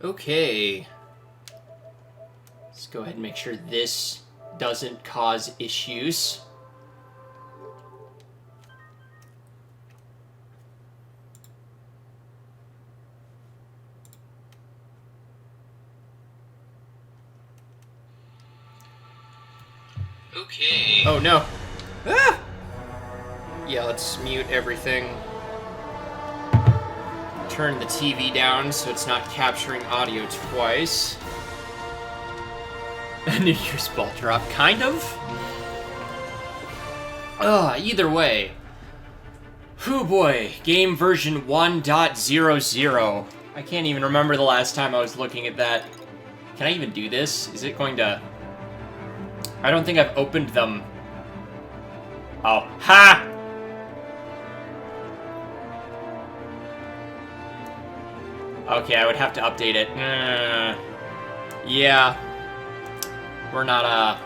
Okay. Let's go ahead and make sure this doesn't cause issues. Okay. Oh no. Ah! Yeah, let's mute everything. Turn the TV down so it's not capturing audio twice. A New Year's ball drop, kind of? Either way. Whew boy, game version 1.00. I can't even remember the last time I was looking at that. Can I even do this? Is it going to... I don't think I've opened them. Oh, ha! Okay, I would have to update it. Yeah. We're not,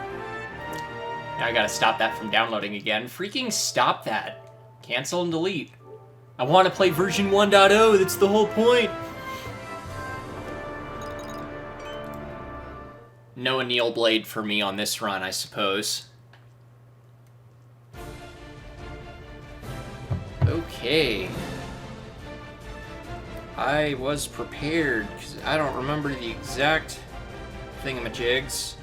Now I gotta stop that from downloading again. Freaking stop that. Cancel and delete. I want to play version 1.0, that's the whole point. No anneal blade for me on this run, I suppose. Okay. I was prepared, because I don't remember the exact thingamajigs.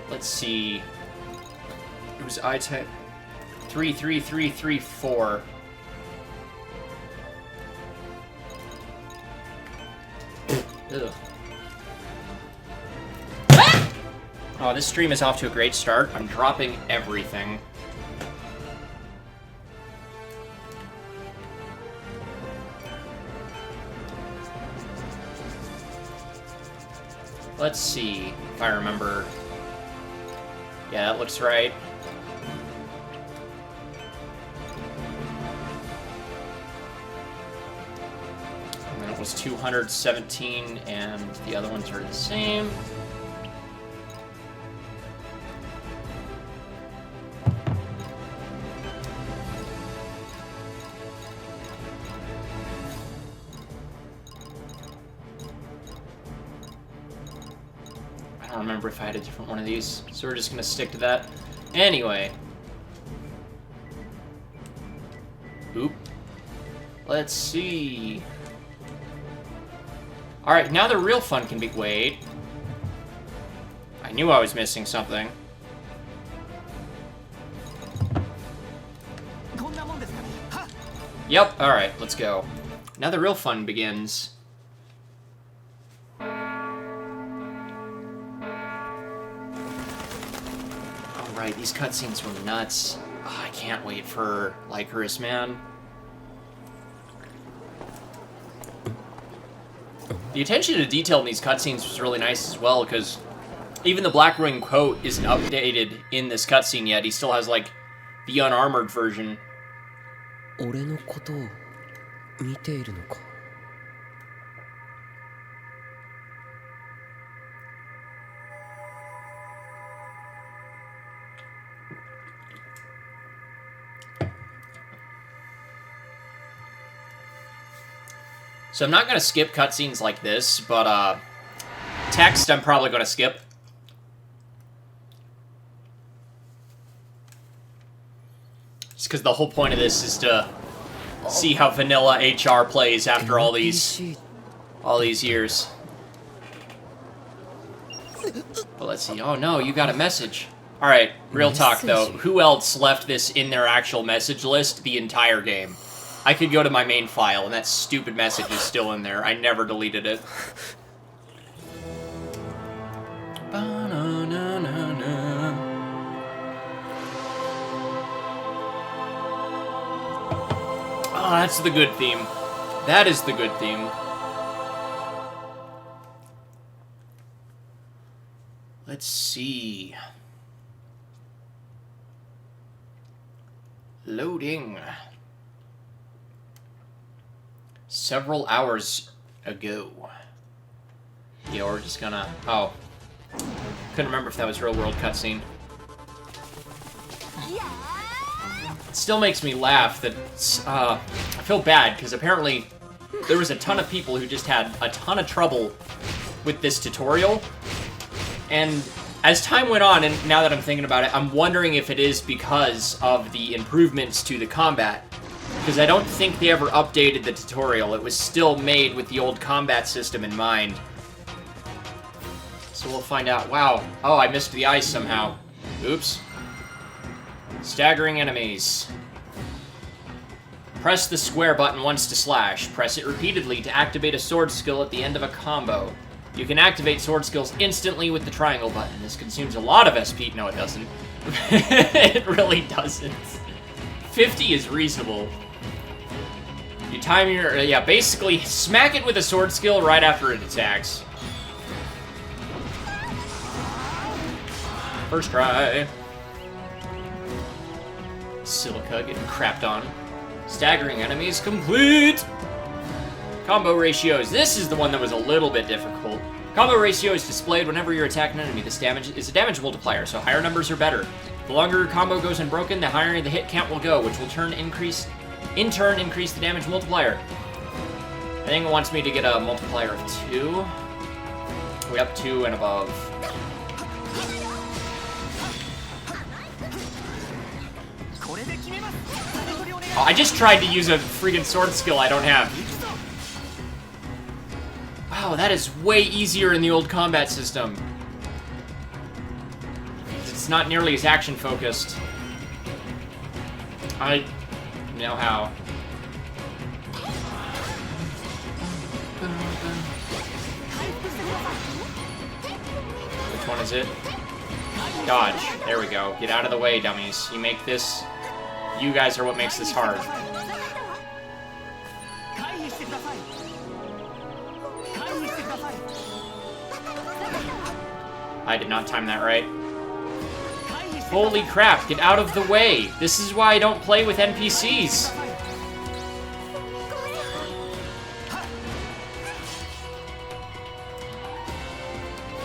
Let's see. It was I-type 33334. Ugh. Oh, this stream is off to a great start. I'm dropping everything. Let's see if I remember. Yeah, that looks right. And then it was 217, and the other ones are the same. I don't remember if I had a different one of these, so we're just gonna stick to that. Anyway. Oop. Let's see. Alright, now the real fun can be... Wait. I knew I was missing something. Yep, alright, let's go. Now the real fun begins. Alright, these cutscenes were nuts. Oh, I can't wait for Lycoris, man. The attention to detail in these cutscenes was really nice as well, because even the Black Ring coat isn't updated in this cutscene yet. He still has, like, the unarmored version. So I'm not going to skip cutscenes like this, but text I'm probably going to skip. Just because the whole point of this is to see how vanilla HR plays after all these years. But let's see. Oh no, you got a message. Alright, real talk though. Who else left this in their actual message list the entire game? I could go to my main file, and that stupid message is still in there. I never deleted it. Oh, that's the good theme. That is the good theme. Let's see. Loading. Several hours ago. Yeah, we're just gonna... Oh. Couldn't remember if that was real world cutscene. It still makes me laugh that, I feel bad, because apparently there was a ton of people who just had a ton of trouble with this tutorial, and as time went on, and now that I'm thinking about it, I'm wondering if it is because of the improvements to the combat, because I don't think they ever updated the tutorial. It was still made with the old combat system in mind. So we'll find out. Wow. Oh, I missed the ice somehow. Oops. Staggering enemies. Press the square button once to slash. Press it repeatedly to activate a sword skill at the end of a combo. You can activate sword skills instantly with the triangle button. This consumes a lot of SP. No, it doesn't. It really doesn't. 50 is reasonable. You time your... yeah, basically, smack it with a sword skill right after it attacks. First try. Silica getting crapped on. Staggering enemies complete! Combo ratios. This is the one that was a little bit difficult. Combo ratio is displayed whenever you attack an enemy. This damage is a damage multiplier, so higher numbers are better. The longer your combo goes unbroken, the higher the hit count will go, which will in turn increase the damage multiplier. I think it wants me to get a multiplier of 2. We up 2 and above. Oh, I just tried to use a freaking sword skill I don't have. Wow, that is way easier in the old combat system. It's not nearly as action-focused. I know how. Which one is it? Dodge. There we go. Get out of the way, dummies. You make this... You guys are what makes this hard. I did not time that right. Holy crap, get out of the way! This is why I don't play with NPCs!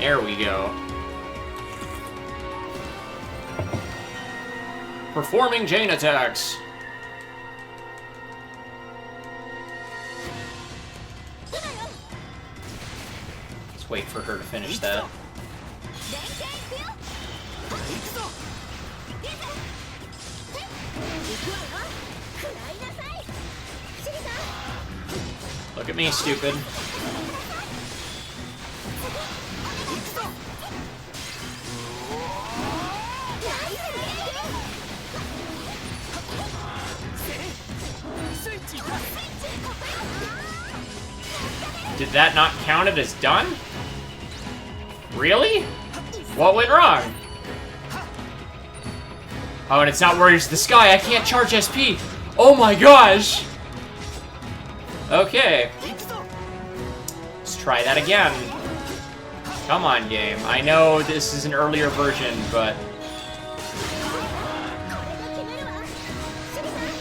There we go. Performing chain attacks. Let's wait for her to finish that. Look at me, stupid. Did that not count it as done? Really? What went wrong? Oh, and it's not Warriors of the Sky. I can't charge SP. Oh my gosh. Okay. Let's try that again. Come on, game. I know this is an earlier version, but...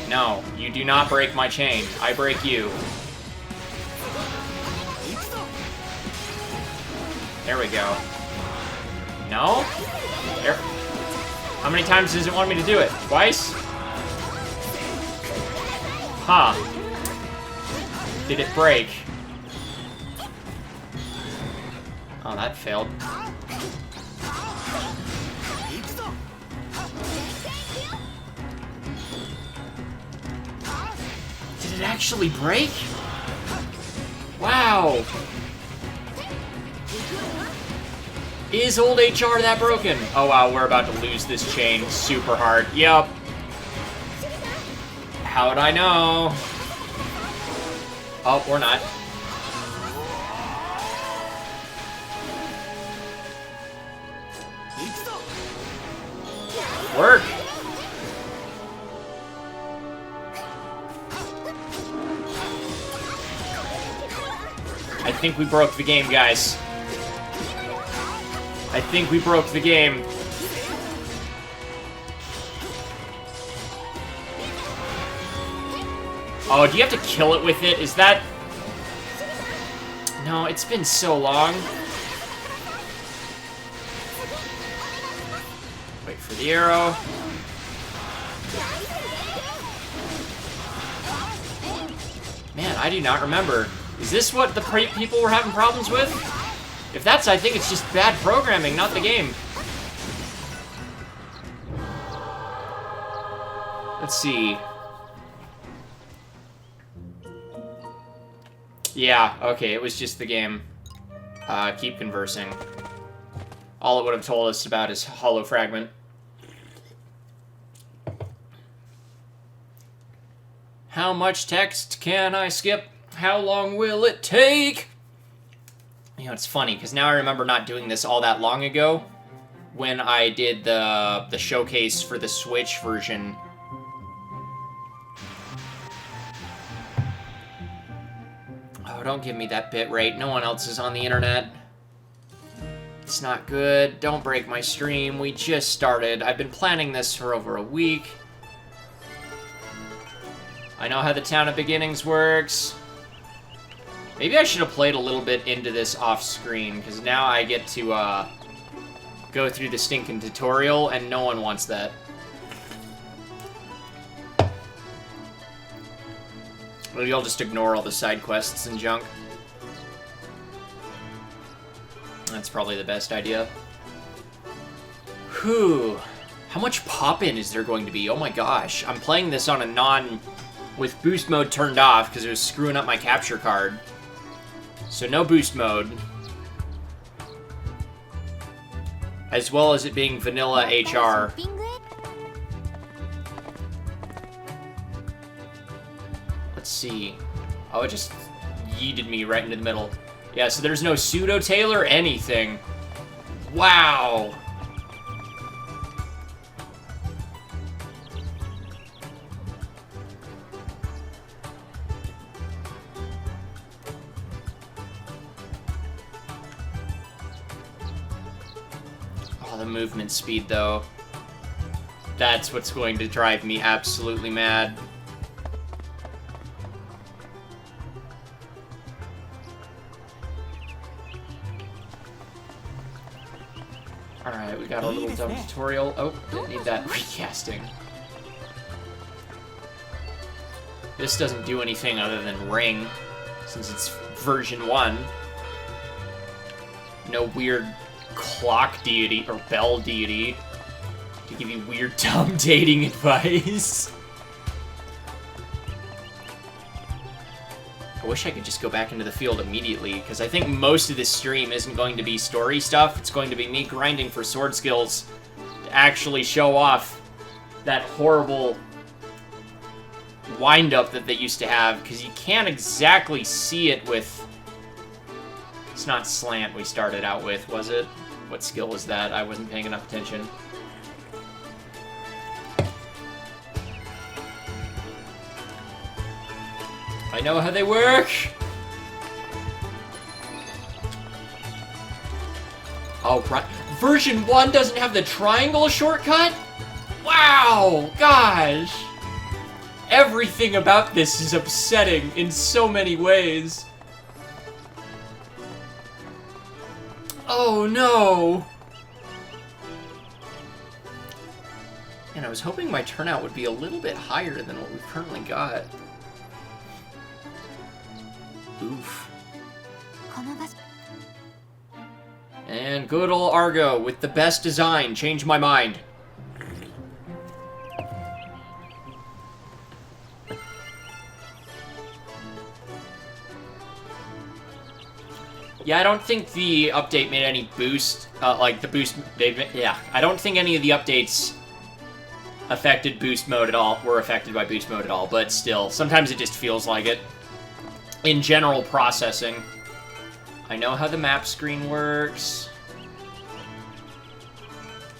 No, you do not break my chain. I break you. There we go. No? There. How many times does it want me to do it? Twice? Huh. Did it break? Oh, that failed. Did it actually break? Wow. Is old HR that broken? Oh wow, we're about to lose this chain super hard. Yep. How'd I know? Oh, or not. Work! I think we broke the game, guys. I think we broke the game. Oh, do you have to kill it with it? Is that... No, it's been so long. Wait for the arrow. Man, I do not remember. Is this what the people were having problems with? If that's, I think it's just bad programming, not the game. Let's see. Yeah, okay, it was just the game. Keep conversing. All it would have told us about is hollow fragment. How much text can I skip? How long will it take? You know, it's funny, because now I remember not doing this all that long ago when I did the showcase for the Switch version. Oh, don't give me that bit rate. No one else is on the internet. It's not good. Don't break my stream. We just started. I've been planning this for over a week. I know how the Town of Beginnings works. Maybe I should have played a little bit into this off-screen, because now I get to go through the stinking tutorial, and no one wants that. Maybe I'll just ignore all the side quests and junk. That's probably the best idea. Whew. How much pop-in is there going to be? Oh my gosh. I'm playing this on a with boost mode turned off because it was screwing up my capture card. So no boost mode. As well as it being vanilla HR. Let's see. Oh, it just yeeted me right into the middle. Yeah, so there's no pseudo-tail or anything. Wow. Oh, the movement speed, though. That's what's going to drive me absolutely mad. Alright, we got a little dumb tutorial. Oh, didn't need that recasting. This doesn't do anything other than ring, since it's version 1. No weird clock deity, or bell deity, to give you weird dumb dating advice. I wish I could just go back into the field immediately, because I think most of this stream isn't going to be story stuff. It's going to be me grinding for sword skills to actually show off that horrible wind-up that they used to have, because you can't exactly see it with... It's not slant we started out with, was it? What skill was that? I wasn't paying enough attention. I know how they work! Oh, right. Version 1 doesn't have the triangle shortcut? Wow! Gosh! Everything about this is upsetting in so many ways. Oh no! And I was hoping my turnout would be a little bit higher than what we've currently got. Oof. And good ol' Argo with the best design. Change my mind. Yeah, I don't think the update made any boost, like the boost, yeah, I don't think any of the updates affected boost mode at all, were affected by boost mode at all, but still, sometimes it just feels like it. In general processing. I know how the map screen works.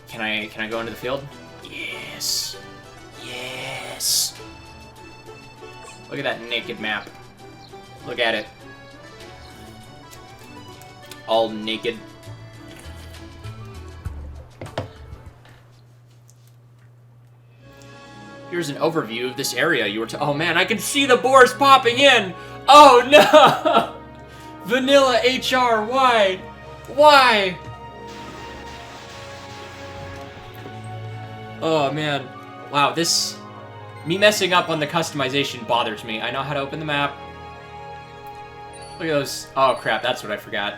Can I go into the field? Yes. Yes. Look at that naked map. Look at it. All naked. Here's an overview of this area you were oh man, I can see the boars popping in! Oh no! Vanilla HR, why? Why? Oh man. Wow, me messing up on the customization bothers me. I know how to open the map. Look at those. Oh, crap. That's what I forgot.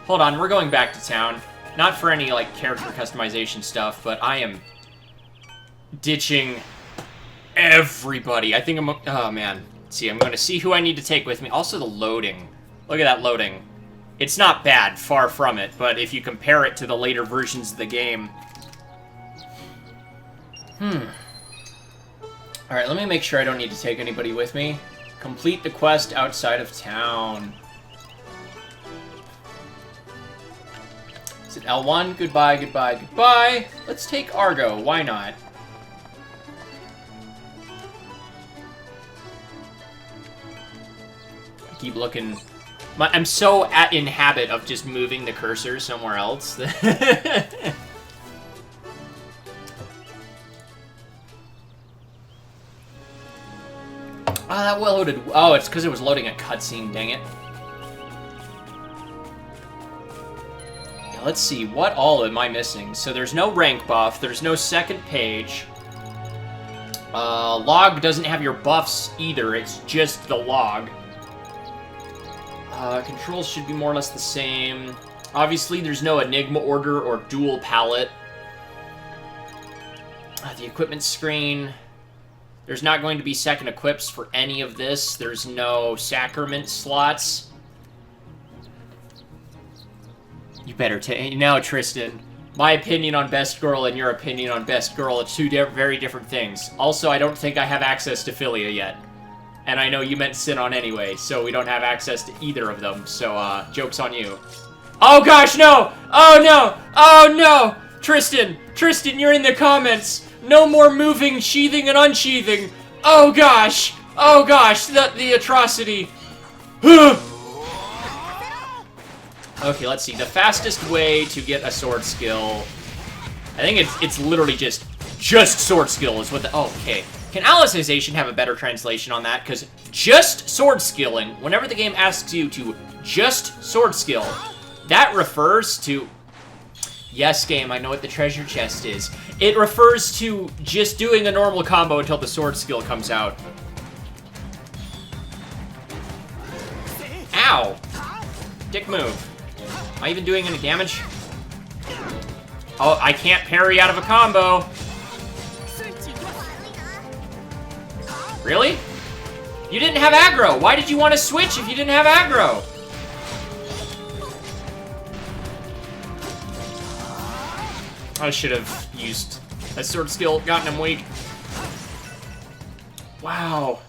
Hold on. We're going back to town. Not for any, like, character customization stuff, but I am ditching everybody. I think I'm... Oh, man. Let's see. I'm going to see who I need to take with me. Also, the loading. Look at that loading. It's not bad. Far from it. But if you compare it to the later versions of the game... Alright, let me make sure I don't need to take anybody with me. Complete the quest outside of town. Is it L1? Goodbye, goodbye, goodbye. Let's take Argo. Why not? I keep looking... I'm so in habit of just moving the cursor somewhere else. Oh, that loaded. Oh, it's because it was loading a cutscene, dang it. Yeah, let's see, what all am I missing? So there's no rank buff, there's no second page. Log doesn't have your buffs either, it's just the log. Controls should be more or less the same. Obviously, there's no Enigma order or dual palette. The equipment screen... There's not going to be second equips for any of this. There's no sacrament slots. You better take... Now, Tristan, my opinion on Best Girl and your opinion on Best Girl are two very different things. Also, I don't think I have access to Philia yet. And I know you meant Sin on anyway, so we don't have access to either of them. So, joke's on you. Oh gosh, no! Oh no! Oh no! Tristan! Tristan, you're in the comments! No more moving, sheathing, and unsheathing! Oh gosh! Oh gosh, the atrocity! Okay, let's see. The fastest way to get a sword skill... I think it's literally just sword skill is what the... Oh, okay. Can Alicization have a better translation on that? Because just sword skilling, whenever the game asks you to just sword skill, that refers to... Yes, game, I know what the treasure chest is. It refers to just doing a normal combo until the sword skill comes out. Ow! Dick move. Am I even doing any damage? Oh, I can't parry out of a combo. Really? You didn't have aggro. Why did you want to switch if you didn't have aggro? I should have used a sword skill, gotten him weak. Wow.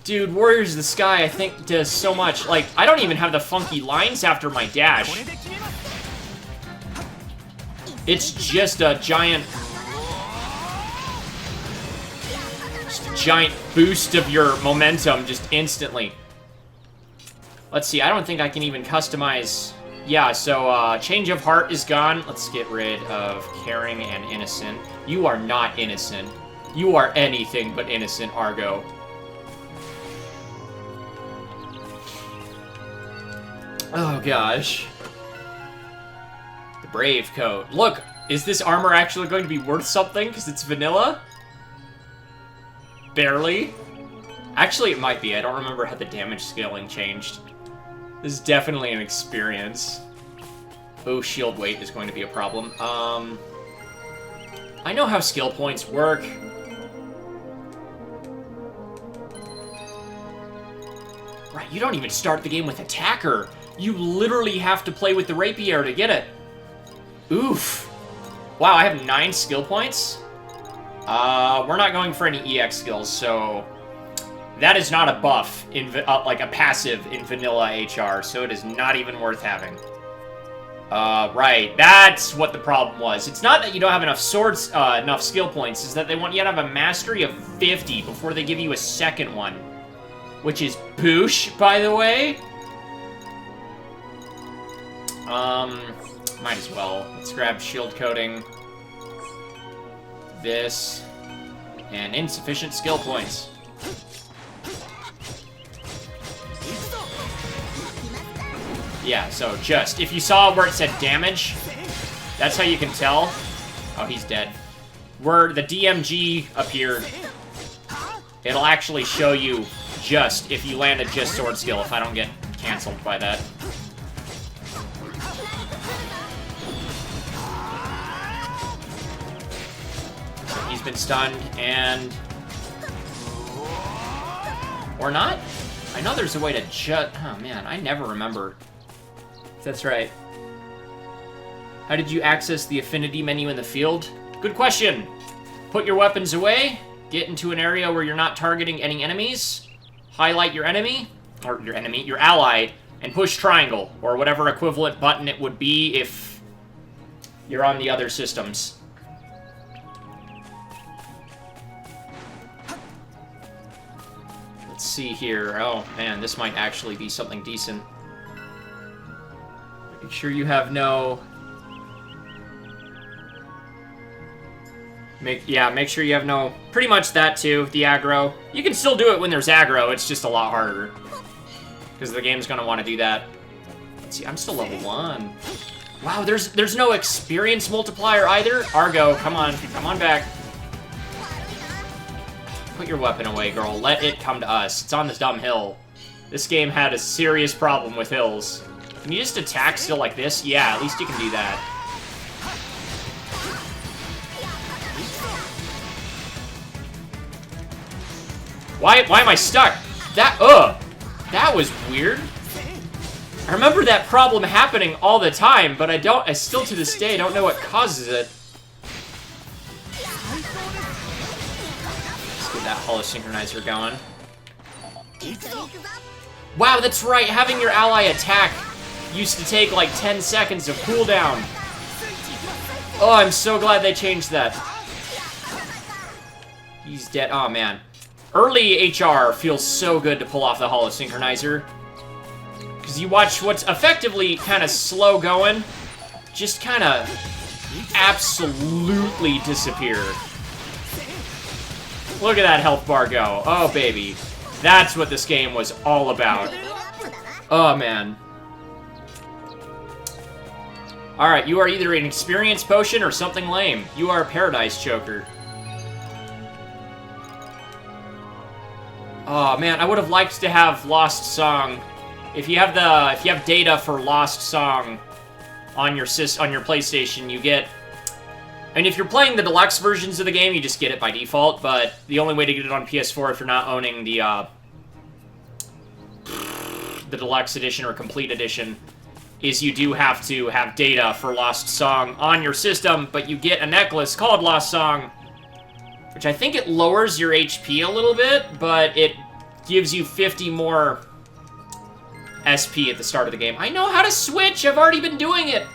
Dude, Warriors of the Sky, I think, does so much. Like, I don't even have the funky lines after my dash. It's just a giant... Just a giant boost of your momentum, just instantly. Let's see, I don't think I can even customize... Yeah, so, Change of Heart is gone. Let's get rid of Caring and Innocent. You are not innocent. You are anything but innocent, Argo. Oh, gosh. The Brave Coat. Look, is this armor actually going to be worth something? Because it's vanilla? Barely. Actually, it might be. I don't remember how the damage scaling changed. This is definitely an experience. Oh, shield weight is going to be a problem. I know how skill points work. Right, you don't even start the game with attacker. You literally have to play with the rapier to get it. Oof. Wow, I have 9 skill points? We're not going for any EX skills, so... That is not a buff, in like a passive in vanilla HR, so it is not even worth having. Right, that's what the problem was. It's not that you don't have enough swords, enough skill points, it's that they want you to have a mastery of 50 before they give you a second one. Which is boosh, by the way. Might as well. Let's grab shield coating. This. And insufficient skill points. Yeah, so just, if you saw where it said damage, that's how you can tell. Oh, he's dead. Where the DMG appeared, it'll actually show you just if you landed just sword skill if I don't get canceled by that. So he's been stunned, and... Or not? I know there's a way to oh man, I never remember. That's right. How did you access the affinity menu in the field? Good question. Put your weapons away, get into an area where you're not targeting any enemies, highlight your enemy, or your ally, and push triangle, or whatever equivalent button it would be if you're on the other systems. Let's see here. Oh, man, this might actually be something decent. Make sure you have no... Make sure you have no... Pretty much that, too, the aggro. You can still do it when there's aggro, it's just a lot harder. Because the game's gonna want to do that. Let's see, I'm still level 1. Wow, there's no experience multiplier either? Argo, come on back. Put your weapon away, girl. Let it come to us. It's on this dumb hill. This game had a serious problem with hills. Can you just attack still like this? Yeah, at least you can do that. Why am I stuck? That was weird. I remember that problem happening all the time, but I still to this day don't know what causes it. Let's get that holo synchronizer going. Wow, that's right, having your ally attack used to take like 10 seconds of cooldown. Oh, I'm so glad they changed that. He's dead. Oh, man. Early HR feels so good to pull off the holo synchronizer. Because you watch what's effectively kind of slow going, just kind of absolutely disappear. Look at that health bar go. Oh, baby. That's what this game was all about. Oh, man. Alright, you are either an experience potion or something lame. You are a paradise choker. Oh man, I would have liked to have Lost Song. If you have data for Lost Song on your PlayStation, you get. And if you're playing the deluxe versions of the game, you just get it by default. But the only way to get it on PS4 if you're not owning the deluxe edition or complete edition is you do have to have data for Lost Song on your system. But you get a necklace called Lost Song, which I think it lowers your HP a little bit, but it gives you 50 more SP at the start of the game. I know how to switch! I've already been doing it!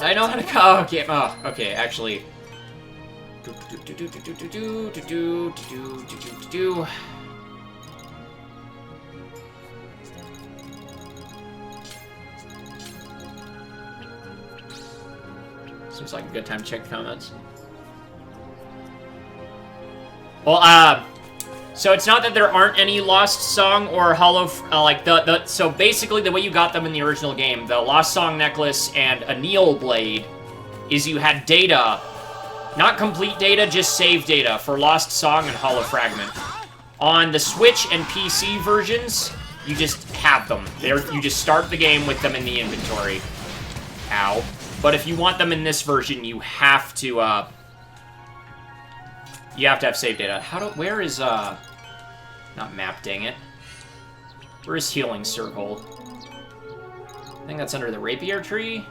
I know how to go. Okay, okay, actually. Seems like a good time to check the comments. Well, so it's not that there aren't any Lost Song or Hollow, so basically the way you got them in the original game, the Lost Song necklace and a Neil blade, is you had data, not complete data, just save data for Lost Song and Hollow Fragment. On the Switch and PC versions, you just have them. You just start the game with them in the inventory. Ow. But if you want them in this version, you have to have save data. Where is, not map, dang it. Where is Healing Circle? I think that's under the Rapier Tree?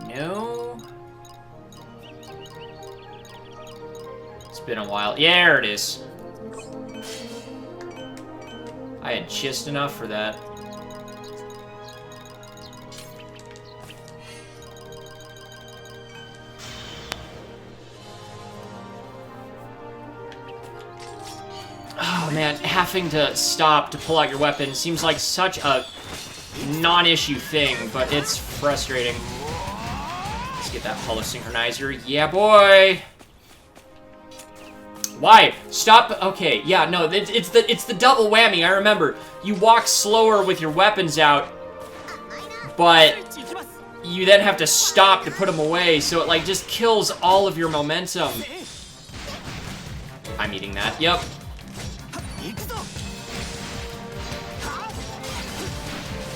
No? It's been a while. Yeah, there it is. I had just enough for that. Oh man, having to stop to pull out your weapon seems like such a non-issue thing, but it's frustrating. Let's get that holo synchronizer. Yeah, boy! Why? Stop. Okay, yeah, no, it's the double whammy, I remember. You walk slower with your weapons out, but you then have to stop to put them away, so it like just kills all of your momentum. I'm eating that, yep.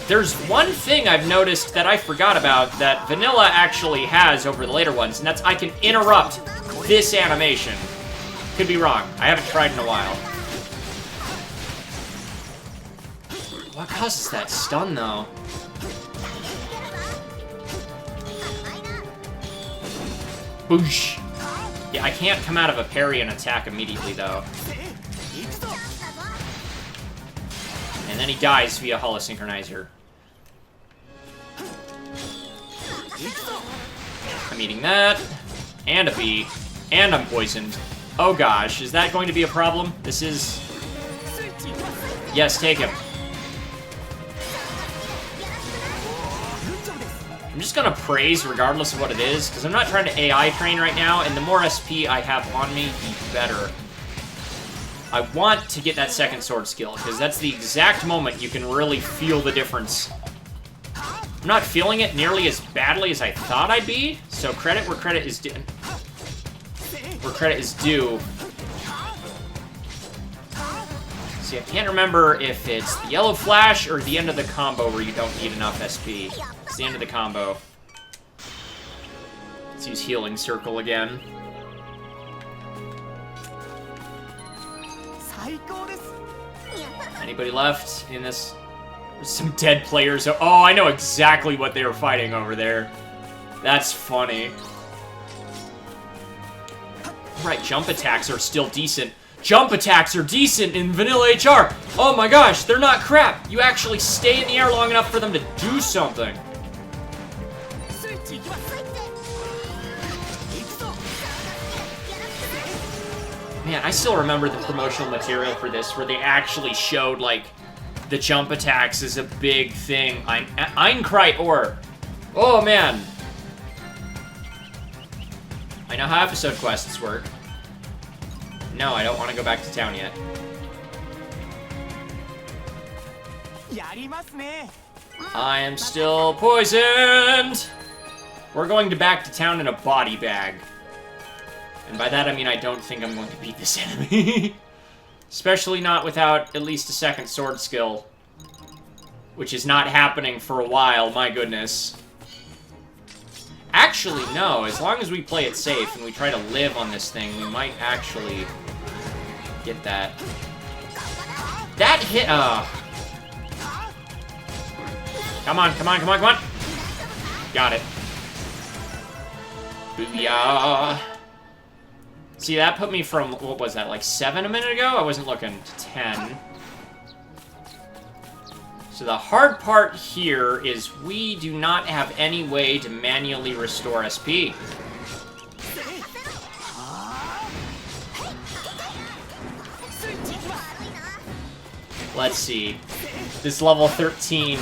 There's one thing I've noticed that I forgot about that Vanilla actually has over the later ones, and that's I can interrupt this animation. Could be wrong. I haven't tried in a while. What causes that stun, though? Boosh! Yeah, I can't come out of a parry and attack immediately, though. And then he dies via holosynchronizer. I'm eating that. And a bee. And I'm poisoned. Oh gosh, is that going to be a problem? This is... Yes, take him. I'm just gonna praise regardless of what it is, because I'm not trying to AI train right now, and the more SP I have on me, the better. I want to get that second sword skill, because that's the exact moment you can really feel the difference. I'm not feeling it nearly as badly as I thought I'd be, so credit where credit is due. Where credit is due. See, I can't remember if it's the yellow flash or the end of the combo where you don't need enough SP. It's the end of the combo. Let's use Healing Circle again. Anybody left in this? There's some dead players. Oh, I know exactly what they were fighting over there. That's funny. Right, jump attacks are still decent. Jump attacks are decent in Vanilla HR! Oh my gosh, they're not crap! You actually stay in the air long enough for them to do something. Man, I still remember the promotional material for this where they actually showed, like, the jump attacks as a big thing. Einkreit Ore. Oh, man. I know how episode quests work. No, I don't want to go back to town yet. I am still poisoned! We're going back to town in a body bag. And by that I mean I don't think I'm going to beat this enemy. Especially not without at least a second sword skill. Which is not happening for a while, my goodness. Actually, no. As long as we play it safe and we try to live on this thing, we might actually get that. That hit... Come on, come on, come on, come on! Got it. Booyah! See, that put me from, what was that, like 7 a minute ago? I wasn't looking, to 10. So the hard part here is we do not have any way to manually restore SP. Let's see. This level 13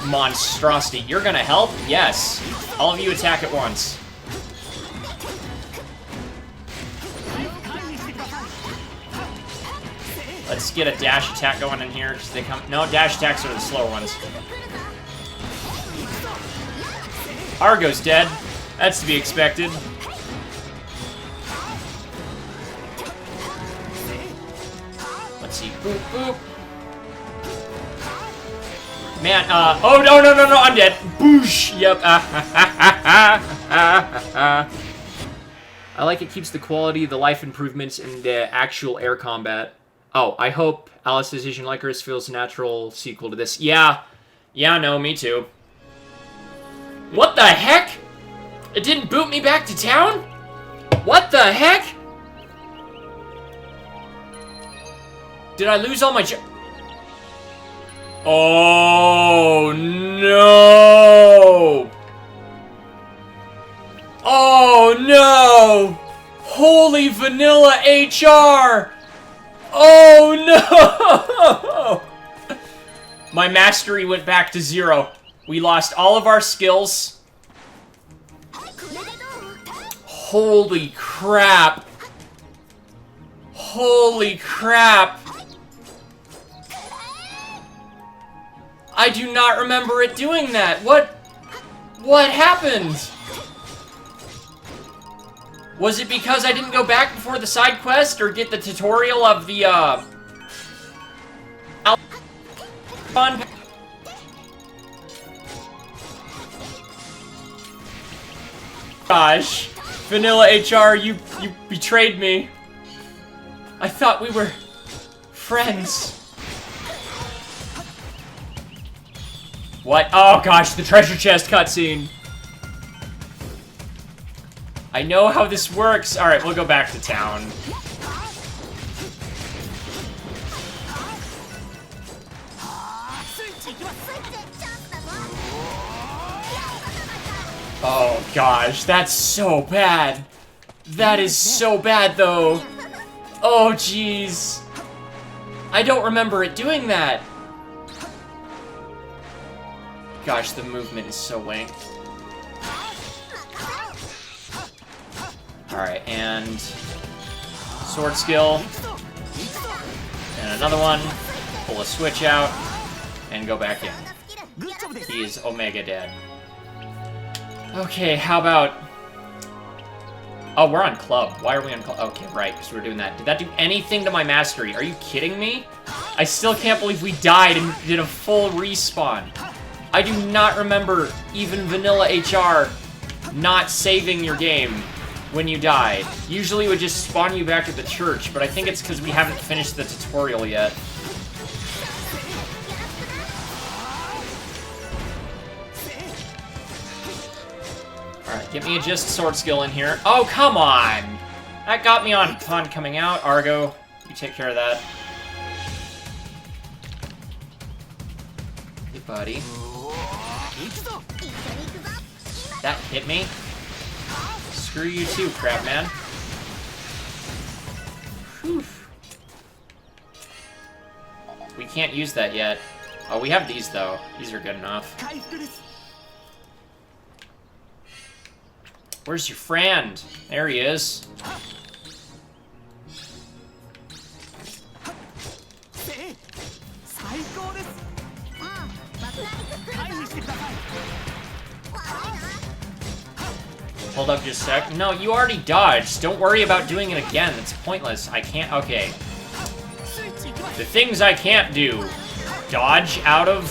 monstrosity. You're gonna help? Yes. All of you attack at once. Let's get a dash attack going in here, because they come... No, dash attacks are the slower ones. Argo's dead. That's to be expected. Let's see. Boop, boop. Man, oh, no, no, no, no, I'm dead. Boosh! Yep. I like it keeps the quality, the life improvements, and the actual air combat. Oh, I hope Alice's Asian Lycurus feels a natural sequel to this. Yeah. Yeah, no, me too. What the heck? It didn't boot me back to town? What the heck? Did I lose all my Oh, no! Oh, no! Holy vanilla HR! Oh, no! My mastery went back to 0. We lost all of our skills. Holy crap. Holy crap. I do not remember it doing that. What happened? Was it because I didn't go back before the side quest or get the tutorial of the, Gosh. Vanilla HR, you betrayed me. I thought we were friends. What? Oh gosh, the treasure chest cutscene. I know how this works. Alright, we'll go back to town. Oh gosh, that's so bad. That is so bad though. Oh jeez. I don't remember it doing that. Gosh, the movement is so wank. Alright, and sword skill. And another one. Pull a switch out. And go back in. He is Omega dead. Okay, how about... Oh, we're on club. Why are we on club? Okay, right, because we're doing that. Did that do anything to my mastery? Are you kidding me? I still can't believe we died and did a full respawn. I do not remember even vanilla HR not saving your game when you died. Usually it would just spawn you back at the church, but I think it's because we haven't finished the tutorial yet. Alright, get me a just sword skill in here. Oh, come on! That got me on coming out. Argo, you take care of that. Hey, buddy. That hit me? Screw you too, crap man. Whew. We can't use that yet. Oh, we have these though. These are good enough. Where's your friend? There he is. Hold up just a sec. No, you already dodged. Don't worry about doing it again. It's pointless. I can't... Okay. The things I can't do. Dodge out of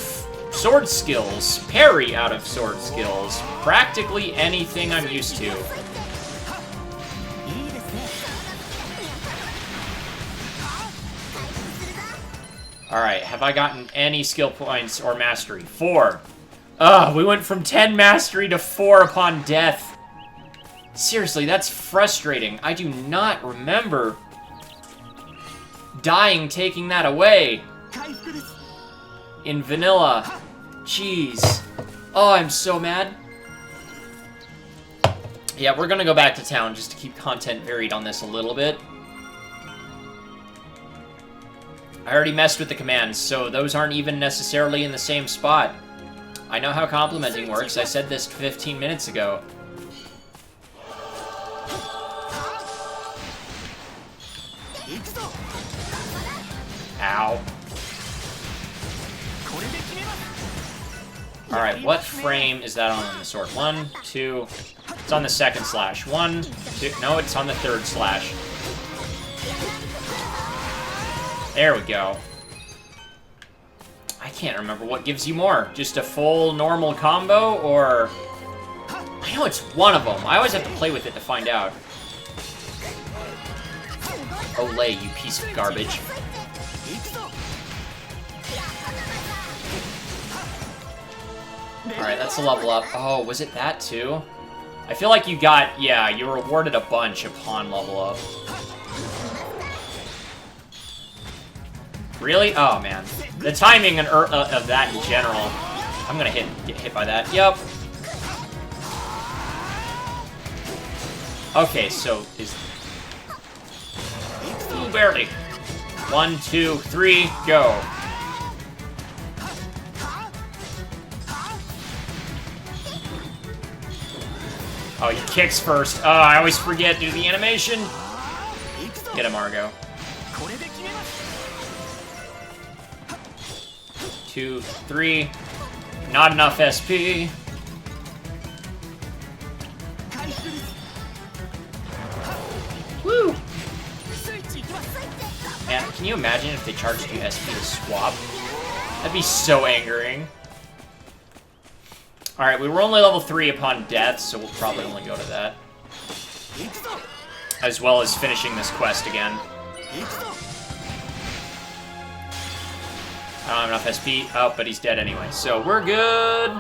sword skills. Parry out of sword skills. Practically anything I'm used to. Alright, have I gotten any skill points or mastery? 4. Ugh, we went from 10 mastery to 4 upon death. Seriously, that's frustrating. I do not remember dying taking that away in vanilla. Jeez. Oh, I'm so mad. Yeah, we're gonna go back to town just to keep content varied on this a little bit. I already messed with the commands, so those aren't even necessarily in the same spot. I know how complimenting works. I said this 15 minutes ago. Ow. Alright, what frame is that on the sword? 1, 2... It's on the second slash. 1, 2... No, it's on the third slash. There we go. I can't remember what gives you more. Just a full normal combo, or... I know it's one of them. I always have to play with it to find out. Olay, you piece of garbage. Alright, that's a level up. Oh, was it that too? I feel like you got... Yeah, you were awarded a bunch upon level up. Really? Oh, man. The timing of that in general. I'm gonna get hit by that. Yep. Okay, so is... Ooh, barely. 1, 2, 3, go. Oh, he kicks first. Oh, I always forget to do the animation. Get him, Argo. 2, 3. Not enough SP. Woo! Man, can you imagine if they charged you SP to swap? That'd be so angering. Alright, we were only level 3 upon death, so we'll probably only go to that. As well as finishing this quest again. I don't have enough SP. Oh, but he's dead anyway, so we're good.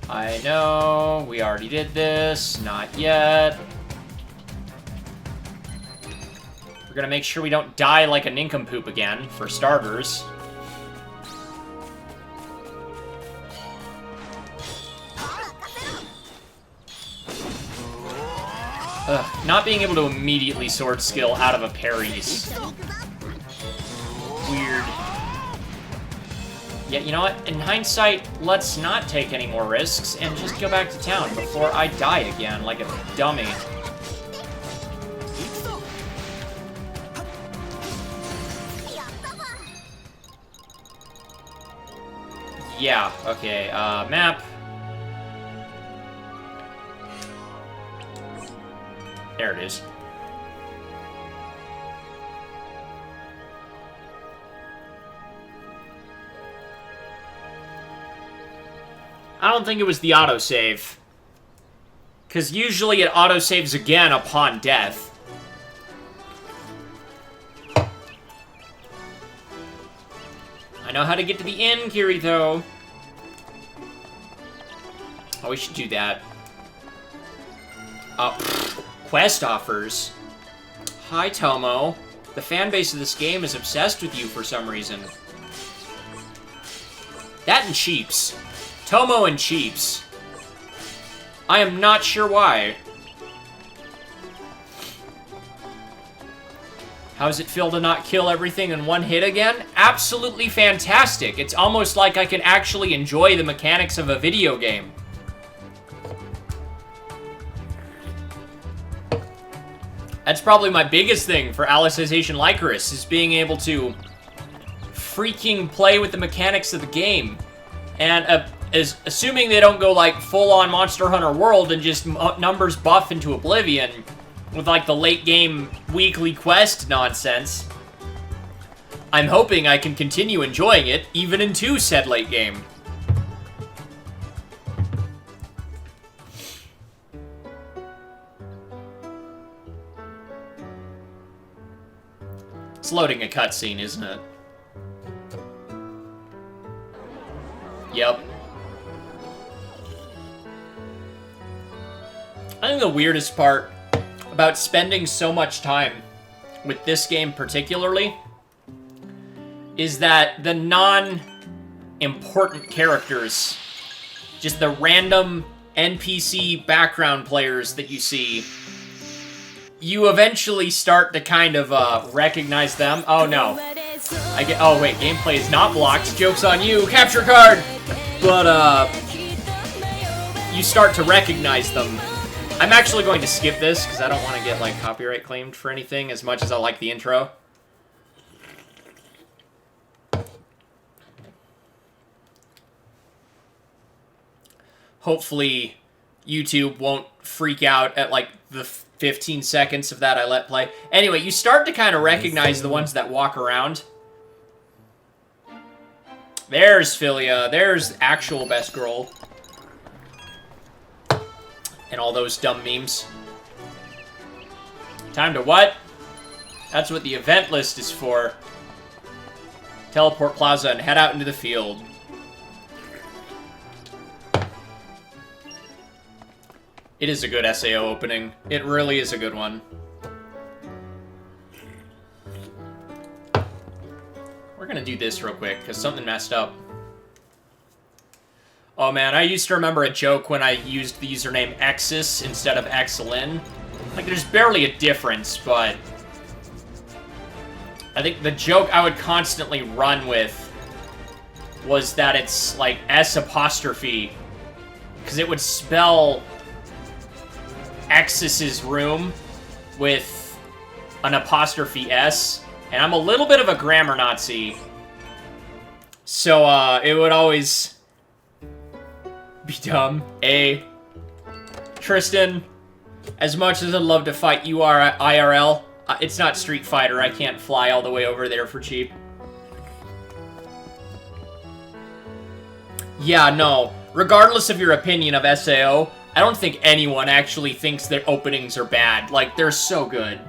I know, we already did this. Not yet. We're gonna make sure we don't die like a nincompoop again, for starters. Ugh, not being able to immediately sword skill out of a parry's weird. Yeah, you know what? In hindsight, let's not take any more risks and just go back to town before I die again like a dummy. Yeah, okay, map. There it is. I don't think it was the autosave. Because usually it autosaves again upon death. I know how to get to the inn, Kirito. Oh, we should do that. Quest offers. Hi, Tomo. The fan base of this game is obsessed with you for some reason. That and Cheeps. Tomo and Cheeps. I am not sure why. How does it feel to not kill everything in one hit again? Absolutely fantastic. It's almost like I can actually enjoy the mechanics of a video game. That's probably my biggest thing for Alicization Lycoris, is being able to freaking play with the mechanics of the game. And assuming they don't go like full-on Monster Hunter World and just numbers buff into oblivion with like the late game weekly quest nonsense, I'm hoping I can continue enjoying it even into said late game. It's loading a cutscene, isn't it? Yep. I think the weirdest part about spending so much time with this game particularly is that the non-important characters, just the random NPC background players that you see, you eventually start to kind of recognize them. Oh no. Oh wait, gameplay is not blocked. Joke's on you. Capture card! But you start to recognize them. I'm actually going to skip this because I don't want to get like copyright claimed for anything as much as I like the intro. Hopefully YouTube won't freak out at like the 15 seconds of that I let play. Anyway, you start to kind of recognize the ones that walk around. There's Philia. There's actual best girl. And all those dumb memes. Time to what? That's what the event list is for. Teleport Plaza and head out into the field. It is a good SAO opening. It really is a good one. We're gonna do this real quick, because something messed up. Oh man, I used to remember a joke when I used the username Exis instead of Exalin. Like, there's barely a difference, but I think the joke I would constantly run with was that it's, like, S apostrophe, because it would spell Exis's room with an apostrophe S, and I'm a little bit of a grammar Nazi, so, it would always be dumb. A. Tristan, As much as I'd love to fight you IRL, it's not Street Fighter. I can't fly all the way over there for cheap. Yeah, no. Regardless of your opinion of SAO, I don't think anyone actually thinks their openings are bad. Like, they're so good.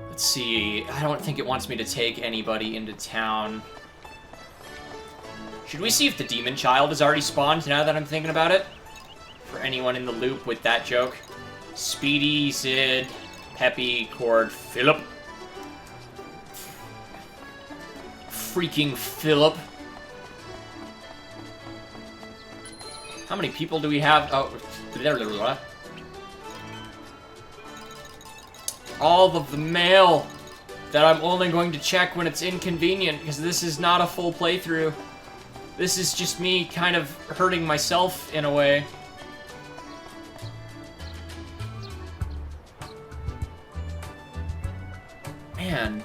Let's see. I don't think it wants me to take anybody into town. Should we see if the Demon Child has already spawned now that I'm thinking about it? For anyone in the loop with that joke. Speedy, Sid, Peppy, Cord, Philip. Freaking Philip. How many people do we have? Oh, all of the mail that I'm only going to check when it's inconvenient, because this is not a full playthrough. This is just me kind of hurting myself in a way. Man,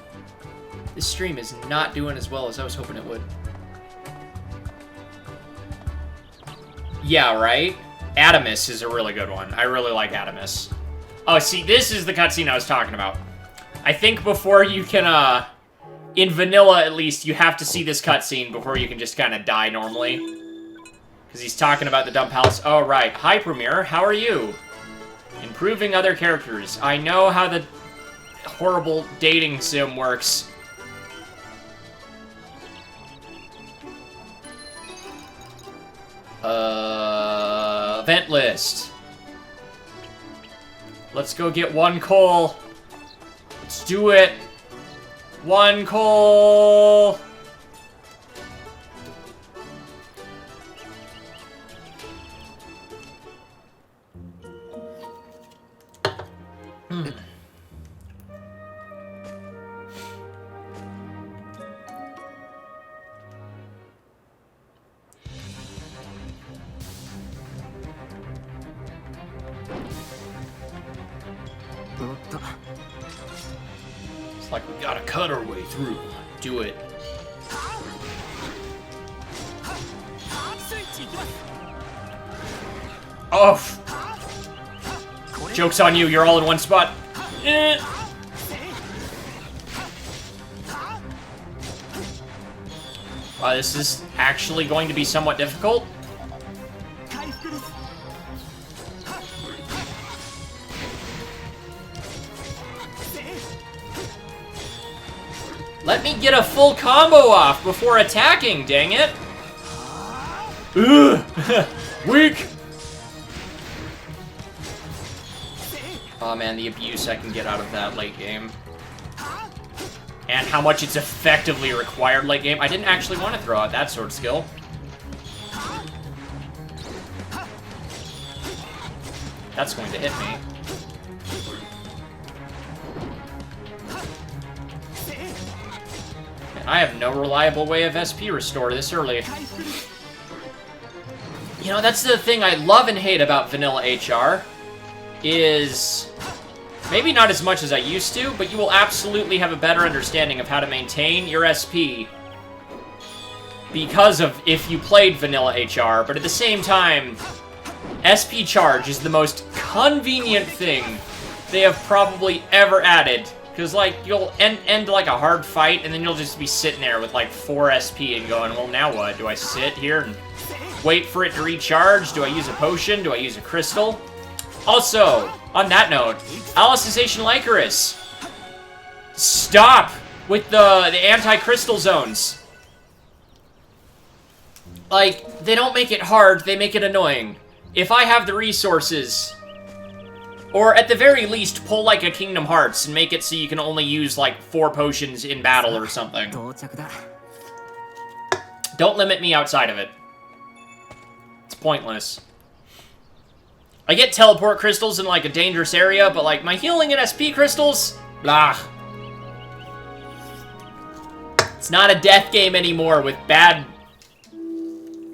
this stream is not doing as well as I was hoping it would. Yeah, right? Adamus is a really good one. I really like Adamus. Oh, see, this is the cutscene I was talking about. I think before you can, in vanilla at least, you have to see this cutscene before you can just kind of die normally. Because he's talking about the dump house. Oh, right. Hi, Premier. How are you? Improving other characters. I know how the horrible dating sim works. Event list. Let's go get one coal. Let's do it. One coal. It's like we gotta cut our way through. Do it. Oh! Joke's on you, you're all in one spot. Wow, this is actually going to be somewhat difficult. Let me get a full combo off before attacking, dang it! Ugh! Weak! Oh man, the abuse I can get out of that late game. And how much it's effectively required late game. I didn't actually want to throw out that sword skill. That's going to hit me. I have no reliable way of SP restore this early. You know, that's the thing I love and hate about vanilla HR, is maybe not as much as I used to, but you will absolutely have a better understanding of how to maintain your SP because of if you played vanilla HR, but at the same time, SP charge is the most convenient thing they have probably ever added. Because, like, you'll end like, a hard fight, and then you'll just be sitting there with, like, 4 SP and going, well, now what? Do I sit here and wait for it to recharge? Do I use a potion? Do I use a crystal? Also, on that note, Alicization Lycoris. Stop with the anti-crystal zones. Like, they don't make it hard, they make it annoying. If I have the resources... Or, at the very least, pull like a Kingdom Hearts and make it so you can only use, like, 4 potions in battle or something. Don't limit me outside of it. It's pointless. I get teleport crystals in, like, a dangerous area, but, like, my healing and SP crystals? Blah. It's not a death game anymore with bad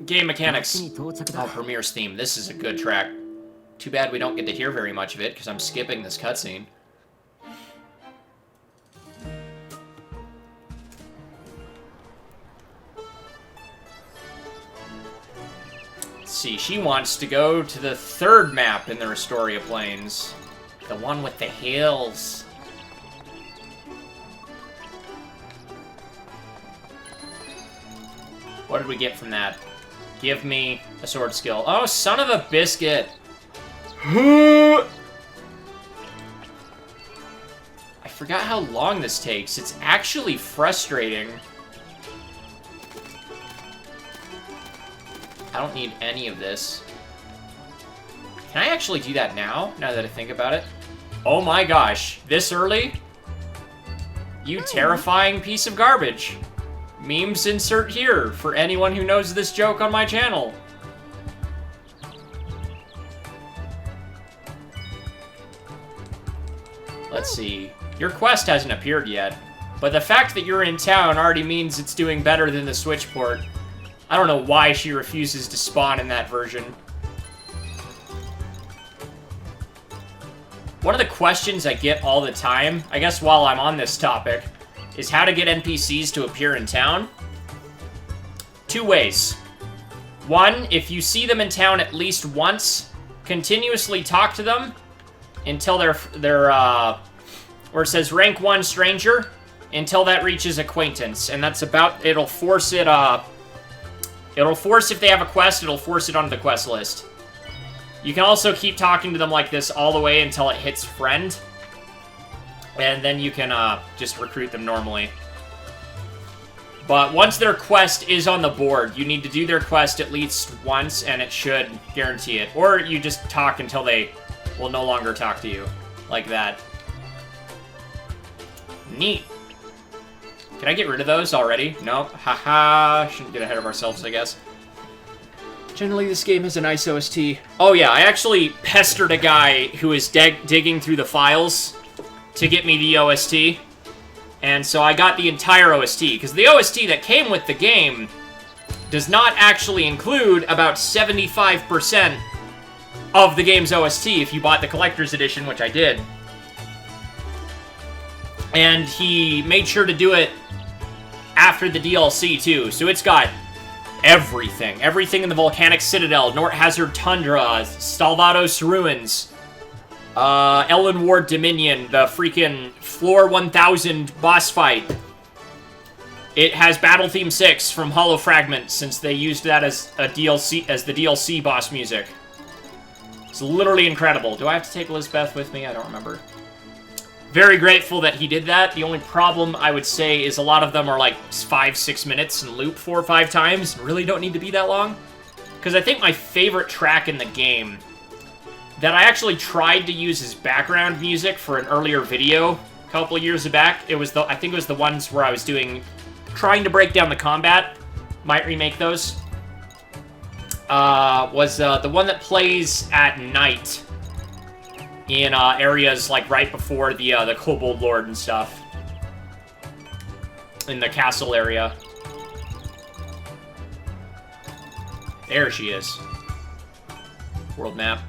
game mechanics. Oh, Premier's theme. This is a good track. Too bad we don't get to hear very much of it, because I'm skipping this cutscene. Let's see, she wants to go to the third map in the Restoria Plains. The one with the hills. What did we get from that? Give me a sword skill. Oh, son of a biscuit! I forgot how long this takes. It's actually frustrating. I don't need any of this. Can I actually do that now that I think about it? Oh my gosh, this early? You terrifying piece of garbage. Memes insert here for anyone who knows this joke on my channel. Let's see. Your quest hasn't appeared yet, but the fact that you're in town already means it's doing better than the Switch port. I don't know why she refuses to spawn in that version. One of the questions I get all the time, I guess while I'm on this topic, is how to get NPCs to appear in town. Two ways. One, if you see them in town at least once, continuously talk to them until they're where it says rank 1 stranger, until that reaches acquaintance. And that's about, it'll force it, it'll force, if they have a quest, it'll force it onto the quest list. You can also keep talking to them like this all the way until it hits friend. And then you can just recruit them normally. But once their quest is on the board, you need to do their quest at least once, and it should guarantee it. Or you just talk until they will no longer talk to you. Like that. Neat. Can I get rid of those already? Nope. Haha. Shouldn't get ahead of ourselves, I guess. Generally, this game has a nice OST. Oh yeah, I actually pestered a guy who is digging through the files to get me the OST. And so I got the entire OST, because the OST that came with the game does not actually include about 75% of the game's OST if you bought the collector's edition, which I did. And he made sure to do it after the DLC, too. So it's got everything. Everything in the Volcanic Citadel, Nort Hazard Tundra, Stalvados Ruins, Ellen Ward Dominion, the freaking Floor 1000 boss fight. It has Battle Theme 6 from Hollow Fragment, since they used that as a DLC, as the DLC boss music. It's literally incredible. Do I have to take Elizabeth with me? I don't remember. Very grateful that he did that. The only problem, I would say, is a lot of them are like 5-6 minutes and loop 4 or 5 times. Really don't need to be that long. Because I think my favorite track in the game that I actually tried to use as background music for an earlier video a couple years back. It was I think it was the ones where I was trying to break down the combat. Might remake those. Was the one that plays at night in areas like right before the Kobold Lord and stuff. In the castle area. There she is. World map.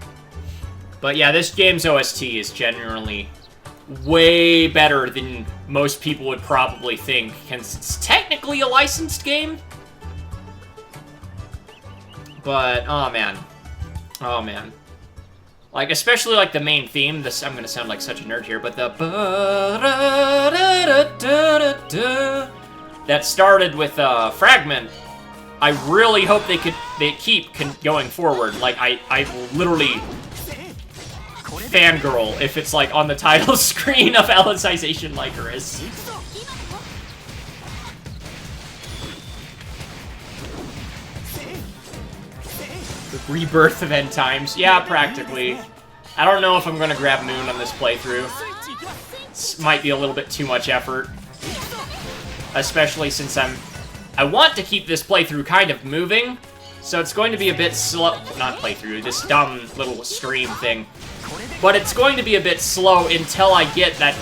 But yeah, this game's OST is generally way better than most people would probably think, since it's technically a licensed game. But, oh man. Oh man. Like, especially like the main theme, this, I'm gonna sound like such a nerd here, but the that started with Fragment, I really hope they keep going forward. Like, I will literally fangirl if it's like on the title screen of Alicization Lycoris. The rebirth of End Times. Yeah, practically. I don't know if I'm gonna grab Moon on this playthrough. This might be a little bit too much effort. Especially since I want to keep this playthrough kind of moving, so it's going to be a bit slow. Not playthrough, this dumb little stream thing. But it's going to be a bit slow until I get that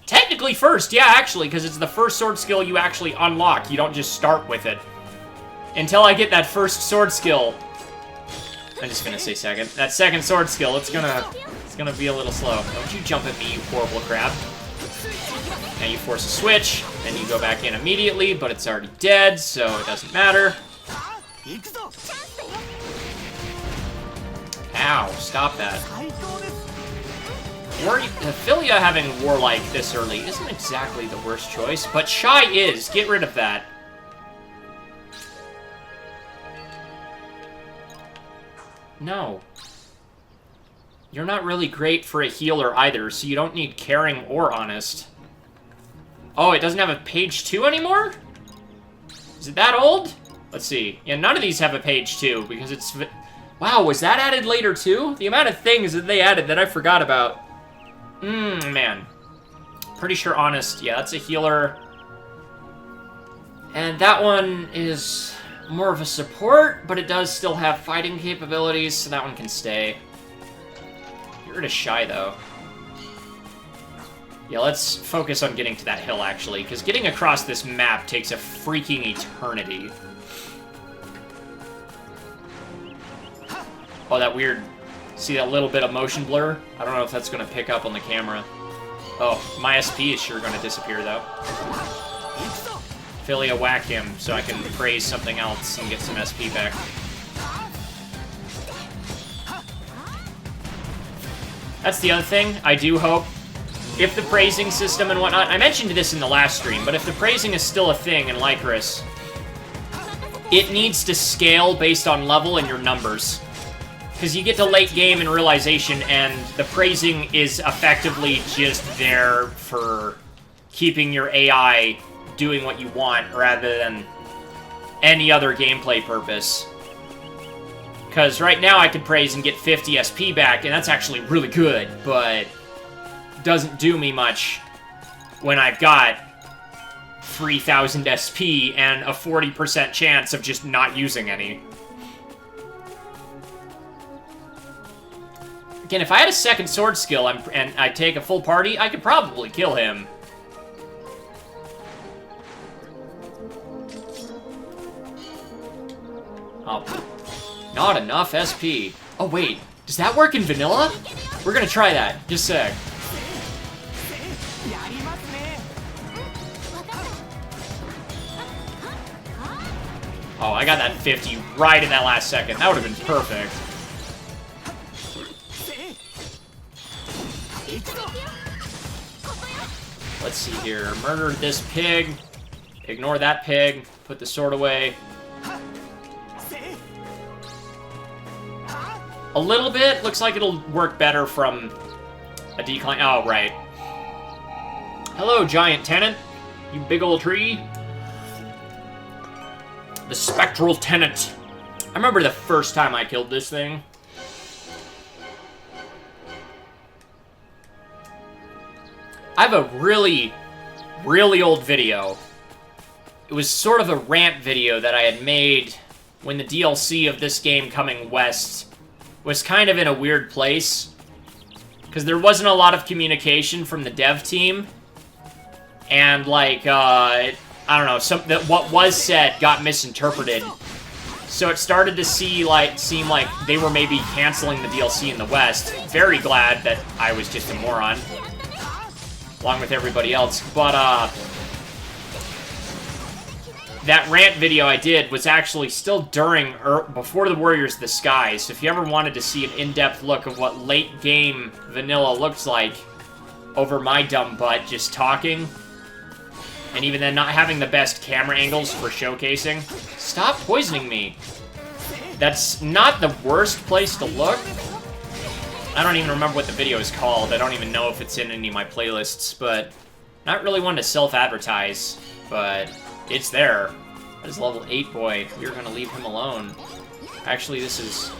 technically first, yeah, actually, because it's the first sword skill you actually unlock. You don't just start with it. Until I get that first sword skill. I'm just gonna say second. That second sword skill, it's gonna be a little slow. Don't you jump at me, you horrible crab. Now you force a switch, then you go back in immediately, but it's already dead, so it doesn't matter. Ow, stop that. Philia having Warlike this early isn't exactly the worst choice, but Shy is. Get rid of that. No. You're not really great for a healer either, so you don't need Caring or Honest. Oh, it doesn't have a page 2 anymore? Is it that old? Let's see. Yeah, none of these have a page 2, because it's... Wow, was that added later too? The amount of things that they added that I forgot about. Man. Pretty sure Honest. Yeah, that's a healer. And that one is more of a support, but it does still have fighting capabilities, so that one can stay. Get rid of Shy, though. Yeah, let's focus on getting to that hill, actually, because getting across this map takes a freaking eternity. Oh, that weird... See that little bit of motion blur? I don't know if that's going to pick up on the camera. Oh, my SP is sure going to disappear, though. Philia, whack him so I can praise something else and get some SP back. That's the other thing. I do hope, if the praising system and whatnot... I mentioned this in the last stream, but if the praising is still a thing in Lycoris, it needs to scale based on level and your numbers. Because you get to late game and realization, and the praising is effectively just there for keeping your AI doing what you want, rather than any other gameplay purpose. Because right now I could praise and get 50 SP back, and that's actually really good, but doesn't do me much when I've got 3,000 SP and a 40% chance of just not using any. Again, if I had a second sword skill and I take a full party, I could probably kill him. Oh, not enough SP. Oh, wait. Does that work in vanilla? We're gonna try that. Just a sec. Oh, I got that 50 right in that last second. That would have been perfect. Let's see here. Murder this pig. Ignore that pig. Put the sword away. A little bit. Looks like it'll work better from a decline. Oh, right. Hello, giant tenant. You big old tree. The Spectral Tenant. I remember the first time I killed this thing. I have a really, really old video. It was sort of a rant video that I had made when the DLC of this game coming west was kind of in a weird place. Because there wasn't a lot of communication from the dev team. And, like, I don't know, what was said got misinterpreted. So it started to seem like they were maybe canceling the DLC in the West. Very glad that I was just a moron. Along with everybody else. But, that rant video I did was actually still during, or before the Warriors of the Sky. So if you ever wanted to see an in-depth look of what late-game vanilla looks like over my dumb butt just talking, and even then not having the best camera angles for showcasing. Stop poisoning me. That's not the worst place to look. I don't even remember what the video is called. I don't even know if it's in any of my playlists, but not really one to self-advertise, but it's there. That is level 8 boy. We're gonna leave him alone. Actually, this is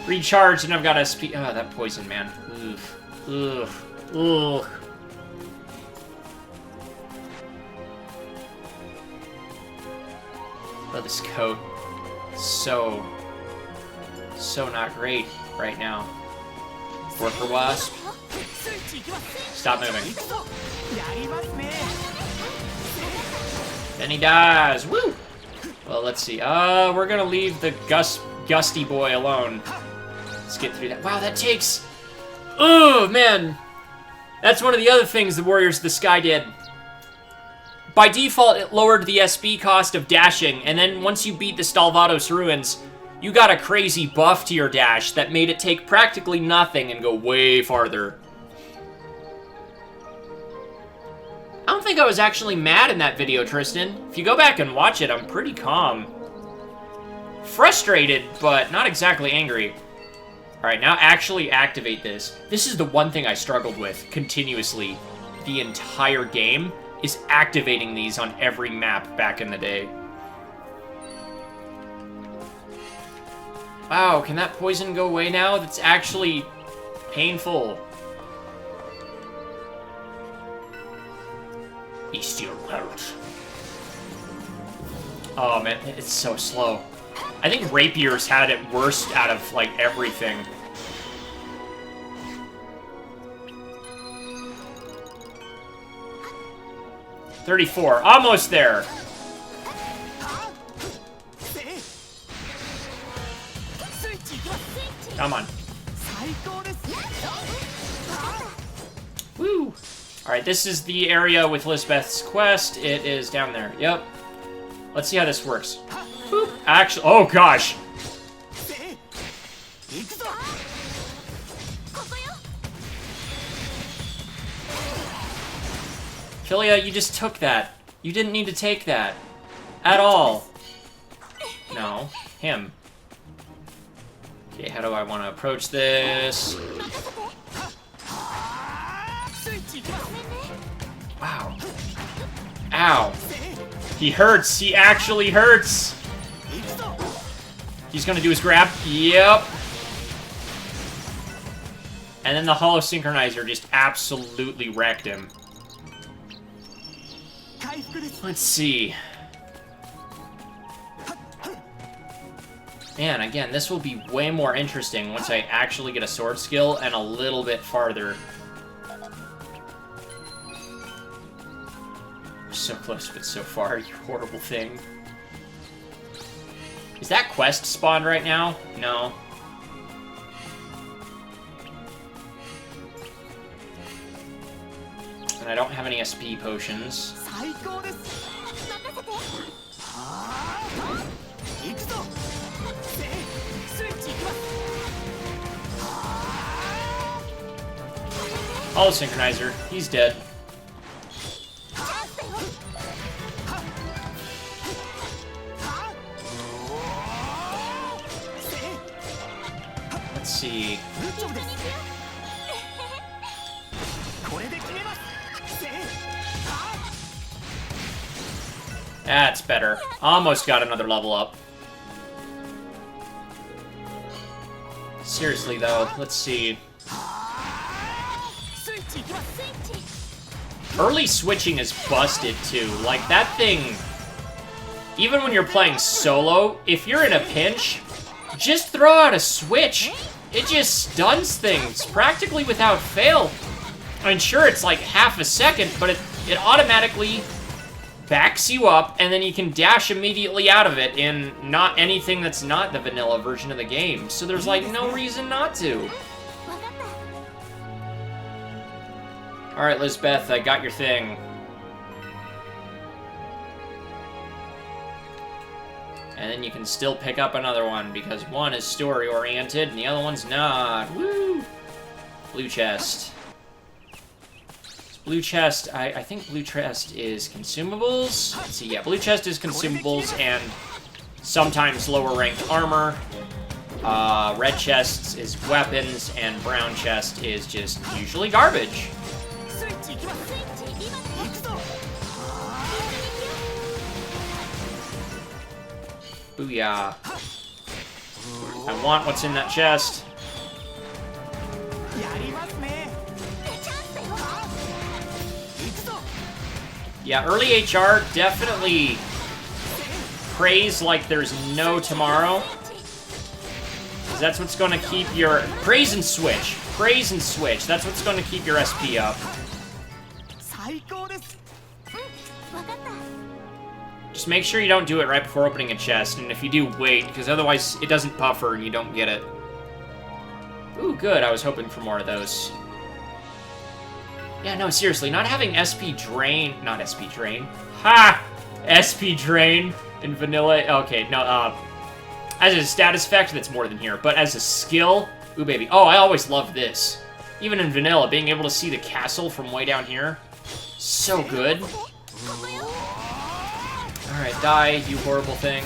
recharged and I've got SP. Oh, that poison, man. Ugh. Ugh. Ugh. Oh, this coat. So not great right now. Worker Wasp. Stop moving. Then he dies. Woo! Well, let's see. We're gonna leave the Gusty boy alone. Let's get through that. Wow, that takes... Oh, man. That's one of the other things the Warriors of the Sky did. by default, it lowered the SP cost of dashing, and then once you beat the Stalvados Ruins, you got a crazy buff to your dash that made it take practically nothing and go way farther. I don't think I was actually mad in that video, Tristan. If you go back and watch it, I'm pretty calm. Frustrated, but not exactly angry. Alright, now actually activate this. This is the one thing I struggled with continuously the entire game, is activating these on every map back in the day. Wow, can that poison go away now? That's actually painful. Bestial hurt. Oh man, it's so slow. I think Rapiers had it worst out of, like, everything. $34, almost there. Come on. Woo! Alright, this is the area with Lisbeth's quest. It is down there. Yep. Let's see how this works. Boop. Actually, oh gosh! Philia, you just took that. You didn't need to take that. At all. No. Him. Okay, how do I want to approach this? Wow. Ow. He hurts. He actually hurts. He's gonna do his grab. Yep. And then the Hollow Synchronizer just absolutely wrecked him. Let's see. Man, again, this will be way more interesting once I actually get a sword skill and a little bit farther. So close, but so far, you horrible thing. Is that quest spawned right now? No. And I don't have any SP potions. Hollow Synchronizer, he's dead. Let's see. That's better. Almost got another level up. Seriously though, let's see. Early switching is busted too. Like that thing, even when you're playing solo, if you're in a pinch, just throw out a switch. It just stuns things practically without fail. I mean, sure, it's like half a second, but it automatically backs you up, and then you can dash immediately out of it in not anything that's not the vanilla version of the game. So there's like no reason not to. Alright, Lisbeth, I got your thing. And then you can still pick up another one, because one is story-oriented, and the other one's not. Woo! Blue chest. Blue chest, I think blue chest is consumables. Let's see, yeah, blue chest is consumables and sometimes lower ranked armor. Red chest is weapons, and brown chest is just usually garbage. Booyah. I want what's in that chest. Yeah, early HR definitely praise like there's no tomorrow. Because that's what's going to keep your... Praise and switch. Praise and switch. That's what's going to keep your SP up. Just make sure you don't do it right before opening a chest. And if you do, wait. Because otherwise it doesn't buffer and you don't get it. Ooh, good. I was hoping for more of those. Yeah, no, seriously, not having SP Drain... Not SP Drain. Ha! SP Drain in vanilla... Okay, no, as a status effect, that's more than here. But as a skill... Ooh, baby. Oh, I always love this. Even in vanilla, being able to see the castle from way down here. So good. Alright, die, you horrible thing.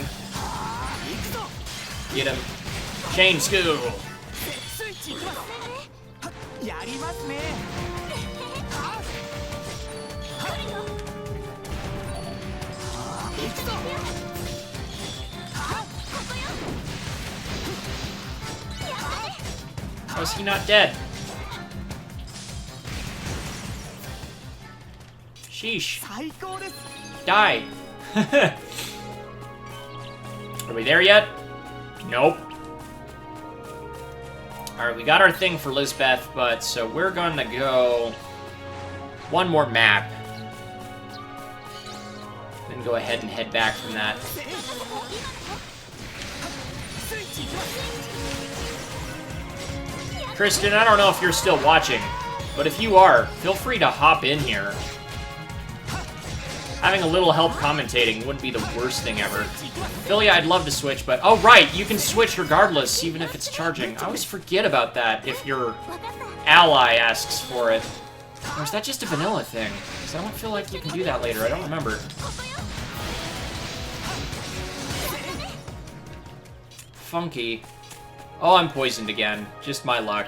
Get him. Chain school. How is he not dead? Sheesh. Die. Are we there yet? Nope. Alright, we got our thing for Lisbeth, but so we're gonna go one more map. Then go ahead and head back from that. Kristen, I don't know if you're still watching, but if you are, feel free to hop in here. Having a little help commentating wouldn't be the worst thing ever. Philia, I'd love to switch, but... Oh, right! You can switch regardless, even if it's charging. I always forget about that if your ally asks for it. Or is that just a vanilla thing? Because I don't feel like you can do that later. I don't remember. Funky. Oh, I'm poisoned again. Just my luck.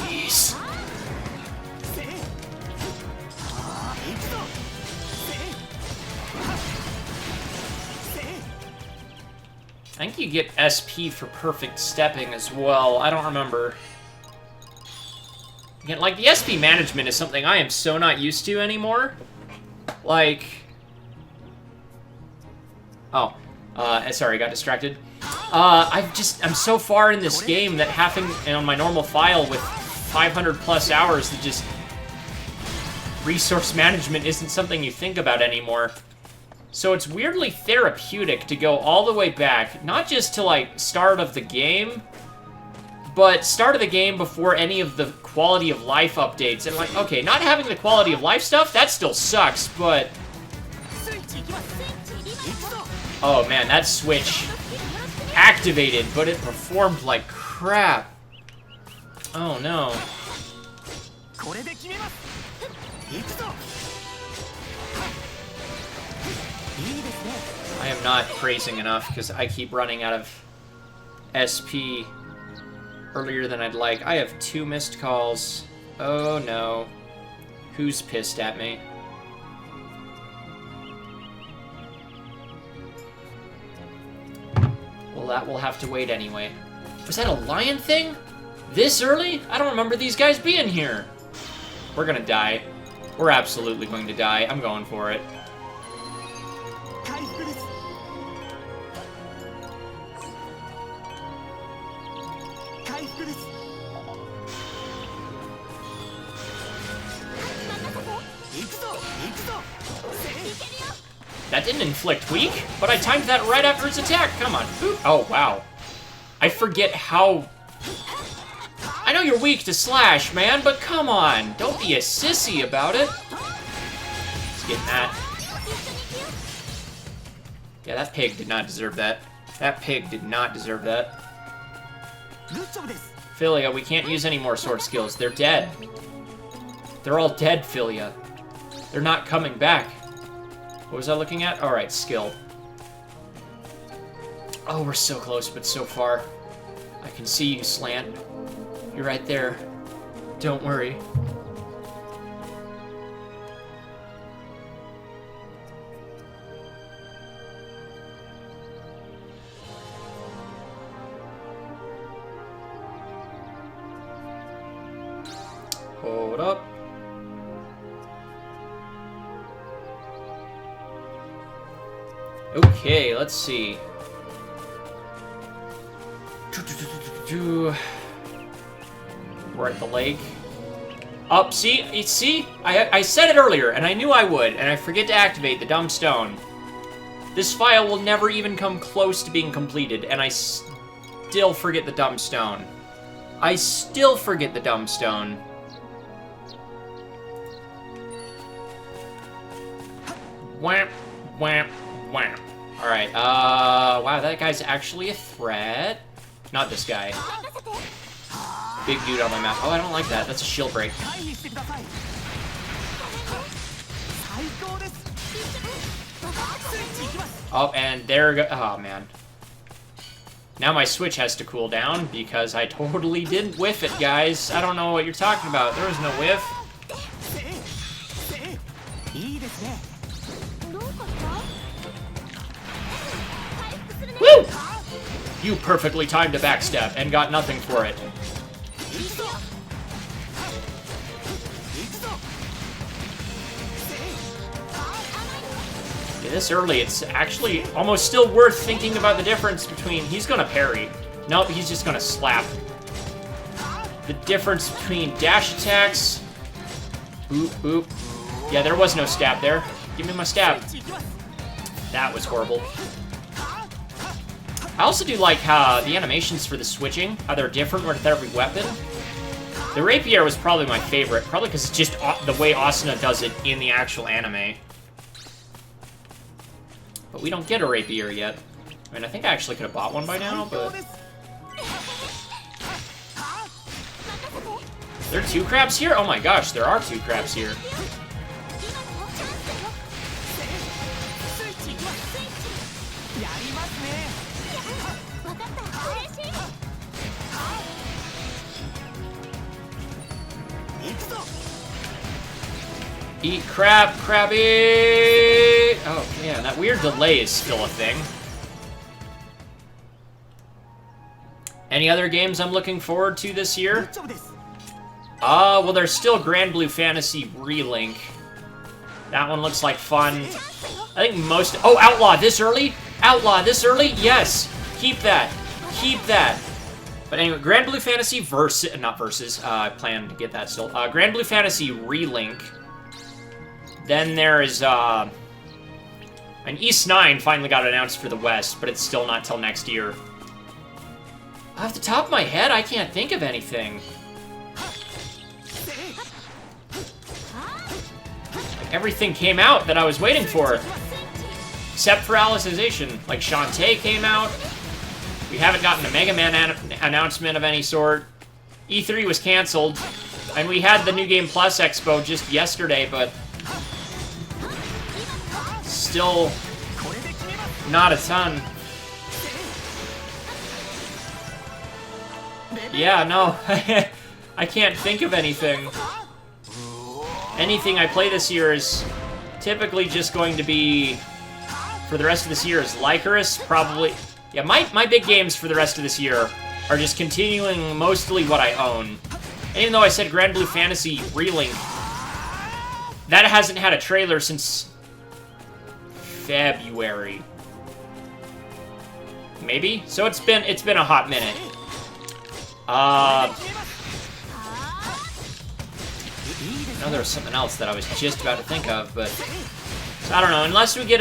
Peace. I think you get SP for perfect stepping as well. I don't remember. Again, like, the SP management is something I am so not used to anymore. Like... Oh. Sorry, got distracted. I'm so far in this game that having, on my normal file with 500 plus hours, that just... resource management isn't something you think about anymore. So it's weirdly therapeutic to go all the way back, not just to, like, start of the game, but start of the game before any of the quality of life updates. And, like, okay, not having the quality of life stuff, that still sucks, but... Oh, man, that switch activated, but it performed like crap. Oh, no. I am not praising enough, because I keep running out of SP earlier than I'd like. I have 2 missed calls. Oh no. Who's pissed at me? Well, that will have to wait anyway. Was that a lion thing? This early? I don't remember these guys being here. We're gonna die. We're absolutely going to die. I'm going for it. That didn't inflict weak, but I timed that right after his attack. Come on. Oop. Oh, wow. I forget how... I know you're weak to slash, man, but come on. Don't be a sissy about it. Let's get that. Yeah, that pig did not deserve that. That pig did not deserve that. Philia, we can't use any more sword skills. They're dead. They're all dead, Philia. They're not coming back. What was I looking at? Alright, skill. Oh, we're so close, but so far. I can see you, Slant. You're right there. Don't worry. Hold up. Okay, let's see. We're at the lake. Up, see? I said it earlier, and I knew I would, and I forget to activate the dumb stone. This file will never even come close to being completed, and I still forget the dumb stone. I still forget the dumb stone. Wham, wham, wham. Alright, wow, that guy's actually a threat. Not this guy. Big dude on my map. Oh, I don't like that. That's a shield break. Oh, and there we go. Oh, man. Now my switch has to cool down because I totally didn't whiff it, guys. I don't know what you're talking about. There was no whiff. Woo! You perfectly timed a backstep and got nothing for it. Yeah, this early, it's actually almost still worth thinking about the difference between... He's gonna parry. Nope, he's just gonna slap. The difference between dash attacks... Boop, boop. Yeah, there was no stab there. Give me my stab. That was horrible. I also do like how the animations for the switching, how they're different with every weapon. The rapier was probably my favorite, probably because it's just the way Asuna does it in the actual anime. But we don't get a rapier yet. I mean, I think I actually could have bought one by now, but... There are 2 crabs here? Oh my gosh, there are 2 crabs here. Eat crab, crabby! Oh, yeah, that weird delay is still a thing. Any other games I'm looking forward to this year? Well, there's still Grand Blue Fantasy Relink. That one looks like fun. I think most... Oh, Outlaw this early? Outlaw this early? Yes! Keep that. Keep that. But anyway, Grand Blue Fantasy not Versus. I plan to get that still. Grand Blue Fantasy Relink. Then there is, an East 9 finally got announced for the West, but it's still not till next year. Off the top of my head, I can't think of anything. Like, everything came out that I was waiting for. Except for Alicization. Like, Shantae came out. We haven't gotten a Mega Man announcement of any sort. E3 was canceled. And we had the New Game Plus Expo just yesterday, but... Still not a ton. Yeah, no. I can't think of anything. Anything I play this year is typically just going to be, for the rest of this year, is Lycoris, probably. Yeah, my big games for the rest of this year are just continuing mostly what I own. And even though I said Grand Blue Fantasy Relink, that hasn't had a trailer since... February. Maybe? So it's been a hot minute. No, there was something else that I was just about to think of, but I don't know. Unless we get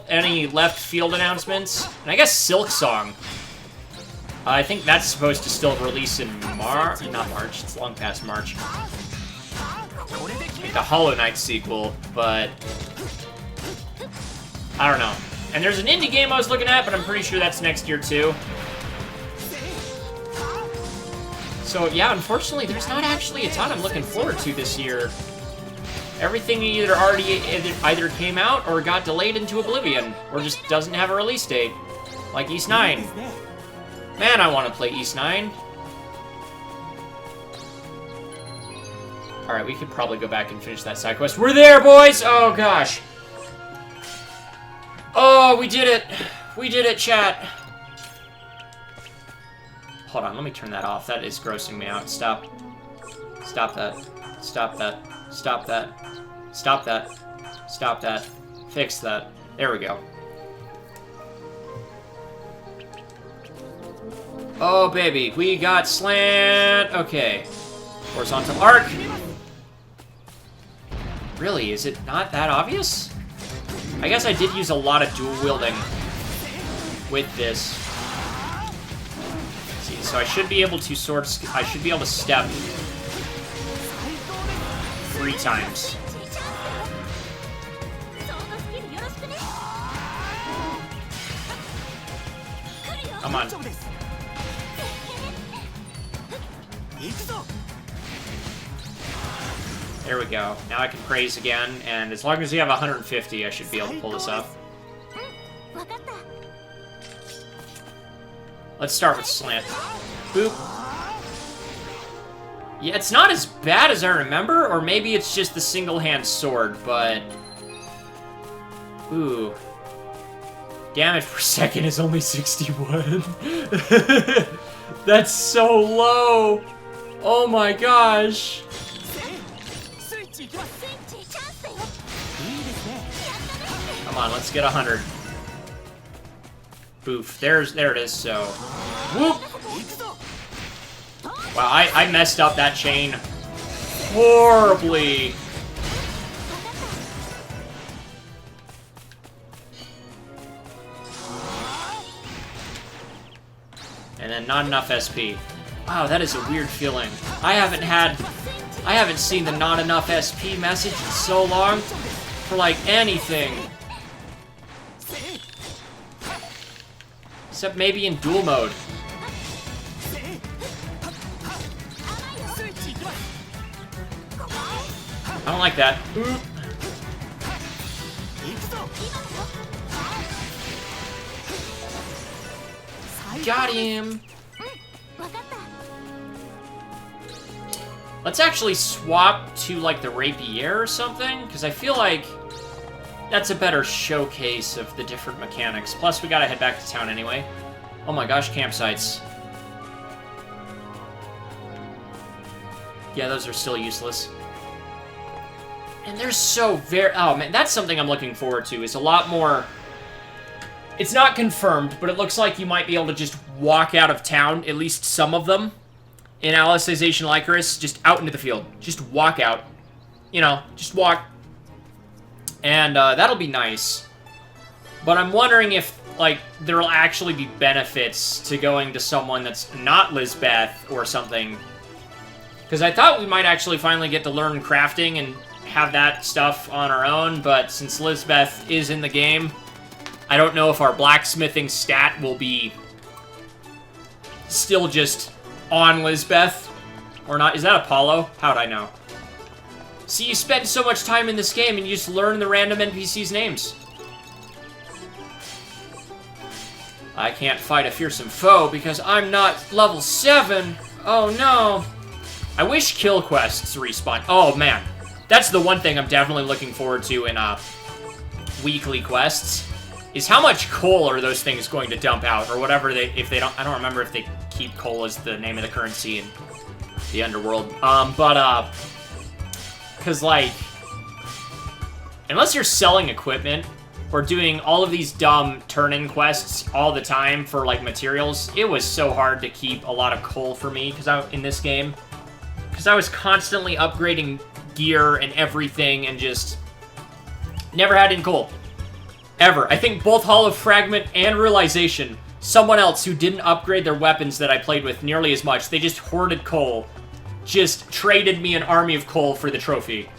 any left field announcements, and I guess Silk Song. I think that's supposed to still release in March. Not March. It's long past March. Like the Hollow Knight sequel, but. I don't know. And there's an indie game I was looking at, but I'm pretty sure that's next year, too. So, yeah, unfortunately, there's not actually a ton I'm looking forward to this year. Everything either came out or got delayed into oblivion, or just doesn't have a release date. Like East 9. Man, I want to play East 9. Alright, we could probably go back and finish that side quest. We're there, boys! Oh, gosh. Oh, we did it! We did it, chat! Hold on, let me turn that off. That is grossing me out. Stop. Stop that. Stop that. Stop that. Stop that. Stop that. Fix that. There we go. Oh, baby. We got slant. Okay. Horizontal arc. Really? Is it not that obvious? I guess I did use a lot of dual wielding with this. so I should be able to I should be able to step 3 times. Come on. There we go. Now I can praise again, and as long as we have 150, I should be able to pull this off. Let's start with slant. Boop. Yeah, it's not as bad as I remember, or maybe it's just the single-hand sword, but... Ooh. Damage per second is only 61. That's so low! Oh my gosh! Come on, let's get 100. Boof. There it is, so... Whoop! Wow, I messed up that chain horribly. And then not enough SP. Wow, that is a weird feeling. I haven't seen the not enough SP message in so long for, like, anything. Except maybe in duel mode. I don't like that. Got him! Let's actually swap to, like, the rapier or something, because I feel like that's a better showcase of the different mechanics. Plus, we gotta head back to town anyway. Oh my gosh, campsites. Yeah, those are still useless. And they're so very... Oh, man, that's something I'm looking forward to, is a lot more... It's not confirmed, but it looks like you might be able to just walk out of town, at least some of them, in Alicization Lycoris, just out into the field. Just walk out. You know, just walk. And that'll be nice. But I'm wondering if, like, there'll actually be benefits to going to someone that's not Lisbeth or something. Because I thought we might actually finally get to learn crafting and have that stuff on our own, but since Lisbeth is in the game, I don't know if our blacksmithing stat will be still just on Lisbeth or not. Is that Apollo? How'd I know? See, you spend so much time in this game and you just learn the random NPCs' names. I can't fight a fearsome foe because I'm not level 7. Oh no. I wish kill quests respawn. Oh man. That's the one thing I'm definitely looking forward to in weekly quests, is how much coal are those things going to dump out, or whatever they, if they don't, I don't remember if they keep coal as the name of the currency in the underworld. Because, like, unless you're selling equipment, or doing all of these dumb turn-in quests all the time for, like, materials, it was so hard to keep a lot of coal for me, in this game. Because I was constantly upgrading gear and everything, and just never had any coal. Ever. I think both Hollow Fragment and Realization, someone else who didn't upgrade their weapons that I played with nearly as much, they just hoarded coal, just traded me an army of coal for the trophy.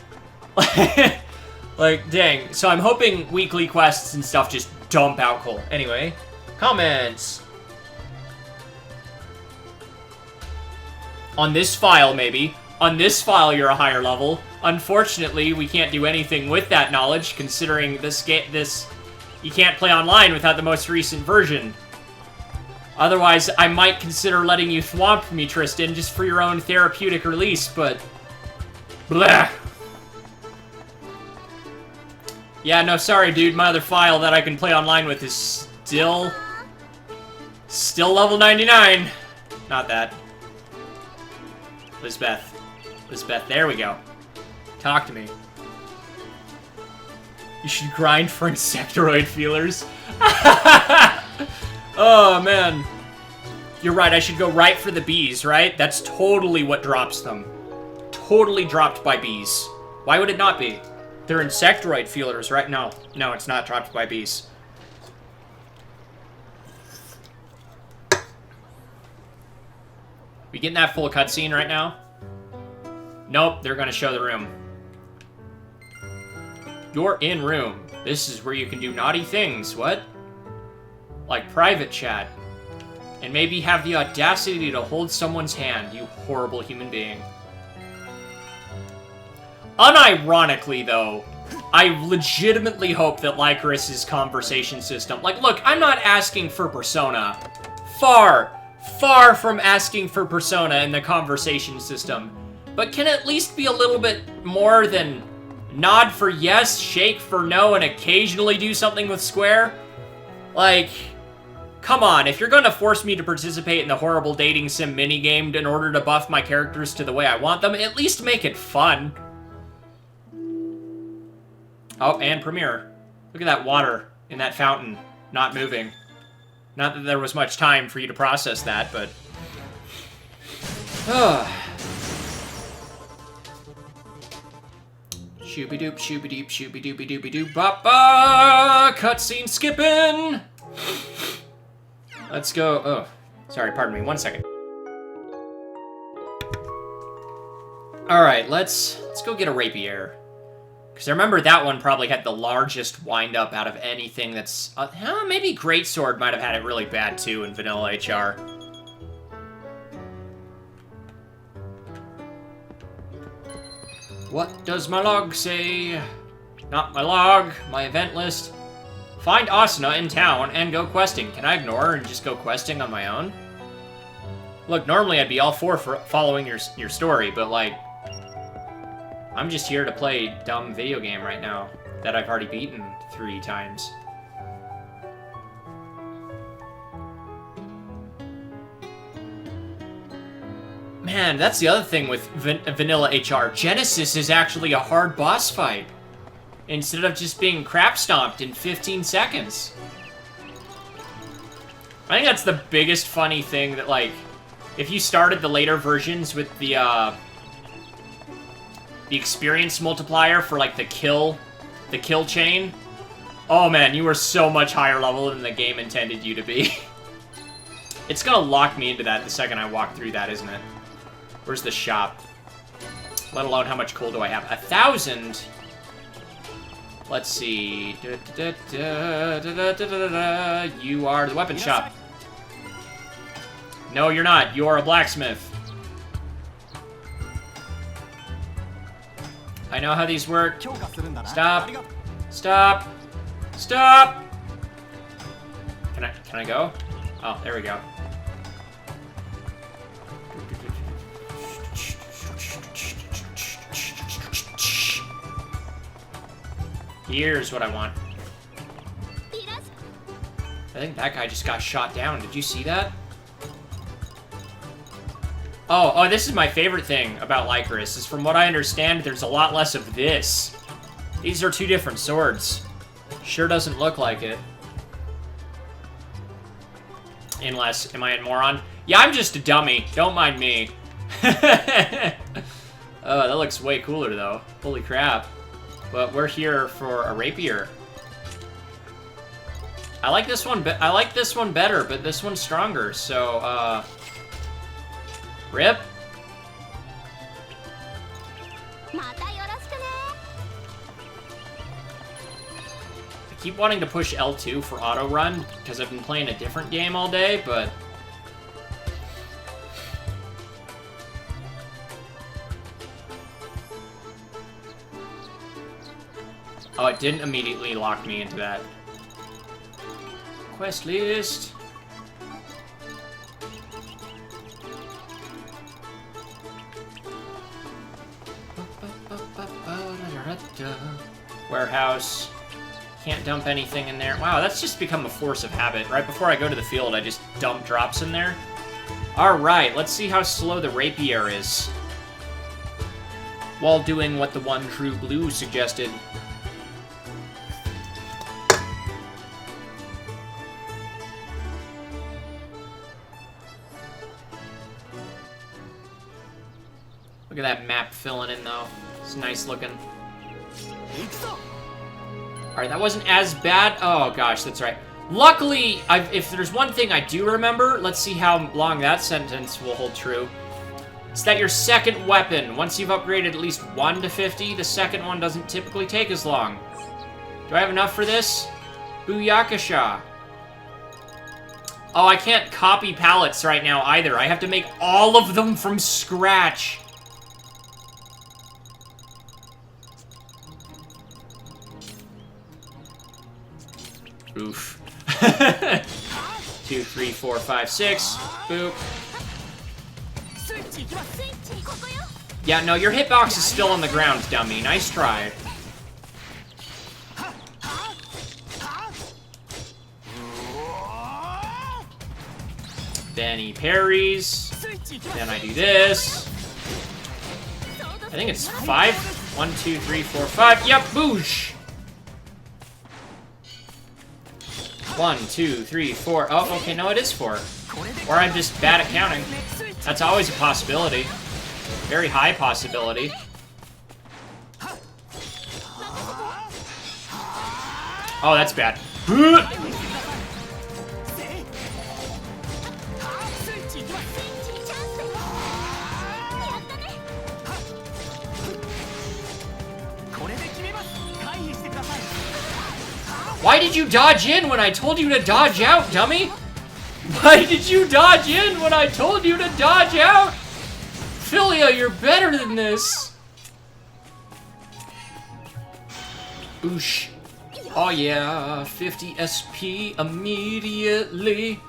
Like, dang. So I'm hoping weekly quests and stuff just dump out coal. Anyway, comments. On this file, maybe. On this file, you're a higher level. Unfortunately, we can't do anything with that knowledge, considering you can't play online without the most recent version. Otherwise, I might consider letting you thwomp me, Tristan, just for your own therapeutic release, but... Blah! Yeah, no, sorry, dude. My other file that I can play online with is still level 99. Not that. Lisbeth. Lisbeth, there we go. Talk to me. You should grind for insectoid feelers. Oh, man. You're right, I should go right for the bees, right? That's totally what drops them. Totally dropped by bees. Why would it not be? They're insectoid feelers, right? No, it's not dropped by bees. We getting that full cutscene right now? Nope, they're gonna show the room. You're in room. This is where you can do naughty things. What? Like private chat. And maybe have the audacity to hold someone's hand, you horrible human being. Unironically, though, I legitimately hope that Lycoris's conversation system... Like, look, I'm not asking for Persona. Far from asking for Persona in the conversation system. But can at least be a little bit more than nod for yes, shake for no, and occasionally do something with square? Like, come on, if you're gonna force me to participate in the horrible dating sim minigame in order to buff my characters to the way I want them, at least make it fun. Oh, and Premiere. Look at that water in that fountain, not moving. Not that there was much time for you to process that, but... Shooby-doop, shooby-doop, shooby-doopy-doopy-doop, bop-ba! Cutscene skipping! Let's go... Oh, sorry, pardon me, 1 second. Alright, let's go get a rapier. Because I remember that one probably had the largest wind-up out of anything that's... maybe Greatsword might have had it really bad, too, in Vanilla HR. What does my log say? Not my log, my event list. Find Asuna in town and go questing. Can I ignore her and just go questing on my own? Look, normally I'd be all for following your story, but, like... I'm just here to play a dumb video game right now that I've already beaten 3 times. Man, that's the other thing with Vanilla HR. Genesis is actually a hard boss fight, instead of just being crap stomped in 15 seconds. I think that's the biggest funny thing that, like, if you started the later versions with the experience multiplier for, like, the kill chain, oh man, you were so much higher level than the game intended you to be. It's gonna lock me into that the second I walk through that, isn't it? Where's the shop? Let alone how much coal do I have? 1,000? Let's see. You are the weapon shop. No, you're not. You're a blacksmith. I know how these work. Stop. Stop. Stop! Can I go? Oh, there we go. Here's what I want. I think that guy just got shot down. Did you see that? Oh, this is my favorite thing about Lycoris, is from what I understand, there's a lot less of this. These are 2 different swords. Sure doesn't look like it. Unless, am I a moron? Yeah, I'm just a dummy. Don't mind me. Oh, that looks way cooler, though. Holy crap. But we're here for a rapier. I like this one better, but this one's stronger, so, rip. I keep wanting to push L2 for auto run, because I've been playing a different game all day, but... Oh, it didn't immediately lock me into that. Quest list. Warehouse. Can't dump anything in there. Wow, that's just become a force of habit. Right before I go to the field, I just dump drops in there. Alright, let's see how slow the rapier is. While doing what the one true blue suggested. Look at that map filling in, though. It's nice looking. Alright, that wasn't as bad. Oh, gosh, that's right. Luckily, if there's one thing I do remember, let's see how long that sentence will hold true. It's that your second weapon, once you've upgraded at least 1 to 50, the second one doesn't typically take as long. Do I have enough for this? Booyakasha. Oh, I can't copy palettes right now either. I have to make all of them from scratch. Oof. 2, 3, 4, 5, 6. Boop. Yeah, no, your hitbox is still on the ground, dummy. Nice try. Then he parries. Then I do this. I think it's 5. 1, 2, 3, 4, 5. Yep, boosh! 1, 2, 3, 4. Oh, okay, no, it is 4. Or I'm just bad at counting. That's always a possibility. Very high possibility. Oh, that's bad. Why did you dodge in when I told you to dodge out, dummy? Why did you dodge in when I told you to dodge out? Philia, you're better than this. Boosh. Oh yeah, 50 SP immediately.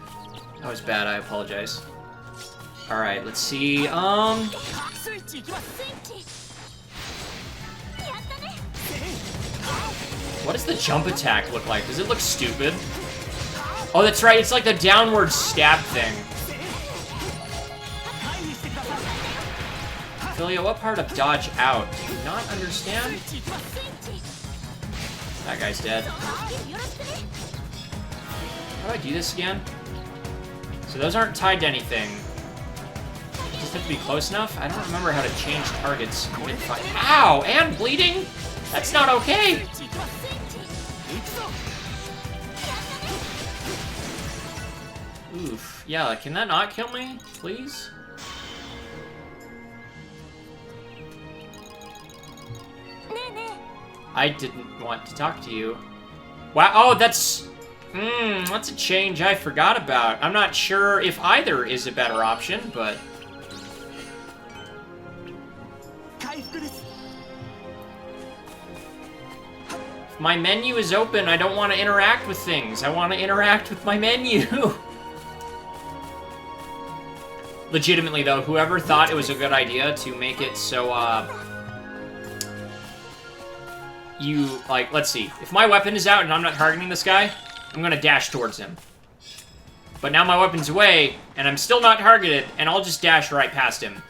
That was bad, I apologize. Alright, let's see, what does the jump attack look like? Does it look stupid? Oh, that's right, it's like the downward stab thing. Philia, what part of dodge out? Do you not understand? That guy's dead. How do I do this again? So those aren't tied to anything. Just have to be close enough? I don't remember how to change targets. Ow! And bleeding? That's not okay! Oof. Yeah, can that not kill me, please? I didn't want to talk to you. Wow, oh, that's a change I forgot about. I'm not sure if either is a better option, but... If my menu is open, I don't want to interact with things. I want to interact with my menu. Legitimately, though, whoever thought it was a good idea to make it so, you, like, let's see. If my weapon is out and I'm not targeting this guy, I'm gonna dash towards him. But now my weapon's away, and I'm still not targeted, and I'll just dash right past him.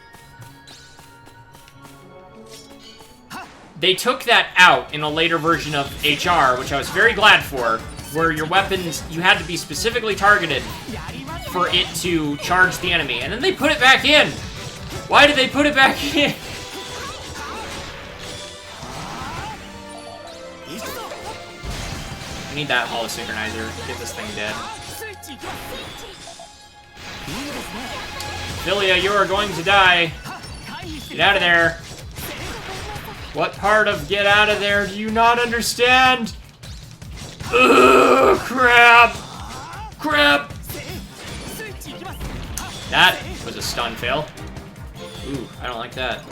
They took that out in a later version of HR, which I was very glad for, where your weapons, you had to be specifically targeted for it to charge the enemy. And then they put it back in! Why did they put it back in? I need that holosynchronizer. Get this thing dead. Philia, you are going to die. Get out of there. What part of get out of there do you not understand? Ugh, crap! Crap! That was a stun fail. Ooh, I don't like that.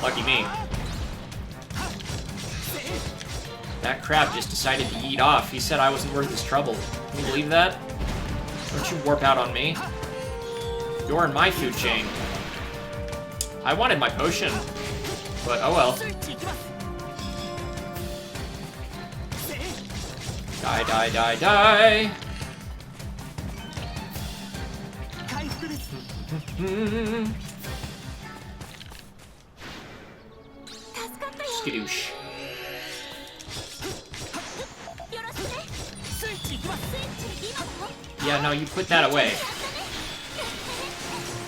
Lucky me. That crab just decided to eat off. He said I wasn't worth his trouble. Can you believe that? Don't you warp out on me. You're in my food chain. I wanted my potion. But, oh well. Die, die, die, die! Skadoosh. Yeah, no, you put that away.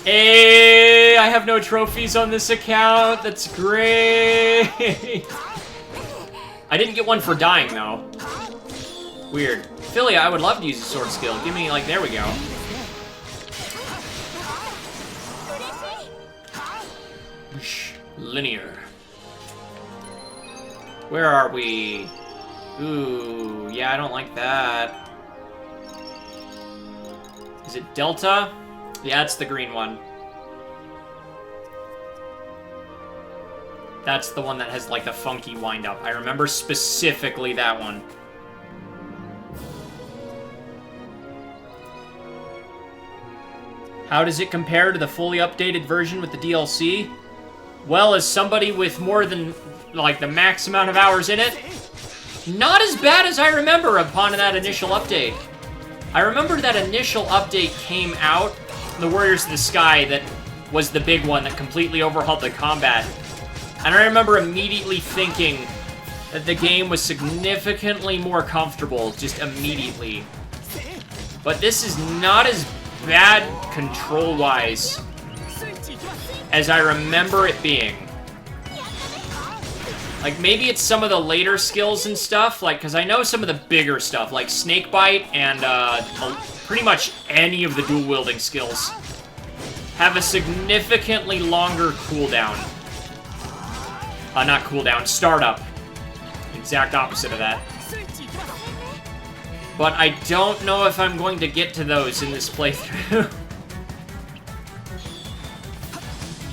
Hey, I have no trophies on this account. That's great. I didn't get one for dying, though. Weird. Philia, I would love to use a sword skill. Give me, like, there we go. Linear. Where are we? Ooh, yeah, I don't like that. Is it Delta? Yeah, it's the green one. That's the one that has, like, the funky wind-up. I remember specifically that one. How does it compare to the fully updated version with the DLC? Well, as somebody with more than, like, the max amount of hours in it, not as bad as I remember upon that initial update. I remember that initial update came out, the Warriors of the Sky, that was the big one that completely overhauled the combat. And I remember immediately thinking that the game was significantly more comfortable, just immediately. But this is not as bad control-wise as I remember it being. Like, maybe it's some of the later skills and stuff, like, because I know some of the bigger stuff, like Snakebite and pretty much any of the dual-wielding skills have a significantly longer cooldown. Not cooldown, startup. Exact opposite of that. But I don't know if I'm going to get to those in this playthrough.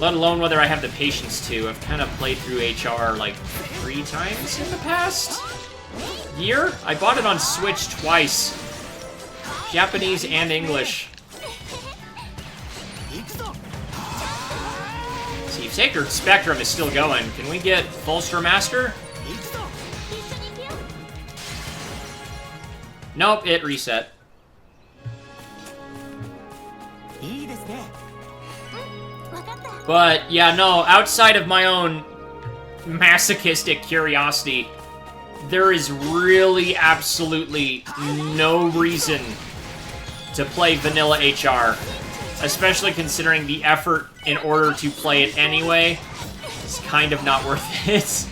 Let alone whether I have the patience to. I've kind of played through HR like 3 times in the past year. I bought it on Switch twice. Japanese and English. See, Sacred Spectrum is still going. Can we get Volstra Master? Nope, it reset. But, yeah, no, outside of my own masochistic curiosity, there is really absolutely no reason to play vanilla HR. Especially considering the effort in order to play it anyway. It's kind of not worth it.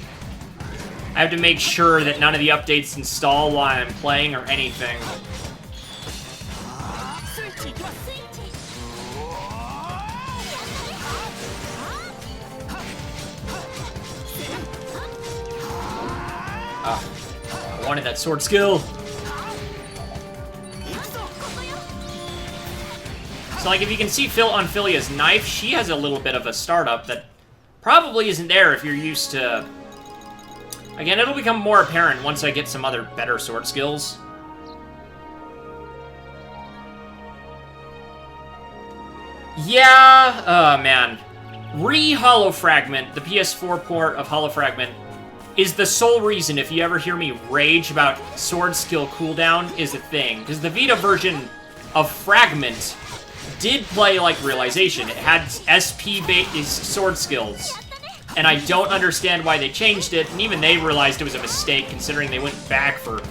I have to make sure that none of the updates install while I'm playing or anything. I wanted that sword skill. So, like, if you can see Phil on Philia's knife, she has a little bit of a startup that probably isn't there if you're used to... Again, it'll become more apparent once I get some other better sword skills. Yeah, man. Re-Hollow Fragment, the PS4 port of Hollow Fragment, is the sole reason, if you ever hear me rage about sword skill cooldown, is a thing. Because the Vita version of Fragment did play like Realization. It had SP-based sword skills. And I don't understand why they changed it, and even they realized it was a mistake, considering they went back for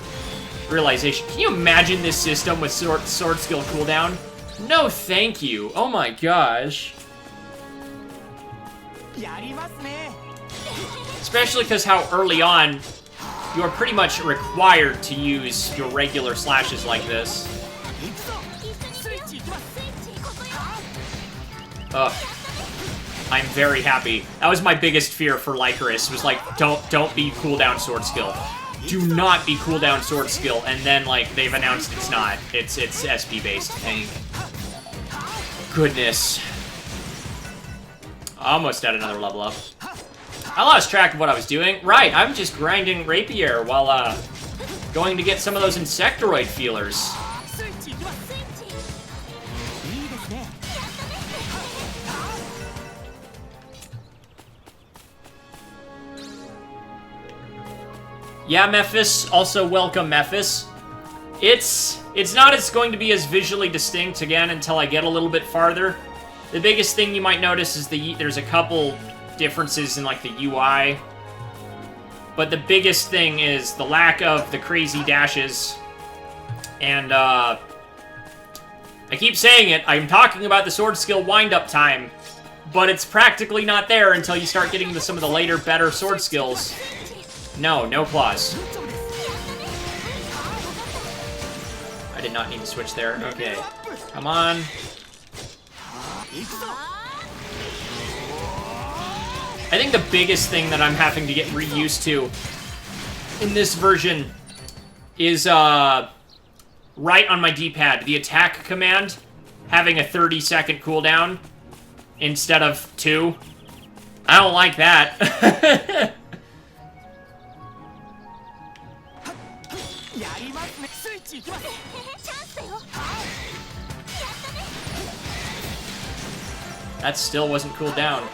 Realization. Can you imagine this system with sword skill cooldown? No, thank you. Oh my gosh. Especially because how early on, you are pretty much required to use your regular slashes like this. Ugh. I'm very happy. That was my biggest fear for Lycoris, was like, don't be cooldown sword skill. Do not be cooldown sword skill, and then, like, they've announced it's not. It's SP-based, thank goodness. Almost at another level up. I lost track of what I was doing. Right, I'm just grinding Rapier while, going to get some of those Insectoid feelers. Yeah, Memphis. Also, welcome, Memphis. It's not as going to be as visually distinct, again, until I get a little bit farther. The biggest thing you might notice is there's a couple differences in, like, the UI. But the biggest thing is the lack of the crazy dashes. And, I keep saying it, I'm talking about the sword skill wind-up time. But it's practically not there until you start getting to some of the later, better sword skills. No, no claws. did not need to switch there. Okay. Come on. I think the biggest thing that I'm having to get reused to in this version is right on my D-pad. The attack command having a 30-second cooldown instead of 2. I don't like that. That still wasn't cooled down.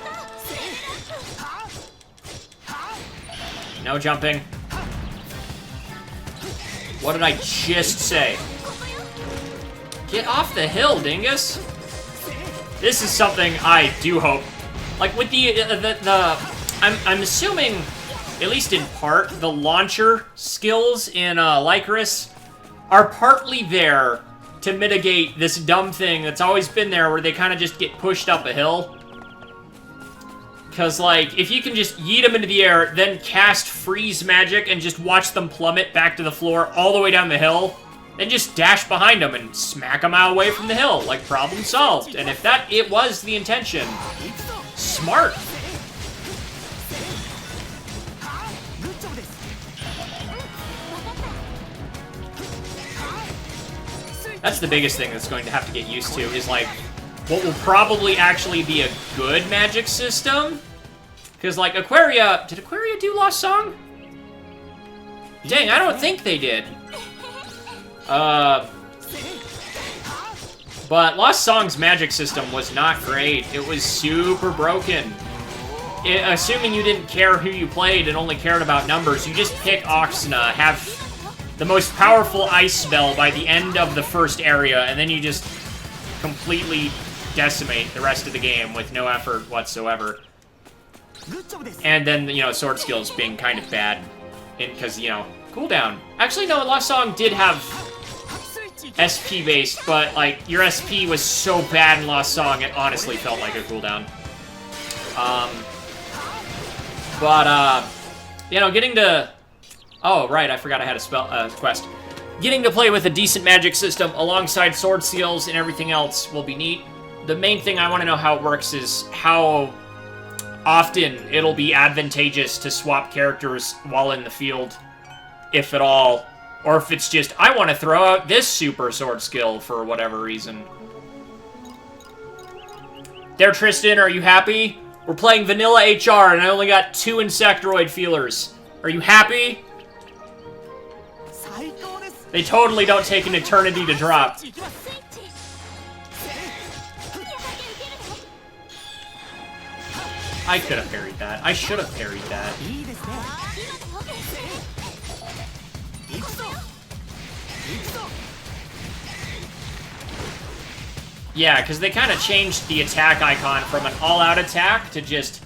No jumping. What did I just say? Get off the hill, dingus. This is something I do hope. Like with I'm assuming, at least in part, the launcher skills in Lycoris are partly there to mitigate this dumb thing that's always been there where they kind of just get pushed up a hill. Because, like, if you can just yeet them into the air, then cast freeze magic and just watch them plummet back to the floor all the way down the hill, then just dash behind them and smack them out away from the hill. Like, problem solved. And if it was the intention, smart. That's the biggest thing that's going to have to get used to, is, like, what will probably actually be a good magic system. Because, like, Aquaria... Did Aquaria do Lost Song? Dang, I don't think they did. But Lost Song's magic system was not great. It was super broken. Assuming you didn't care who you played and only cared about numbers, you just pick Oxna, have the most powerful ice spell by the end of the first area, and then you just completely decimate the rest of the game with no effort whatsoever. And then, you know, sword skills being kind of bad, because, you know, cooldown. Actually, no, Lost Song did have SP-based, but, like, your SP was so bad in Lost Song, it honestly felt like a cooldown. You know, getting to... Oh, right, I forgot I had a quest. Getting to play with a decent magic system alongside sword skills and everything else will be neat. The main thing I want to know how it works is how often it'll be advantageous to swap characters while in the field, if at all. Or if it's just, I want to throw out this super sword skill for whatever reason. There, Tristan, are you happy? We're playing vanilla HR and I only got 2 Insectoid feelers. Are you happy? They totally don't take an eternity to drop. I could have parried that. I should have parried that. Yeah, because they kind of changed the attack icon from an all-out attack to just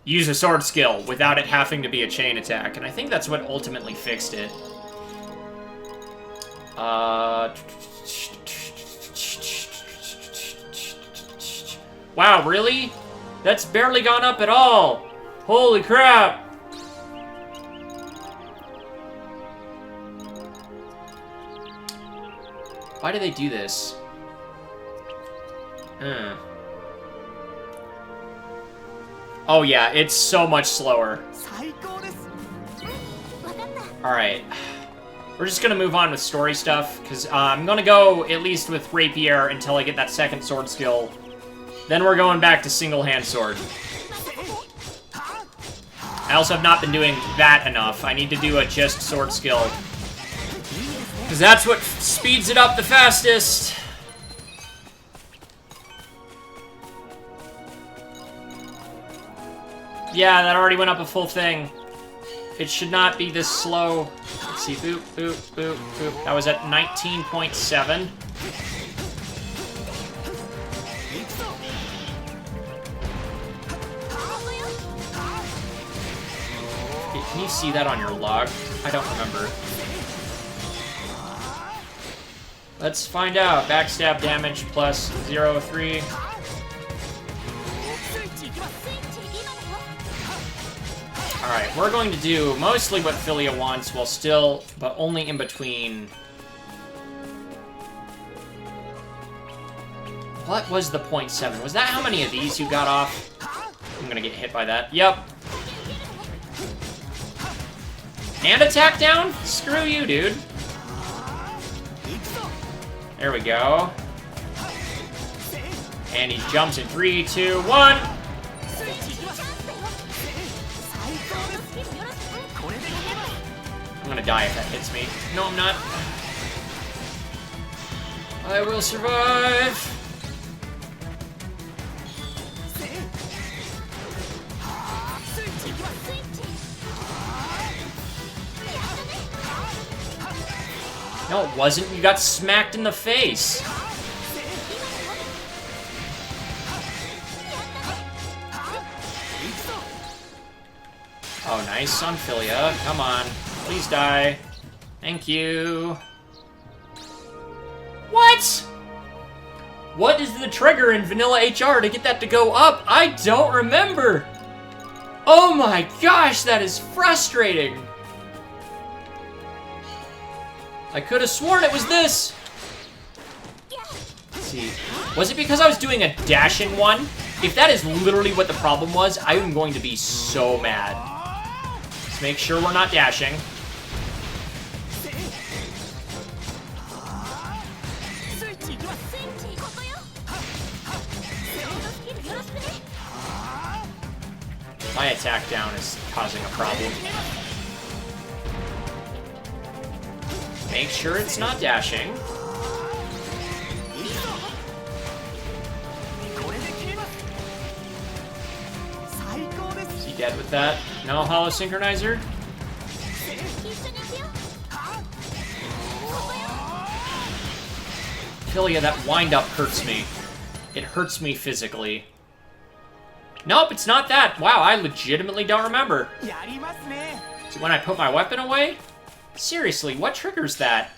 use a sword skill without it having to be a chain attack. And I think that's what ultimately fixed it. Wow, really? That's barely gone up at all! Holy crap! Why do they do this? Oh yeah, it's so much slower. Alright. We're just gonna move on with story stuff, because I'm gonna go at least with Rapier until I get that second sword skill. Then we're going back to single-hand sword. I also have not been doing that enough. I need to do a just sword skill. Because that's what speeds it up the fastest. Yeah, that already went up a full thing. It should not be this slow. Let's see, boop, boop, boop, boop. That was at 19.7. Can you see that on your log? I don't remember. Let's find out. Backstab damage plus 0.3. Alright, we're going to do mostly what Philia wants while still, but only in between What was the .7? Was that how many of these you got off? I'm gonna get hit by that. Yep. And attack down? Screw you, dude. There we go. And he jumps in 3, 2, 1. I'm gonna die if that hits me. No, I'm not. I will survive. No, it wasn't. You got smacked in the face. Oh, nice, Unfilia. Come on. Please die. Thank you. What? What is the trigger in Vanilla HR to get that to go up? I don't remember. Oh my gosh, that is frustrating. I could have sworn it was this. Let's see. Was it because I was doing a dashing one? If that is literally what the problem was, I am going to be so mad. Let's make sure we're not dashing. My attack down is causing a problem. Make sure it's not dashing. Is he dead with that? No hollow synchronizer? Philia, that wind-up hurts me. It hurts me physically. Nope, it's not that. Wow, I legitimately don't remember. So when I put my weapon away? Seriously, what triggers that?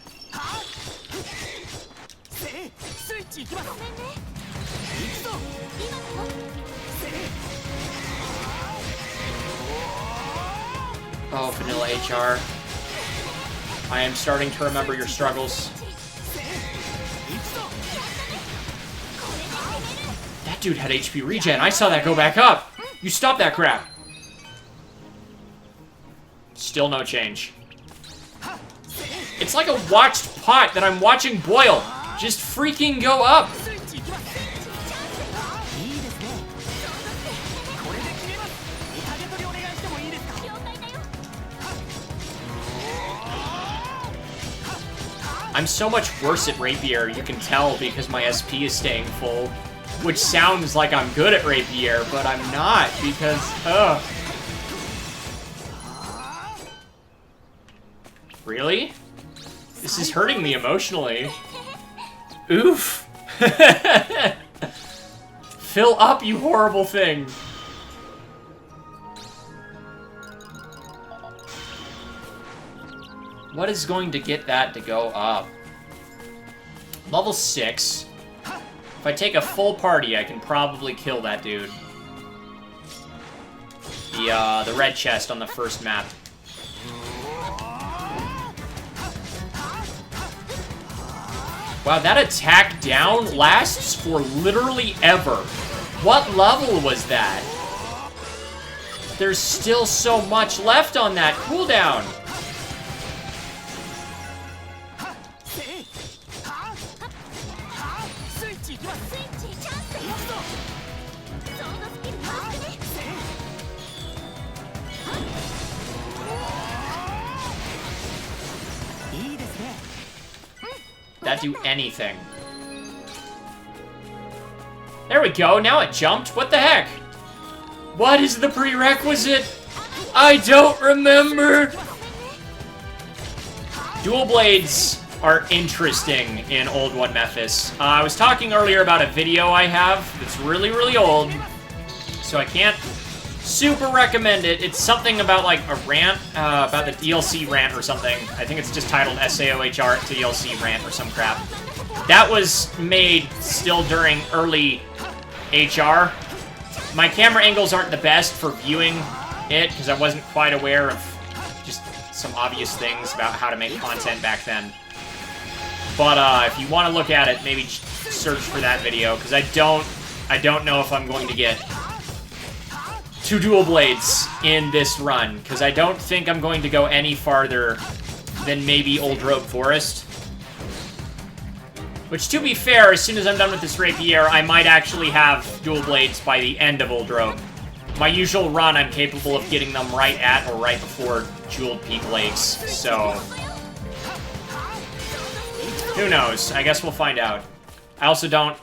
Oh, Vanilla HR. I am starting to remember your struggles. That dude had HP regen. I saw that go back up. You stop that crap. Still no change. It's like a watched pot that I'm watching boil. Just freaking go up. I'm so much worse at Rapier, you can tell, because my SP is staying full. Which sounds like I'm good at Rapier, but I'm not, because, ugh. Really? This is hurting me emotionally. Oof. Fill up, you horrible thing. What is going to get that to go up? Level 6. If I take a full party, I can probably kill that dude. The red chest on the first map. Wow, that attack down lasts for literally ever. What level was that? There's still so much left on that cooldown. That do anything. There we go, now it jumped. What the heck? What is the prerequisite? I don't remember. Dual blades are interesting in Old One Memphis. I was talking earlier about a video I have that's really, really old, so I can't super recommend it. It's something about, like, a rant, about the DLC rant or something. I think it's just titled SAO HR DLC rant or some crap. That was made still during early HR. My camera angles aren't the best for viewing it, because I wasn't quite aware of just some obvious things about how to make content back then. But if you want to look at it, maybe search for that video, because I don't know if I'm going to get 2 dual blades in this run, because I don't think I'm going to go any farther than maybe Old Rogue Forest. Which, to be fair, as soon as I'm done with this rapier, I might actually have dual blades by the end of Old Rogue. My usual run, I'm capable of getting them right at or right before Jeweled Peak Lakes, so... who knows? I guess we'll find out. I also don't...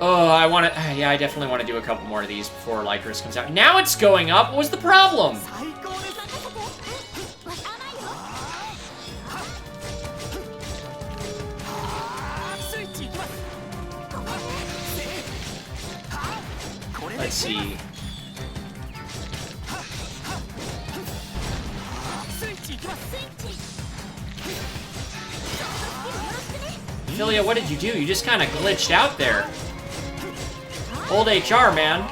oh, I want to... yeah, I definitely want to do a couple more of these before Lycurus comes out. Now it's going up! What was the problem? Let's see. Philia, what did you do? You just kind of glitched out there. Old HR, man.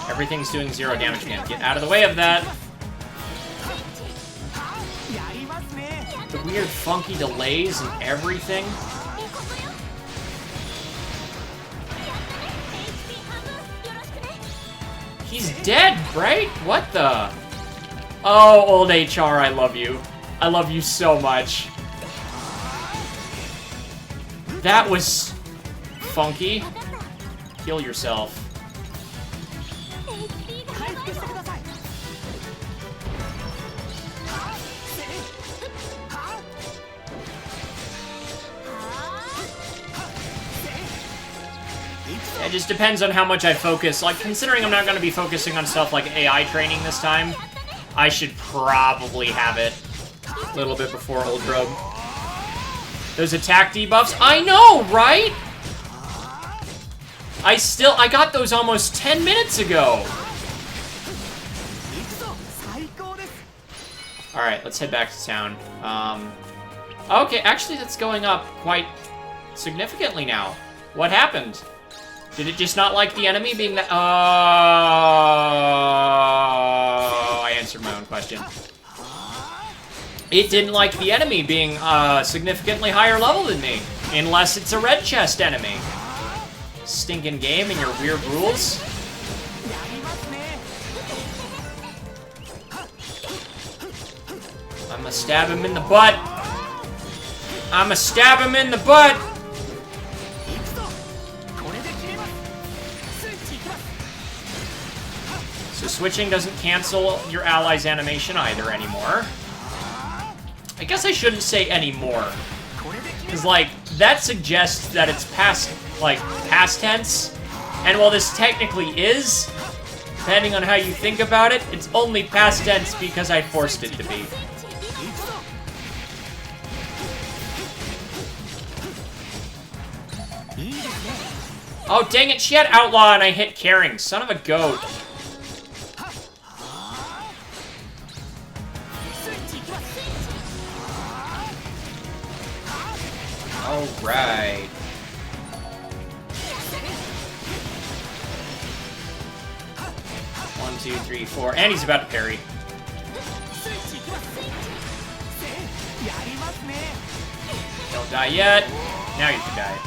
Everything's doing 0 damage, man. Get out of the way of that. The weird, funky delays and everything. He's dead, right? What the? Oh, old HR, I love you. I love you so much. That was funky. Heal yourself. It just depends on how much I focus. Like, considering I'm not going to be focusing on stuff like AI training this time, I should probably have it a little bit before Old Rogue. Those attack debuffs? I know, right? I got those almost 10 minutes ago. Alright, let's head back to town. Okay, actually that's going up quite significantly now. What happened? Did it just not like the enemy being that? Oh, I answered my own question. It didn't like the enemy being significantly higher level than me. Unless it's a red chest enemy. Stinking game and your weird rules. I'ma stab him in the butt. I'ma stab him in the butt. So switching doesn't cancel your ally's animation either anymore. I guess I shouldn't say anymore. Because, like, that suggests that it's past tense. And while this technically is, depending on how you think about it, it's only past tense because I forced it to be. Oh, dang it, she had Outlaw and I hit Caring. Son of a goat. Alright. One, two, three, four. And he's about to parry. Don't die yet. Now you can die.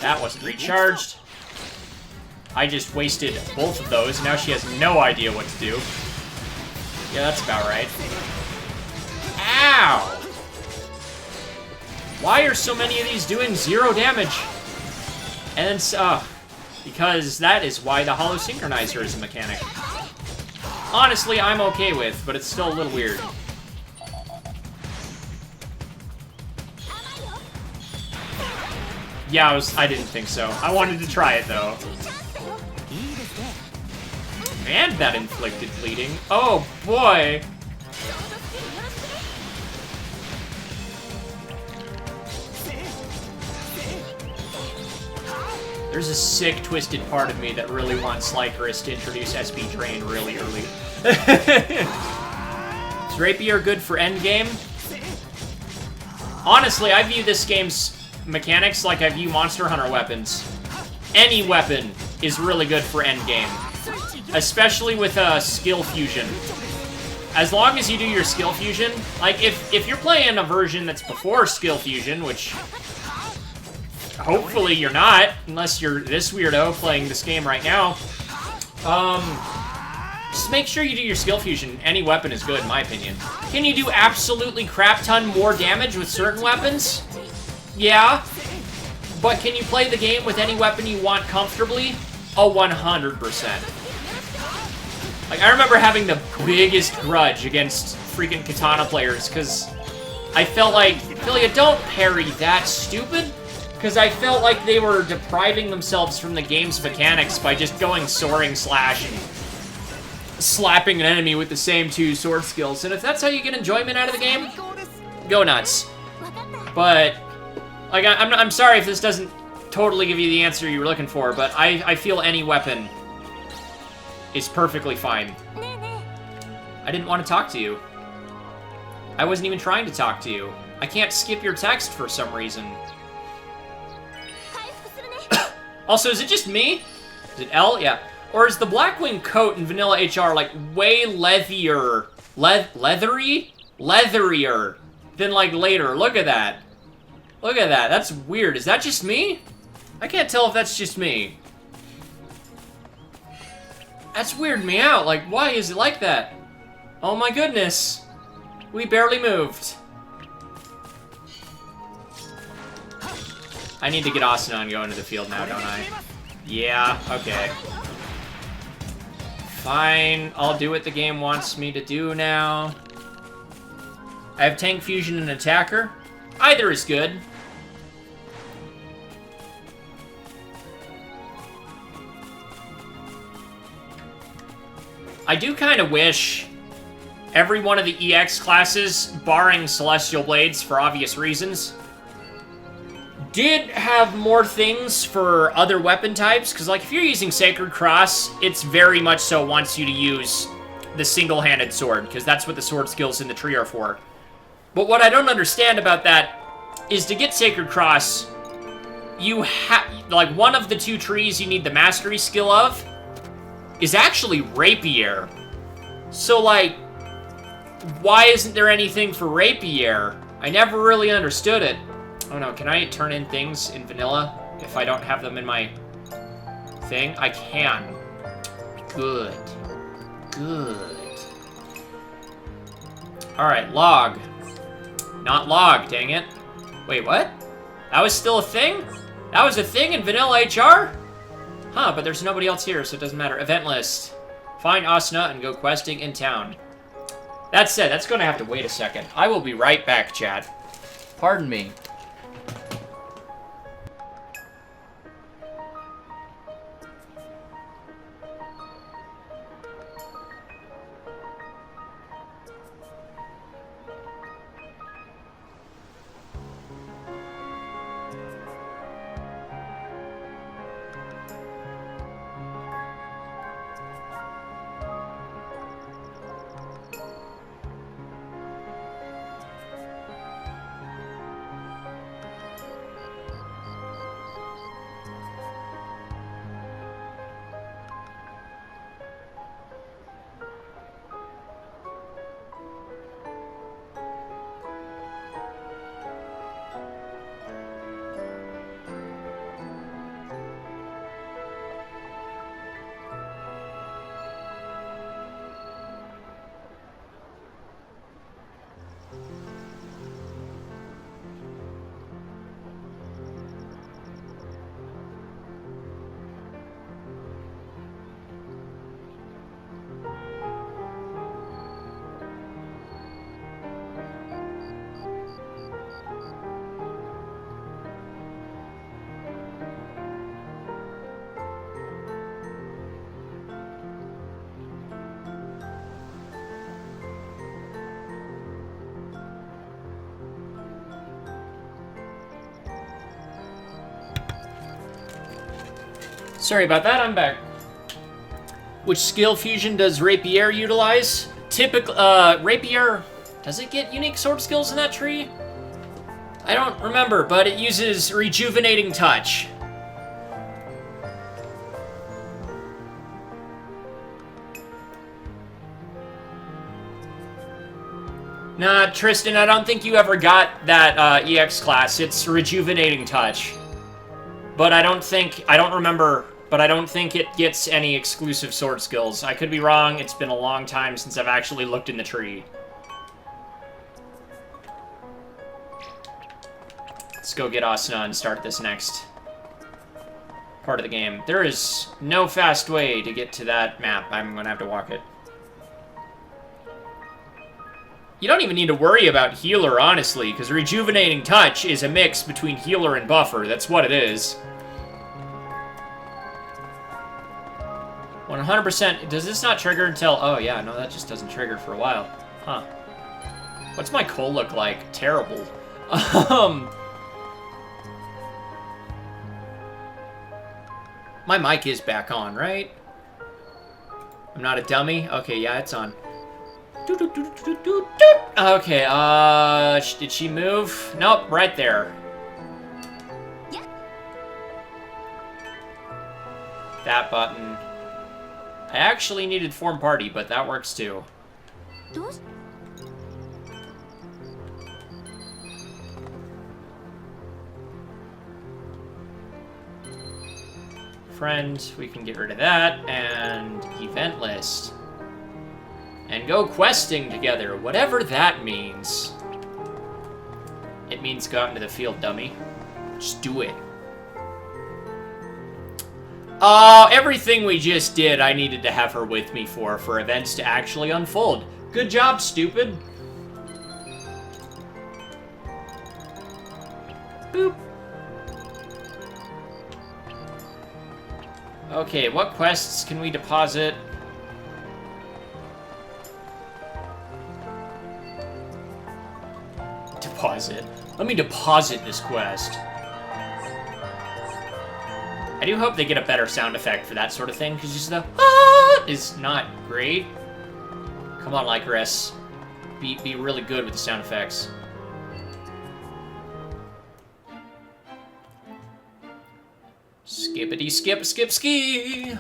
That wasn't recharged. I just wasted both of those. Now she has no idea what to do. Yeah, that's about right. Ow! Why are so many of these doing 0 damage? And because that is why the Hollow Synchronizer is a mechanic. Honestly, I'm okay with, but it's still a little weird. Yeah, I didn't think so. I wanted to try it, though. And that inflicted bleeding. Oh, boy! There's a sick, twisted part of me that really wants Lycurus to introduce SP Drain really early. Is Rapier good for endgame? Honestly, I view this game's mechanics like I view Monster Hunter weapons. Any weapon is really good for endgame. Especially with skill fusion. As long as you do your skill fusion, like if you're playing a version that's before skill fusion, which hopefully you're not, unless you're this weirdo playing this game right now, just make sure you do your skill fusion. Any weapon is good, in my opinion. Can you do absolutely crap ton more damage with certain weapons? Yeah. But can you play the game with any weapon you want comfortably? 100%. Like, I remember having the biggest grudge against freaking katana players, because I felt like, Philia, don't parry that stupid, because I felt like they were depriving themselves from the game's mechanics by just going soaring slash and slapping an enemy with the same 2 sword skills. And if that's how you get enjoyment out of the game, go nuts. But, like, I'm sorry if this doesn't totally give you the answer you were looking for, but I feel any weapon is perfectly fine. I didn't want to talk to you. I wasn't even trying to talk to you. I can't skip your text for some reason. Also, is it just me? Is it L? Yeah. Or is the Blackwing coat in Vanilla HR, like, way leatherier than, like, later? Look at that. Look at that. That's weird. Is that just me? I can't tell if that's just me. That's weirding me out. Like, why is it like that? Oh my goodness. We barely moved. I need to get Asuna and go into the field now, don't I? Yeah, okay. Fine, I'll do what the game wants me to do now. I have Tank Fusion and Attacker. Either is good. I do kind of wish every one of the EX classes, barring Celestial Blades for obvious reasons, did have more things for other weapon types, because, like, if you're using Sacred Cross, it's very much so wants you to use the single-handed sword, because that's what the sword skills in the tree are for. But what I don't understand about that is to get Sacred Cross, you have, like, one of the 2 trees you need the Mastery skill of is actually Rapier. So, like, why isn't there anything for Rapier? I never really understood it. Oh no, can I turn in things in vanilla if I don't have them in my thing? I can. Good. Good. Alright, log. Not log, dang it. Wait, what? That was still a thing? That was a thing in vanilla HR? Huh, but there's nobody else here, so it doesn't matter. Event list. Find Asuna and go questing in town. That said, that's gonna have to wait a second. I will be right back, chat. Pardon me. Sorry about that, I'm back. Which skill fusion does Rapier utilize? Typical, Rapier, does it get unique sword skills in that tree? I don't remember, but it uses Rejuvenating Touch. Nah, Tristan, I don't think you ever got that EX class. It's Rejuvenating Touch. But I don't remember, but I don't think it gets any exclusive sword skills. I could be wrong. It's been a long time since I've actually looked in the tree. Let's go get Asuna and start this next part of the game. There is no fast way to get to that map. I'm gonna have to walk it. You don't even need to worry about healer, honestly, because Rejuvenating Touch is a mix between healer and buffer. That's what it is. 100%. Does this not trigger until... Oh, yeah, no, that just doesn't trigger for a while. Huh. What's my coal look like? Terrible. My mic is back on, right? I'm not a dummy? Okay, yeah, it's on. Okay, did she move? Nope, right there. That button. I actually needed Form Party, but that works too. Friend, we can get rid of that, and event list. And go questing together, whatever that means. It means go out into the field, dummy. Just do it. Everything we just did, I needed to have her with me for events to actually unfold. Good job, stupid. Boop. Okay, what quests can we deposit? Deposit. Let me deposit this quest. I do hope they get a better sound effect for that sort of thing, because just the ah is not great. Come on, Lycaris. Be really good with the sound effects. Skippity skip skip ski.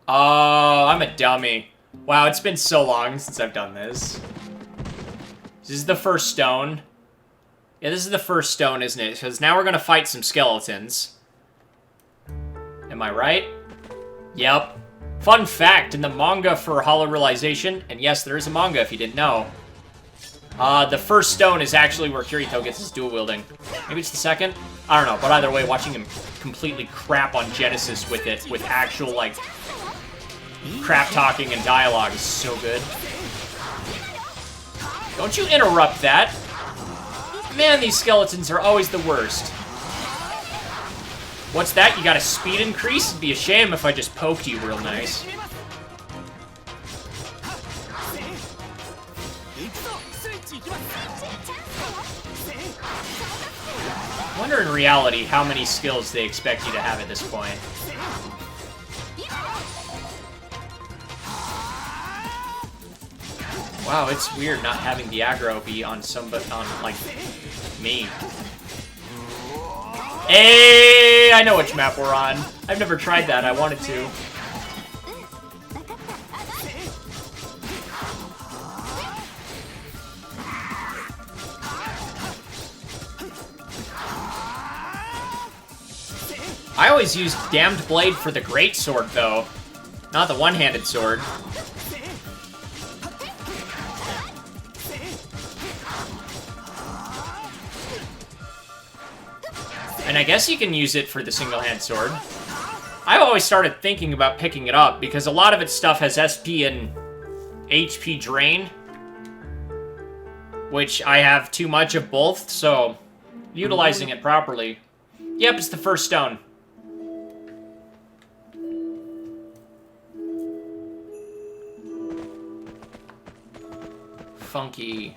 Oh, I'm a dummy. Wow, it's been so long since I've done this. This is the first stone. Yeah, this is the first stone, isn't it? Because now we're gonna fight some skeletons. Am I right? Yep. Fun fact, in the manga for Hollow Realization, and yes, there is a manga if you didn't know, the first stone is actually where Kirito gets his dual wielding. Maybe it's the second? I don't know, but either way, watching him completely crap on Genesis with it, with actual, like, crap talking and dialogue is so good. Don't you interrupt that! Man, these skeletons are always the worst. What's that? You got a speed increase? It'd be a shame if I just poked you real nice. I wonder in reality how many skills they expect you to have at this point. Wow, it's weird not having the aggro be on somebody, on, like, me. Hey, I know which map we're on. I've never tried that, I wanted to. I always used Damned Blade for the Great Sword, though. Not the one-handed sword. And I guess you can use it for the single-hand sword. I've always started thinking about picking it up, because a lot of its stuff has SP and HP drain. Which I have too much of both, so utilizing it properly. Yep, it's the first stone. Funky.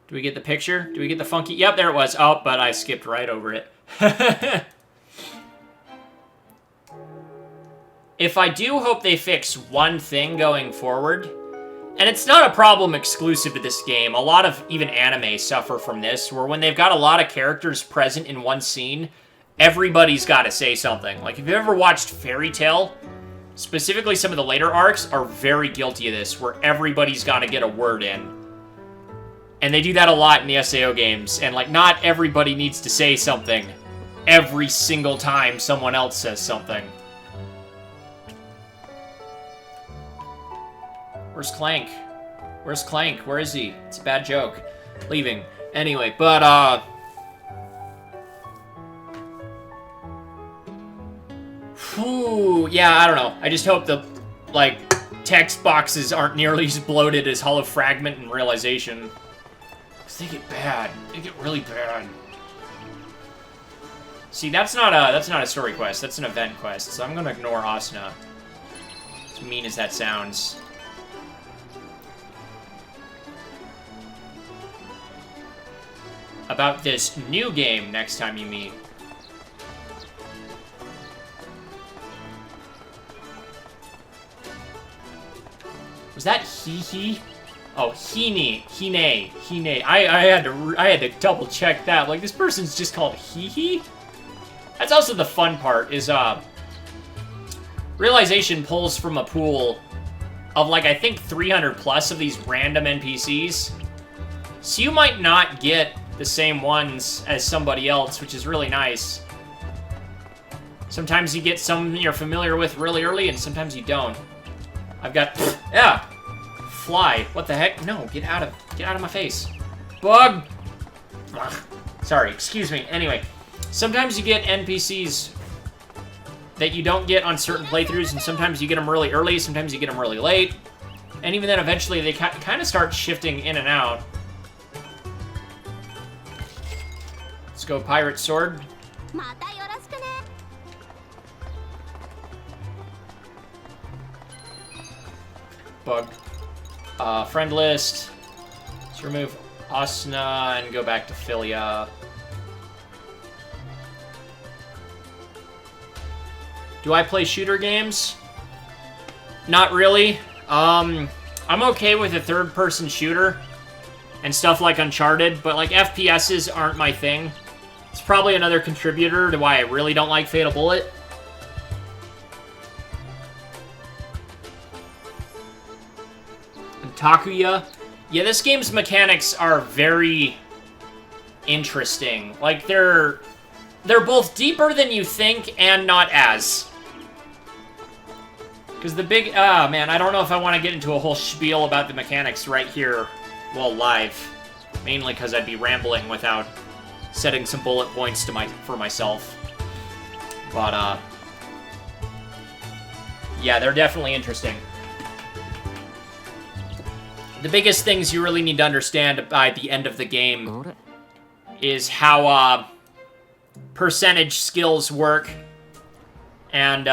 Do we get the picture? Do we get the funky? Yep, there it was. Oh, but I skipped right over it. If I do hope they fix one thing going forward, and it's not a problem exclusive to this game, a lot of even anime suffer from this, where when they've got a lot of characters present in one scene, everybody's got to say something. Like, if you've ever watched Fairy Tail, specifically some of the later arcs are very guilty of this, where everybody's got to get a word in. And they do that a lot in the SAO games, and, like, not everybody needs to say something every single time someone else says something. Where's Clank? Where's Clank? Where is he? It's a bad joke. Leaving. Anyway, but, Whew, yeah, I don't know. I just hope the, like, text boxes aren't nearly as bloated as Hollow Fragment and Realization. Because they get bad. They get really bad. See, that's not a story quest. That's an event quest. So I'm gonna ignore Asuna. As mean as that sounds. About this new game next time you meet. Was that he? Oh, Hine. I had to double check that. Like, this person's just called he? That's also the fun part, is, Realization pulls from a pool of, like, I think 300 plus of these random NPCs. So you might not get the same ones as somebody else, which is really nice. Sometimes you get some you're familiar with really early, and sometimes you don't. I've got... yeah! Fly. What the heck? No, get out of my face. Bug! Ugh. Sorry, excuse me. Anyway, sometimes you get NPCs that you don't get on certain playthroughs, and sometimes you get them really early, sometimes you get them really late. And even then, eventually, they kind of start shifting in and out. Let's go Pirate Sword. Bug. Friend list. Let's remove Asuna and go back to Philia. Do I play shooter games? Not really. I'm okay with a third-person shooter and stuff like Uncharted, but like FPSs aren't my thing. It's probably another contributor to why I really don't like Fatal Bullet. And Takuya. Yeah, this game's mechanics are very interesting. Like, they're both deeper than you think and not as. Because the big... man, I don't know if I want to get into a whole spiel about the mechanics right here while live. Mainly because I'd be rambling without setting some bullet points to for myself. But, yeah, they're definitely interesting. The biggest things you really need to understand by the end of the game is how, percentage skills work and,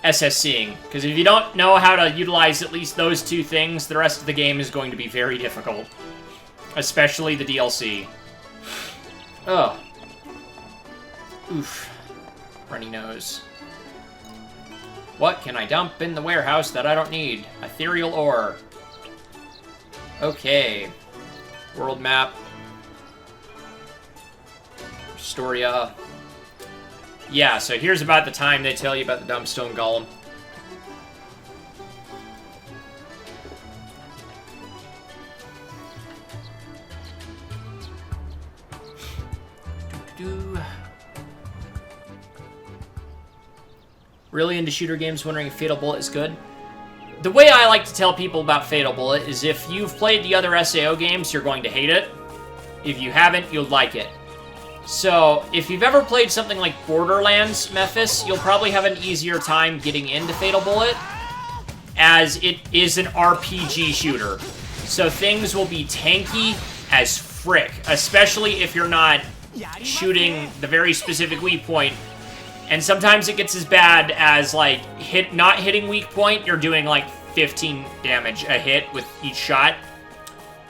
SSCing. Because if you don't know how to utilize at least those two things, the rest of the game is going to be very difficult. Especially the DLC. Ugh. Oof. Runny nose. What can I dump in the warehouse that I don't need? Ethereal ore. Okay. World map. Storia. Yeah, so here's about the time they tell you about the Dumbstone Golem. Really into shooter games, wondering if Fatal Bullet is good? The way I like to tell people about Fatal Bullet is if you've played the other SAO games, you're going to hate it. If you haven't, you'll like it. So, if you've ever played something like Borderlands, Memphis, you'll probably have an easier time getting into Fatal Bullet, as it is an RPG shooter. So things will be tanky as frick, especially if you're not shooting the very specific weak point. And sometimes it gets as bad as, like, not hitting weak point, you're doing, like, 15 damage a hit with each shot.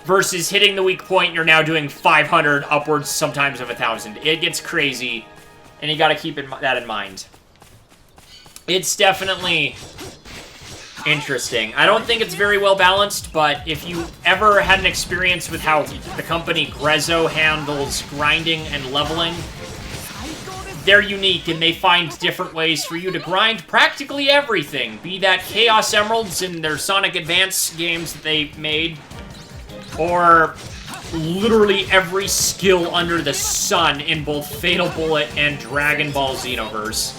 versus hitting the weak point, you're now doing 500 upwards, sometimes of 1,000. It gets crazy, and you gotta keep that in mind. It's definitely interesting. I don't think it's very well balanced, but if you ever had an experience with how the company Grezzo handles grinding and leveling, they're unique, and they find different ways for you to grind practically everything. Be that Chaos Emeralds in their Sonic Advance games that they made, or literally every skill under the sun in both Fatal Bullet and Dragon Ball Xenoverse.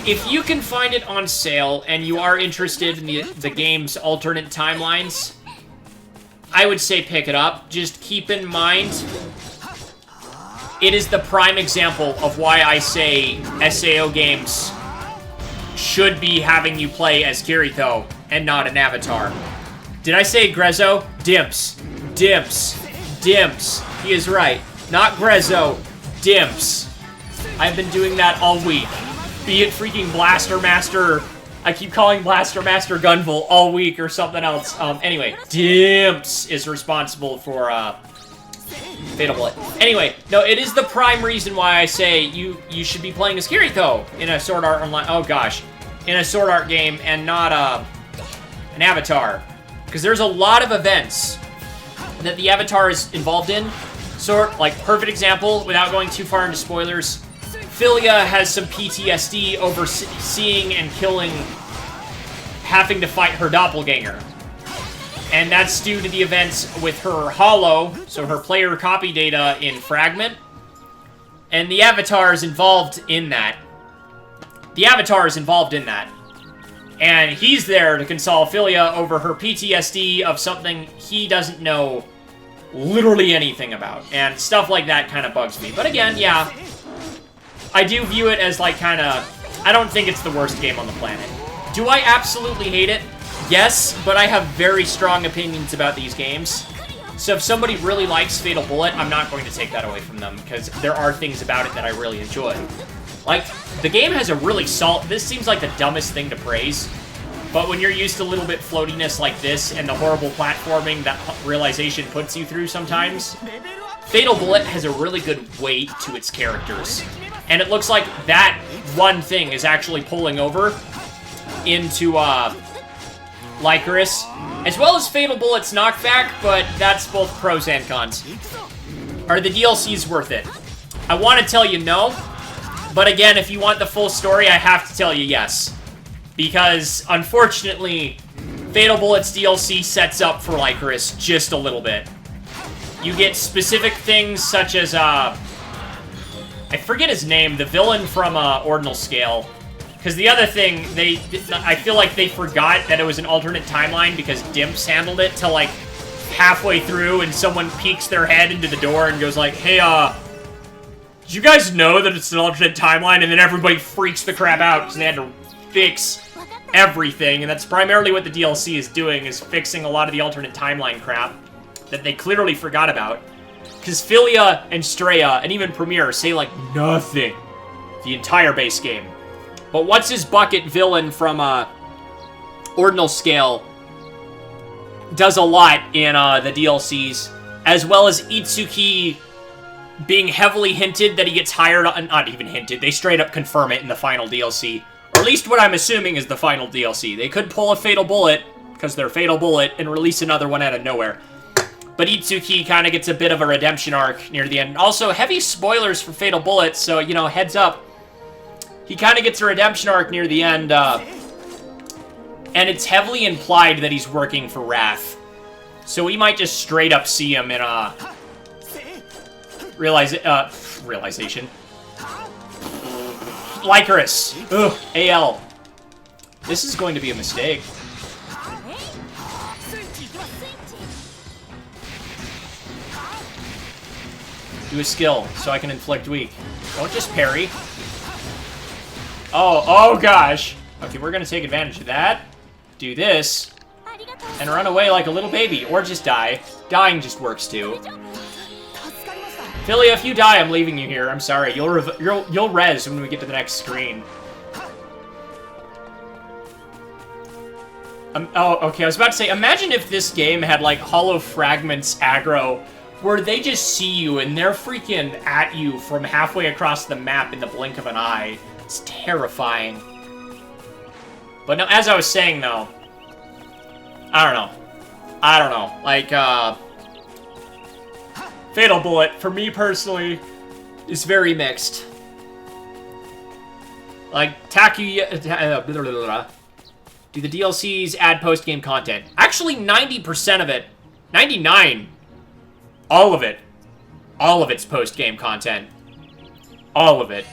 If you can find it on sale and you are interested in the game's alternate timelines, I would say pick it up. Just keep in mind, it is the prime example of why I say SAO games should be having you play as Kirito and not an avatar. Did I say Grezzo? Dimps. Dimps. Dimps. He is right. Not Grezzo. Dimps. I've been doing that all week. Be it freaking Blaster Master. I keep calling Blaster Master Gunville all week or something else. Anyway, Dimps is responsible for, Fatal Bullet. Anyway, no, it is the prime reason why I say you should be playing as Kirito in a Sword Art Online. Oh gosh, in a Sword Art game and not an Avatar, because there's a lot of events that the Avatar is involved in. Like perfect example, without going too far into spoilers, Philia has some PTSD over seeing and killing, having to fight her doppelganger. And that's due to the events with her holo, so her player copy data in Fragment. And the Avatar is involved in that. The Avatar is involved in that. And he's there to console Philia over her PTSD of something he doesn't know literally anything about. And stuff like that kind of bugs me. But again, yeah, I do view it as like kind of, I don't think it's the worst game on the planet. Do I absolutely hate it? Yes, but I have very strong opinions about these games. So if somebody really likes Fatal Bullet, I'm not going to take that away from them, because there are things about it that I really enjoy. Like, the game has a really solid... This seems like the dumbest thing to praise, but when you're used to a little bit floatiness like this and the horrible platforming that Realization puts you through sometimes, Fatal Bullet has a really good weight to its characters. And it looks like that one thing is actually pulling over into, Lycoris, as well as Fatal Bullet's knockback, but that's both pros and cons. Are the DLCs worth it? I want to tell you no, but again, if you want the full story, I have to tell you yes. Because, unfortunately, Fatal Bullet's DLC sets up for Lycoris just a little bit. You get specific things such as, I forget his name, the villain from Ordinal Scale. Because the other thing, I feel like they forgot that it was an alternate timeline because Dimps handled it till like halfway through and someone peeks their head into the door and goes like, hey, did you guys know that it's an alternate timeline? And then everybody freaks the crap out because they had to fix everything. And that's primarily what the DLC is doing, is fixing a lot of the alternate timeline crap that they clearly forgot about. Because Philia and Straya and even Premier say like nothing the entire base game. But what's his bucket villain from Ordinal Scale does a lot in the DLCs, as well as Itsuki being heavily hinted that he gets hired on, not even hinted, they straight up confirm it in the final DLC. Or at least what I'm assuming is the final DLC. They could pull a Fatal Bullet, because they're Fatal Bullet, and release another one out of nowhere. But Itsuki kind of gets a bit of a redemption arc near the end. Also, heavy spoilers for Fatal Bullet, so, you know, heads up. He kind of gets a redemption arc near the end, and it's heavily implied that he's working for Wrath. So we might just straight up see him in, Realization. Lycoris. Ugh, AL. This is going to be a mistake. Do a skill, so I can inflict weak. Don't just parry. Oh gosh. Okay, we're gonna take advantage of that. Do this. And run away like a little baby. Or just die. Dying just works too. Philia, if you die, I'm leaving you here. I'm sorry. You'll res when we get to the next screen. Oh, okay, I was about to say, imagine if this game had, like, Hollow Fragments aggro, where they just see you and they're freaking at you from halfway across the map in the blink of an eye. It's terrifying. But no, as I was saying, though, I don't know. Like, Fatal Bullet, for me personally, is very mixed. Like, do the DLCs add post-game content? Actually, 90% of it, 99, all of it's post-game content. All of it.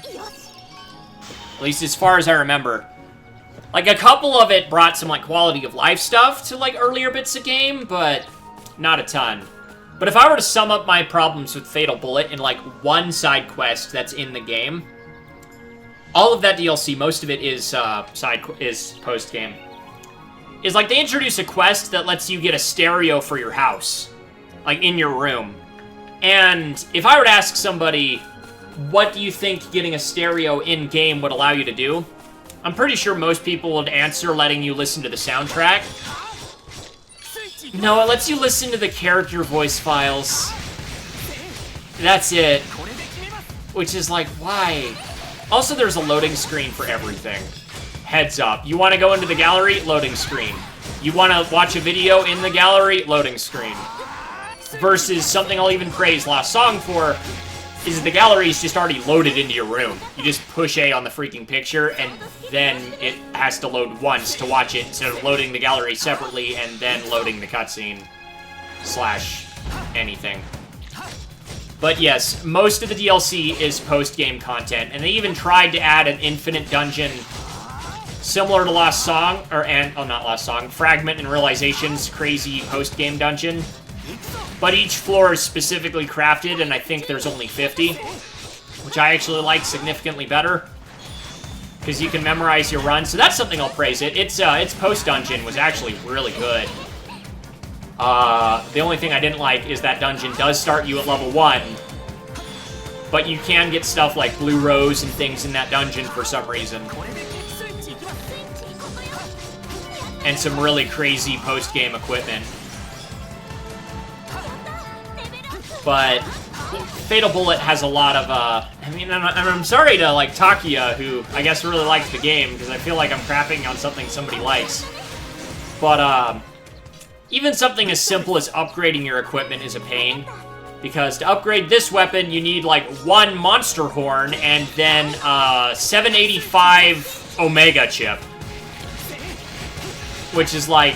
At least as far as I remember. Like, a couple of it brought some, like, quality of life stuff to, like, earlier bits of game, but not a ton. But if I were to sum up my problems with Fatal Bullet in, like, one side quest that's in the game, all of that DLC, most of it is, is post-game. Is, like, they introduce a quest that lets you get a stereo for your house. Like, in your room. And if I were to ask somebody, what do you think getting a stereo in-game would allow you to do? I'm pretty sure most people would answer letting you listen to the soundtrack. No, it lets you listen to the character voice files. That's it. Which is like, why? Also, there's a loading screen for everything. Heads up. You want to go into the gallery? Loading screen. You want to watch a video in the gallery? Loading screen. Versus something I'll even praise Lost Song for, is the gallery is just already loaded into your room. You just push A on the freaking picture, and then it has to load once to watch it, instead of loading the gallery separately and then loading the cutscene / anything. But yes, most of the DLC is post-game content, and they even tried to add an infinite dungeon similar to Lost Song, not Lost Song, Fragment and Realization's crazy post-game dungeon. But each floor is specifically crafted, and I think there's only 50, which I actually like significantly better, because you can memorize your run. So that's something I'll praise it. Its post-dungeon was actually really good. The only thing I didn't like is that dungeon does start you at level 1, but you can get stuff like Blue Rose and things in that dungeon for some reason. And some really crazy post-game equipment. But Fatal Bullet has a lot of, I'm sorry to, like, Takia, who I guess really likes the game, because I feel like I'm crapping on something somebody likes. But, even something as simple as upgrading your equipment is a pain, because to upgrade this weapon, you need, like, 1 Monster Horn and then, 785 Omega chip. Which is like,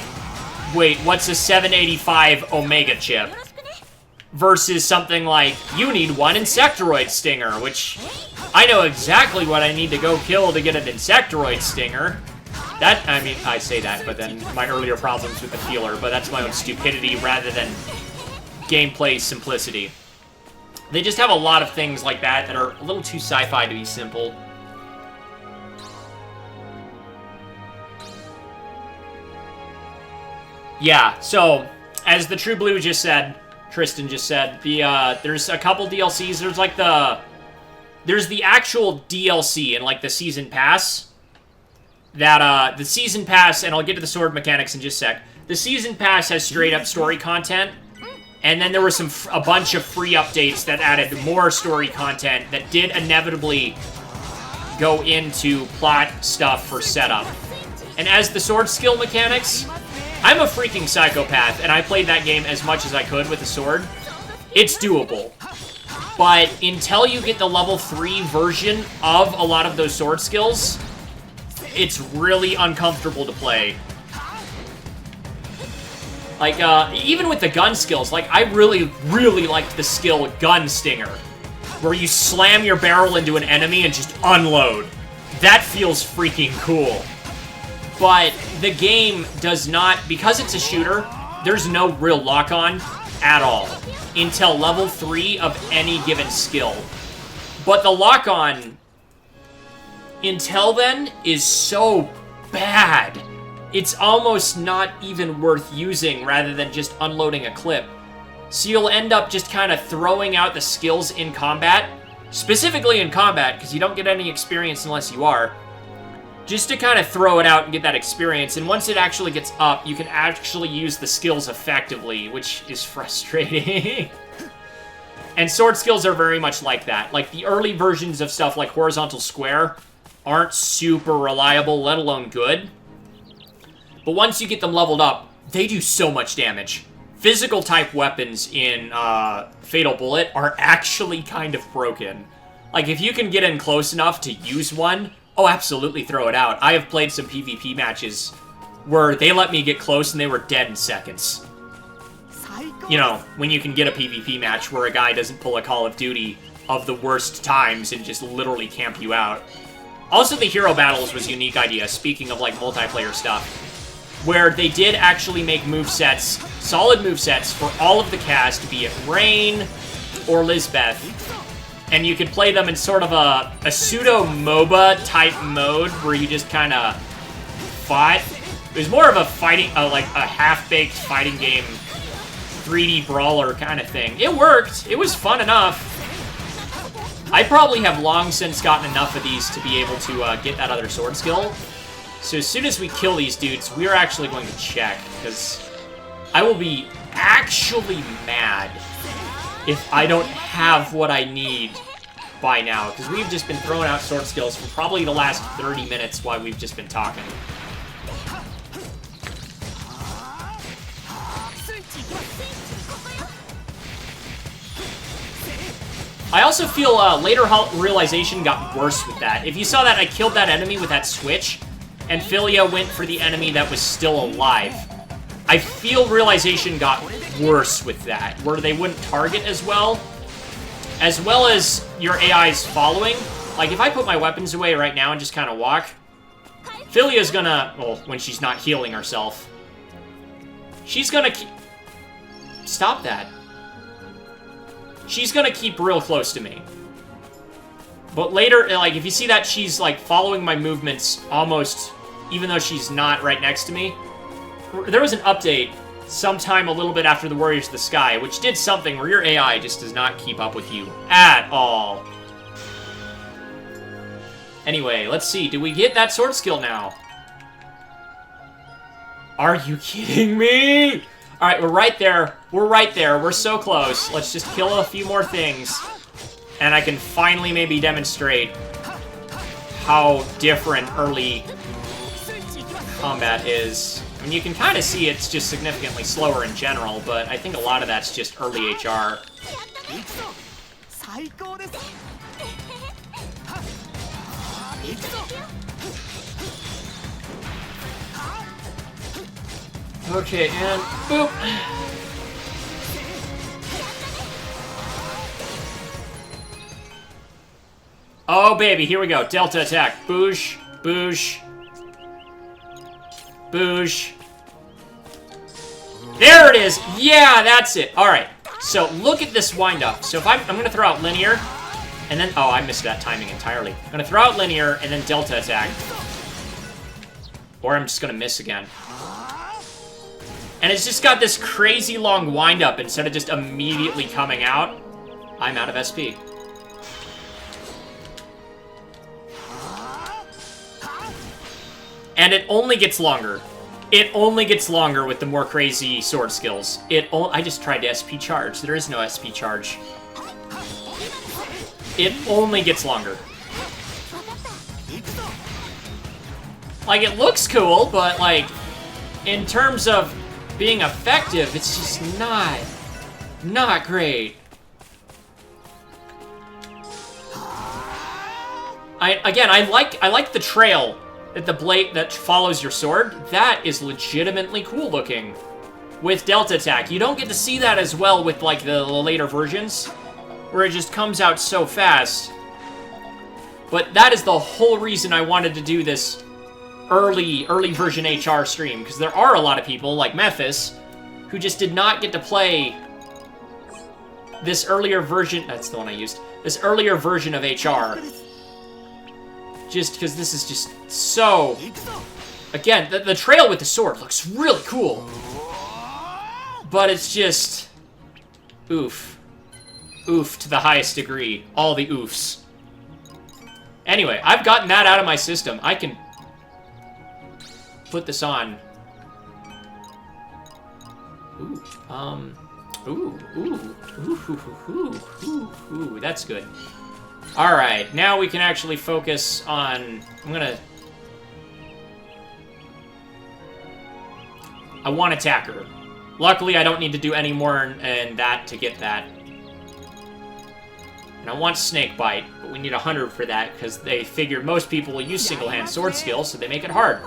wait, what's a 785 Omega chip? Versus something like, you need 1 Insectoroid Stinger, which I know exactly what I need to go kill to get an Insectoroid Stinger. I say that, but then my earlier problems with the feeler, but that's my own stupidity rather than gameplay simplicity. They just have a lot of things like that that are a little too sci-fi to be simple. Yeah, so, as the True Blue just said, Tristan just said, there's a couple DLCs. There's the actual DLC and, like, the Season Pass. The Season Pass, and I'll get to the sword mechanics in just a sec. The Season Pass has straight-up story content, and then there were a bunch of free updates that added more story content that did inevitably go into plot stuff for setup. And as the sword skill mechanics, I'm a freaking psychopath, and I played that game as much as I could with the sword. It's doable. But until you get the level 3 version of a lot of those sword skills, it's really uncomfortable to play. Like, even with the gun skills, like, I really, really liked the skill Gun Stinger, where you slam your barrel into an enemy and just unload. That feels freaking cool. But the game does not, because it's a shooter, there's no real lock-on at all until level 3 of any given skill. But the lock-on until then is so bad, it's almost not even worth using rather than just unloading a clip. So you'll end up just kind of throwing out the skills in combat, specifically in combat, because you don't get any experience unless you are. just to kind of throw it out and get that experience. And once it actually gets up, you can actually use the skills effectively, which is frustrating. And sword skills are very much like that. Like, the early versions of stuff like horizontal square aren't super reliable, let alone good. But once you get them leveled up, they do so much damage. Physical type weapons in Fatal Bullet are actually kind of broken. Like, if you can get in close enough to use one, oh, absolutely throw it out. I have played some PvP matches where they let me get close and they were dead in seconds. You know, when you can get a PvP match where a guy doesn't pull a Call of Duty of the worst times and just literally camp you out. Also, the hero battles was a unique idea, speaking of, like, multiplayer stuff, where they did actually make movesets, solid movesets, for all of the cast, be it Rain or Lisbeth. And you could play them in sort of a pseudo-MOBA type mode where you just kind of fought. It was more of a fighting, like a half-baked fighting game, 3D brawler kind of thing. It worked. It was fun enough. I probably have long since gotten enough of these to be able to get that other sword skill. So as soon as we kill these dudes, we're actually going to check, because I will be actually mad if I don't have what I need by now, because we've just been throwing out sword skills for probably the last 30 minutes while we've just been talking. I also feel later realization got worse with that. If you saw that, I killed that enemy with that switch, and Philia went for the enemy that was still alive. I feel realization got worse with that, where they wouldn't target as well as your AI's following. Like, if I put my weapons away right now and just kind of walk, Philia's gonna, well, when she's not healing herself, she's gonna stop that. She's gonna keep real close to me. But later, like, if you see that she's, like, following my movements almost, even though she's not right next to me, there was an update sometime a little bit after the Warriors of the Sky, which did something where your AI just does not keep up with you at all. Anyway, let's see. Do we get that sword skill now? Are you kidding me? Alright, we're right there. We're right there. We're so close. Let's just kill a few more things. And I can finally maybe demonstrate how different early combat is. I mean, you can kind of see it's just significantly slower in general, but I think a lot of that's just early HR. Okay, and boop. Oh, baby, here we go. Delta attack. Boosh, boosh, boosh. There it is. Yeah, that's it. All right. So look at this wind-up. So if I'm going to throw out linear, and then... Oh, I missed that timing entirely. I'm going to throw out linear, and then delta attack. Or I'm just going to miss again. And it's just got this crazy long wind-up instead of just immediately coming out. I'm out of SP. And it only gets longer. It only gets longer with the more crazy sword skills. I just tried to SP charge. There is no SP charge. It only gets longer. Like, it looks cool, but, like, in terms of being effective, it's just not great. I like the trail that the blade that follows your sword. That is legitimately cool looking with delta attack. You don't get to see that as well with, like, the later versions, where it just comes out so fast. But that is the whole reason I wanted to do this early version HR stream, because there are a lot of people, like Memphis, who just did not get to play this earlier version, that's the one I used, this earlier version of HR. Just because this is just so... Again, the trail with the sword looks really cool. But it's just... Oof. Oof to the highest degree. All the oofs. Anyway, I've gotten that out of my system. I can put this on. Ooh, that's good. Alright, now we can actually focus on... I want attacker. Luckily, I don't need to do any more than that to get that. And I want snake bite, but we need 100 for that, because they figured most people will use single-hand sword skill, so they make it hard.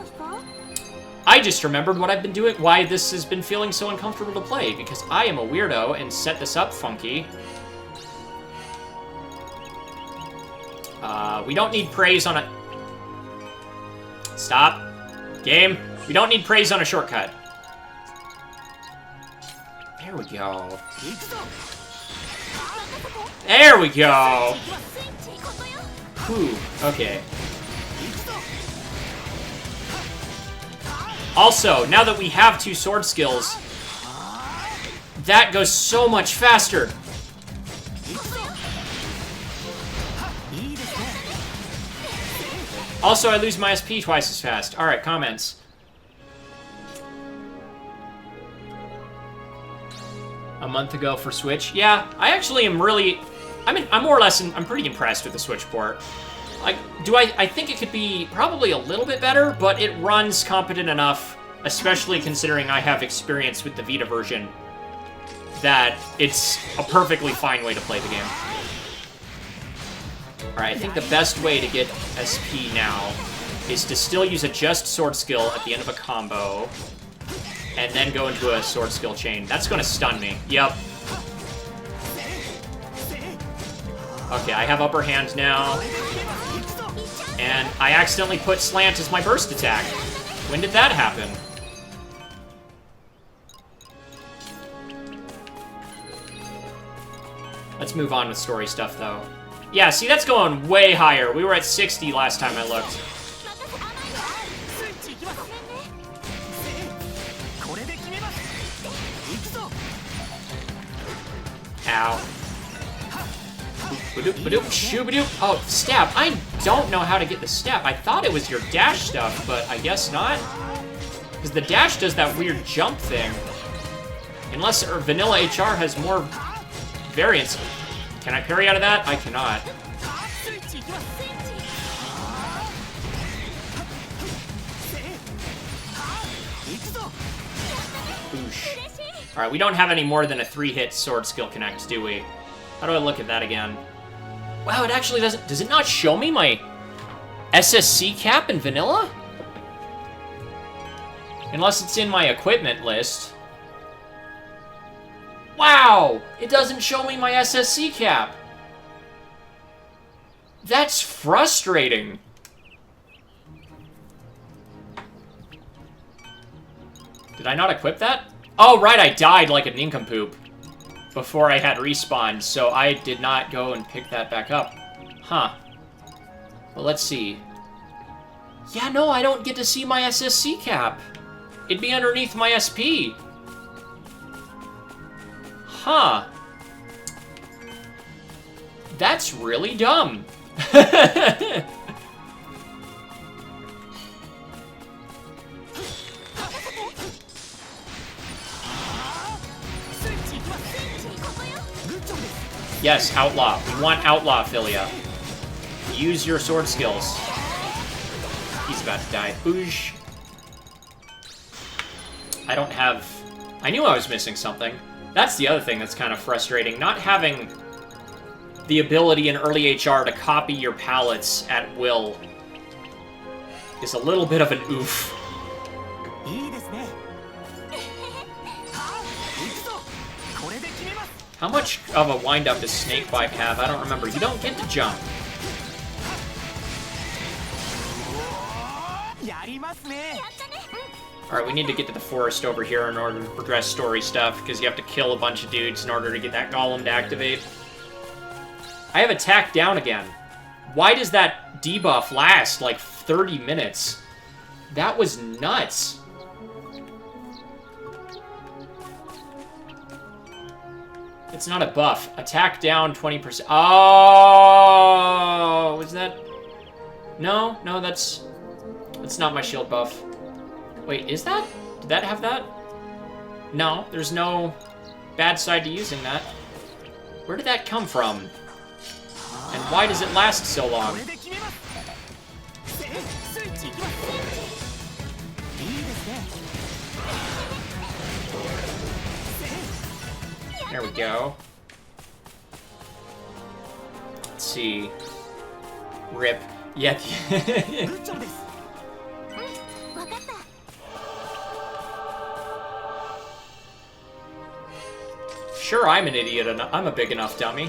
I just remembered what I've been doing, why this has been feeling so uncomfortable to play, because I am a weirdo and set this up funky. We don't need praise on a... Stop. Game. We don't need praise on a shortcut. There we go. There we go! Whew, okay. Also, now that we have 2 sword skills, that goes so much faster. Also, I lose my SP twice as fast. Alright, comments. A month ago for Switch. Yeah, I actually am really... I'm more or less... I'm pretty impressed with the Switch port. Like, I think it could be probably a little bit better, but it runs competent enough, especially considering I have experience with the Vita version, that it's a perfectly fine way to play the game. Alright, I think the best way to get SP now is to still use a just sword skill at the end of a combo, and then go into a sword skill chain. That's gonna stun me. Yep. Okay, I have upper hand now. And I accidentally put slant as my burst attack. When did that happen? Let's move on with story stuff, though. Yeah, see, that's going way higher. We were at 60 last time I looked. Ow. Oh, stab. I don't know how to get the stab. I thought it was your dash stuff, but I guess not. Because the dash does that weird jump thing. Unless vanilla HR has more variance. Can I parry out of that? I cannot. Boosh. Alright, we don't have any more than a 3-hit sword skill connect, do we? How do I look at that again? Wow, it actually doesn't... Does it not show me my SSC cap in vanilla? Unless it's in my equipment list. Wow! It doesn't show me my SSC cap. That's frustrating. Did I not equip that? Oh, right, I died like a nincompoop before I had respawned, so I did not go and pick that back up. Huh. Well, let's see. Yeah, no, I don't get to see my SSC cap. It'd be underneath my SP. Huh. That's really dumb. Yes, outlaw. We want outlaw Philia. Use your sword skills. He's about to die. Boosh. I don't have... I knew I was missing something. That's the other thing that's kind of frustrating. Not having the ability in early HR to copy your palettes at will is a little bit of an oof. How much of a wind-up does Snakebite have? I don't remember. You don't get to jump. Alright, we need to get to the forest over here in order to progress story stuff, because you have to kill a bunch of dudes in order to get that golem to activate. I have attack down again. Why does that debuff last like 30 minutes? That was nuts. It's not a buff. Attack down 20%. Oh, was that? No, that's not my shield buff. Wait, is that? Did that have that? No, there's no bad side to using that. Where did that come from? And why does it last so long? There we go. Let's see. Rip. Yeah. Sure, I'm an idiot and I'm a big enough dummy.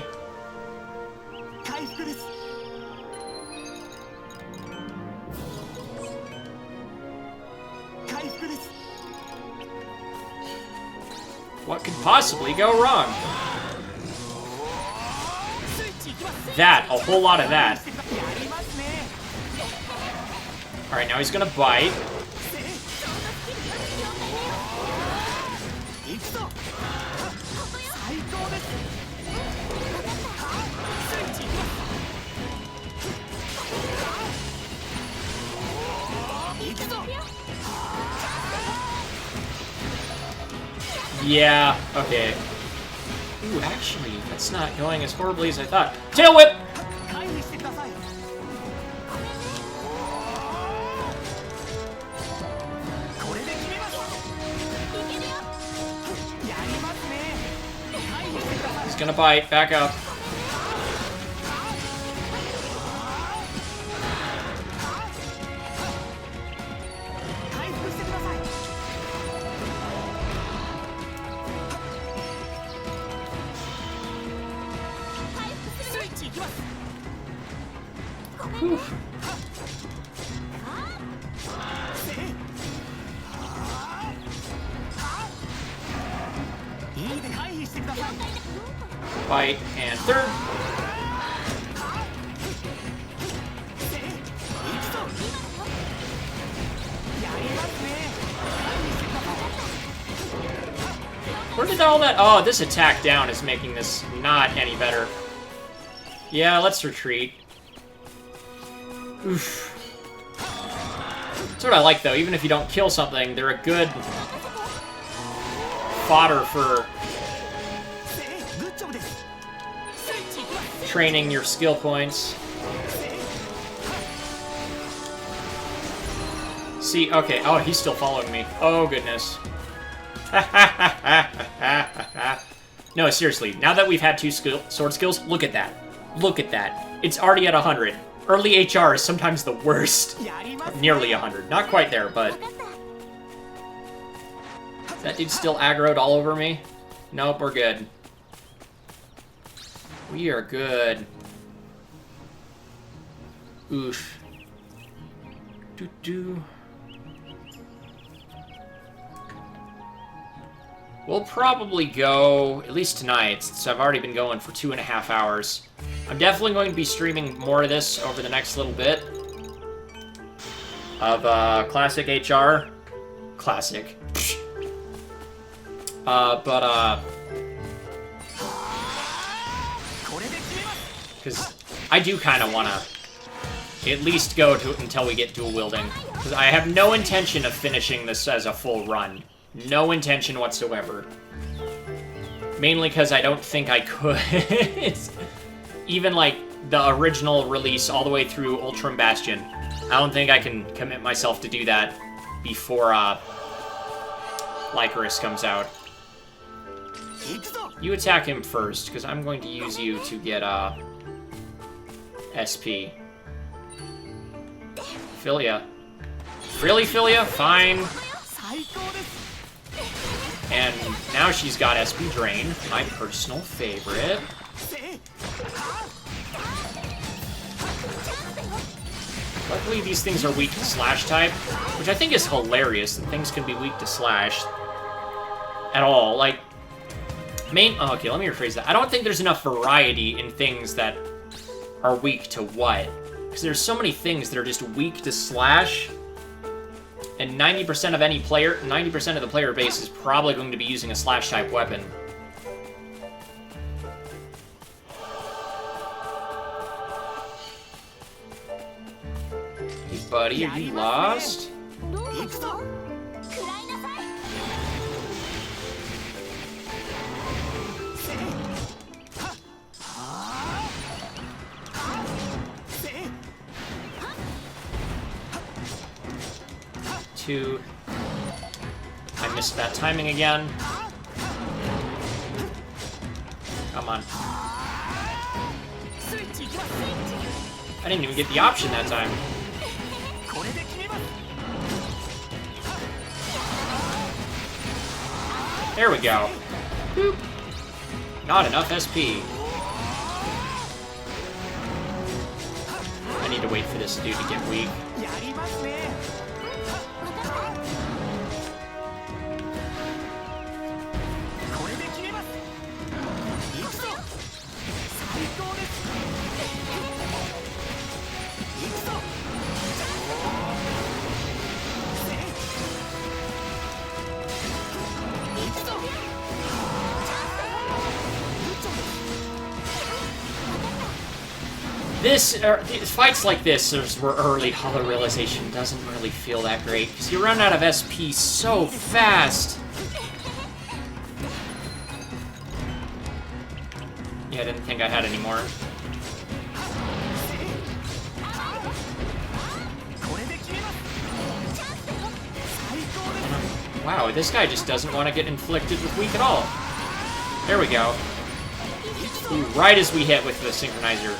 What could possibly go wrong? That, a whole lot of that. Alright, now he's gonna bite. Yeah, okay. Ooh, actually, that's not going as horribly as I thought. Tail whip! He's gonna bite, back up. Whew. Bite and third. Where did all that... Oh, this attack down is making this not any better. Yeah, let's retreat. Oof. That's what I like, though. Even if you don't kill something, they're a good fodder for training your skill points. See, okay. Oh, he's still following me. Oh, goodness. No, seriously. Now that we've had two sword skills, look at that. Look at that. It's already at 100. Early HR is sometimes the worst. Nearly 100. Not quite there, but... Is that dude still aggroed all over me? Nope, we're good. We are good. Oof. Doo-doo. We'll probably go, at least tonight, since I've already been going for 2.5 hours. I'm definitely going to be streaming more of this over the next little bit. Of, classic HR. Classic. Because I do kind of want to at least go to until we get dual wielding. Because I have no intention of finishing this as a full run. No intention whatsoever. Mainly because I don't think I could. Even, like, the original release all the way through Ultram Bastion. I don't think I can commit myself to do that before, Lycoris comes out. You attack him first, because I'm going to use you to get, SP. Philia. Really, Philia? Fine. And now she's got SP Drain, my personal favorite. Luckily, these things are weak to Slash type, which I think is hilarious that things can be weak to Slash at all. Like, oh, okay, let me rephrase that. I don't think there's enough variety in things that are weak to what. Because there's so many things that are just weak to Slash, and 90% of any player, 90% of the player base is probably going to be using a Slash type weapon. Hey, buddy, are you lost? 2. I missed that timing again. Come on. I didn't even get the option that time. There we go. Boop. Not enough SP. I need to wait for this dude to get weak. Fights like this, where early Hollow Realization doesn't really feel that great, because you run out of SP so fast. Yeah, I didn't think I had any more. Wow, this guy just doesn't want to get inflicted with weak at all. There we go. Ooh, right as we hit with the synchronizer.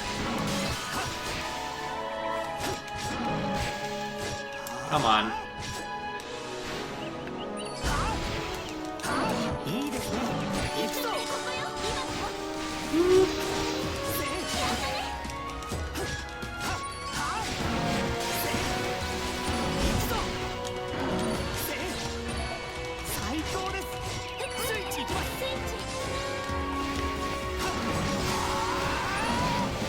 Come on.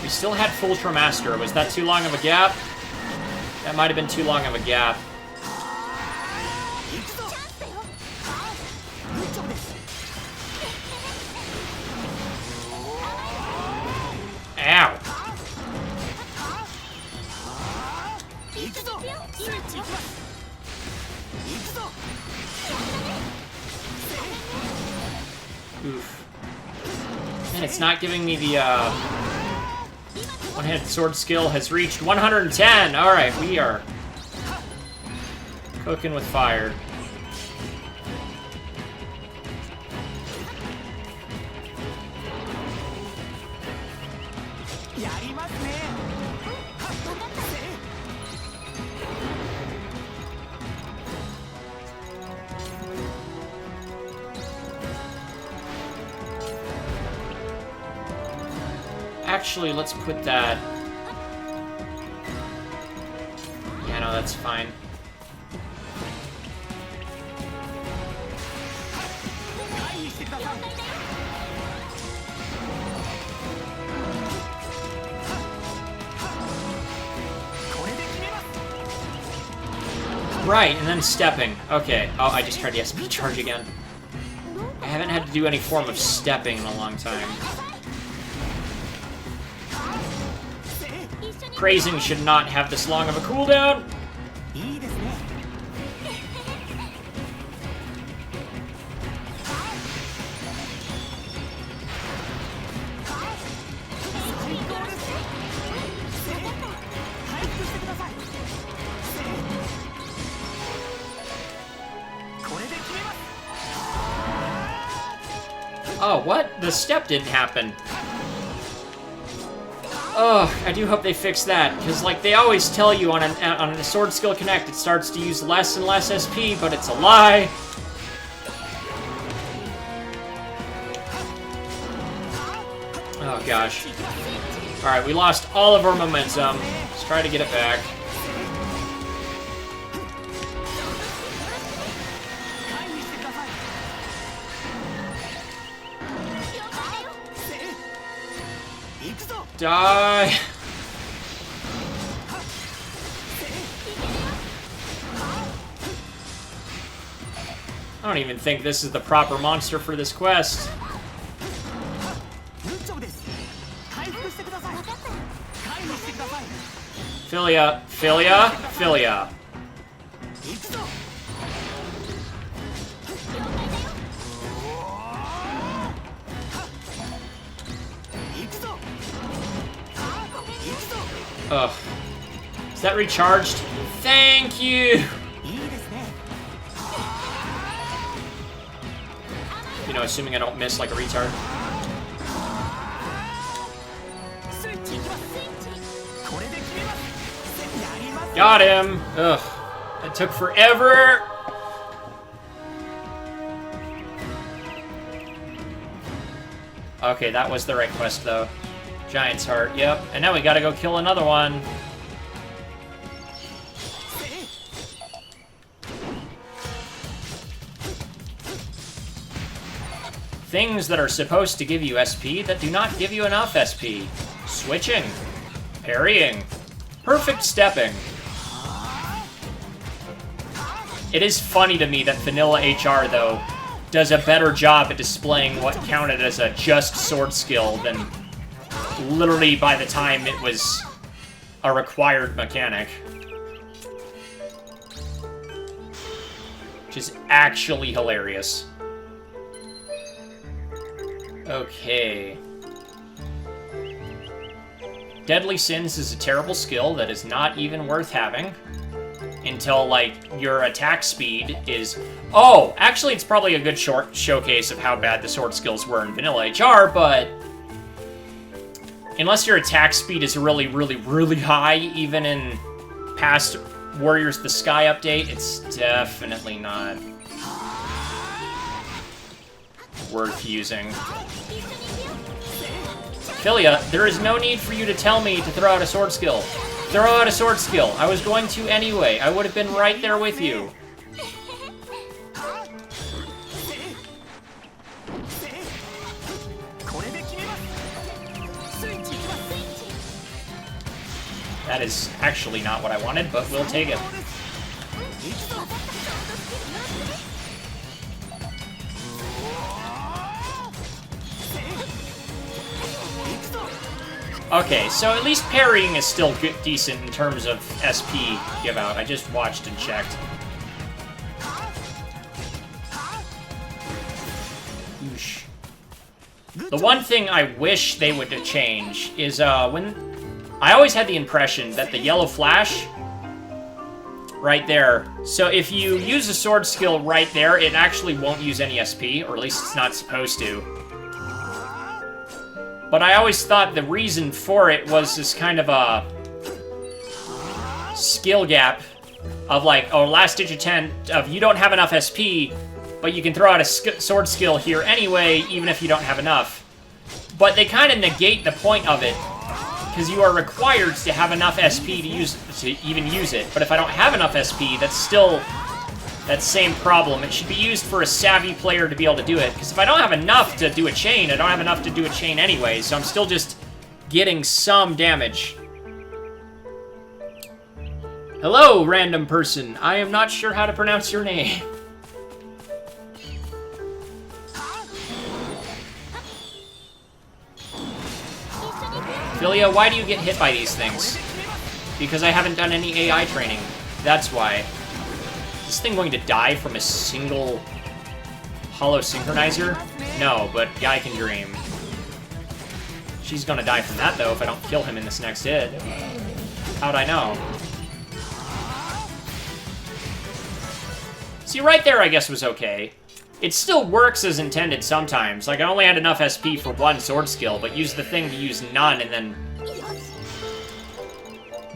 We still had Fultra Master. Was that too long of a gap? That might have been too long of a gap. Ow! Oof. Man, it's not giving me the, one-handed sword skill has reached 110! Alright, we are cooking with fire. Actually, let's put that... Yeah, no, that's fine. Right, and then stepping. Okay. Oh, I just tried the SP charge again. I haven't had to do any form of stepping in a long time. Crazing should not have this long of a cooldown. Oh, what? The step didn't happen. Oh, I do hope they fix that, because like they always tell you on a Sword Skill Connect it starts to use less and less SP, but it's a lie. Oh gosh. Alright, we lost all of our momentum. Let's try to get it back. Die! I don't even think this is the proper monster for this quest. Philia, Philia, Philia. Ugh. Is that recharged? Thank you! know, assuming I don't miss like a retard. Got him! Ugh. That took forever! Okay, that was the right quest, though. Giant's Heart, yep. And now we gotta go kill another one. Things that are supposed to give you SP that do not give you enough SP. Switching. Parrying. Perfect stepping. It is funny to me that vanilla HR, though, does a better job at displaying what counted as a just sword skill than literally by the time it was a required mechanic. Which is actually hilarious. Okay. Deadly Sins is a terrible skill that is not even worth having. Until, like, your attack speed is... Oh! Actually, it's probably a good short showcase of how bad the sword skills were in vanilla HR, but... Unless your attack speed is really, really, really high, even in past Warriors of the Sky update, it's definitely not worth using. Philia, there is no need for you to tell me to throw out a sword skill. Throw out a sword skill. I was going to anyway. I would have been right there with you. That is actually not what I wanted, but we'll take it. Okay, so at least parrying is still good, decent in terms of SP give out. I just watched and checked. Oosh. The one thing I wish they would change is when... I always had the impression that the yellow flash right there, so if you use a sword skill right there, it actually won't use any SP, or at least it's not supposed to. But I always thought the reason for it was this kind of a skill gap of like, oh, last-ditch attempt of you don't have enough SP, but you can throw out a sword skill here anyway, even if you don't have enough. But they kind of negate the point of it, because you are required to have enough SP to even use it. But if I don't have enough SP, that's still that same problem. It should be used for a savvy player to be able to do it. Because if I don't have enough to do a chain, I don't have enough to do a chain anyway. So I'm still just getting some damage. Hello, random person. I am not sure how to pronounce your name. Philia, why do you get hit by these things? Because I haven't done any AI training. That's why. Is this thing going to die from a single hollow synchronizer? No, but I can dream. She's gonna die from that, though, if I don't kill him in this next hit. How'd I know? See, right there, I guess, was okay. It still works as intended sometimes. Like, I only had enough SP for one sword skill, but use the thing to use none and then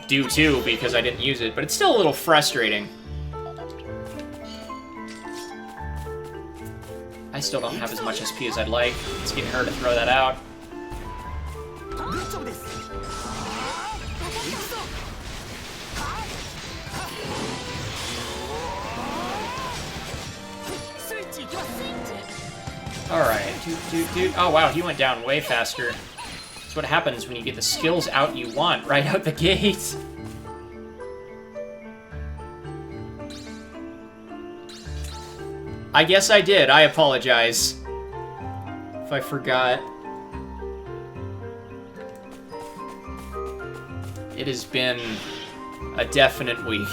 do two because I didn't use it. But it's still a little frustrating. I still don't have as much SP as I'd like. It's getting her to throw that out. Alright, dude. Oh wow, he went down way faster. That's what happens when you get the skills out you want right out the gate. I guess I did. I apologize if I forgot. It has been a definite week.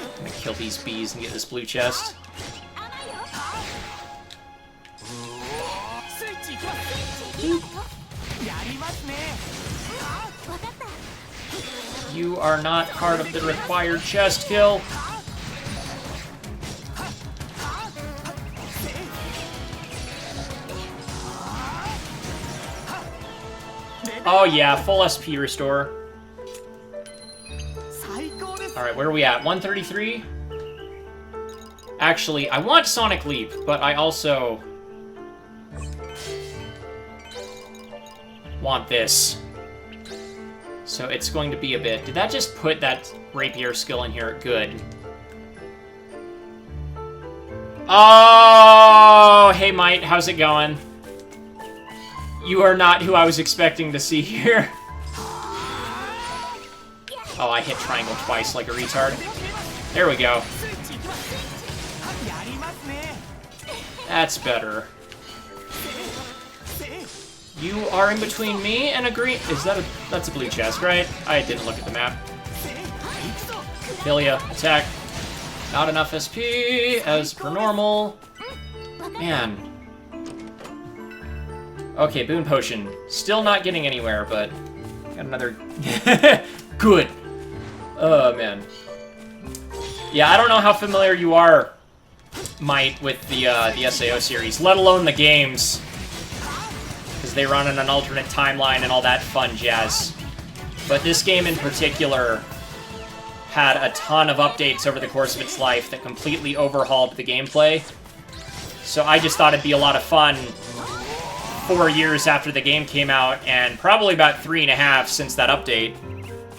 I'm gonna kill these bees and get this blue chest. You are not part of the required chest kill. Oh yeah, full SP restore. Alright, where are we at? 133? Actually, I want Sonic Leap, but I also want this. So it's going to be a bit... Did that just put that rapier skill in here? Good. Oh, hey Mite, how's it going? You are not who I was expecting to see here. Oh, I hit triangle twice like a retard. There we go. That's better. You are in between me and a green... Is that a... That's a blue chest, right? I didn't look at the map. Philia, attack. Not enough SP, as per normal. Man. Okay, Boon Potion. Still not getting anywhere, but... Got another... Good! Oh, man. Yeah, I don't know how familiar you are, Mite, with the SAO series, let alone the games. Because they run in an alternate timeline and all that fun jazz. But this game in particular had a ton of updates over the course of its life that completely overhauled the gameplay. So I just thought it'd be a lot of fun 4 years after the game came out, and probably about 3.5 since that update,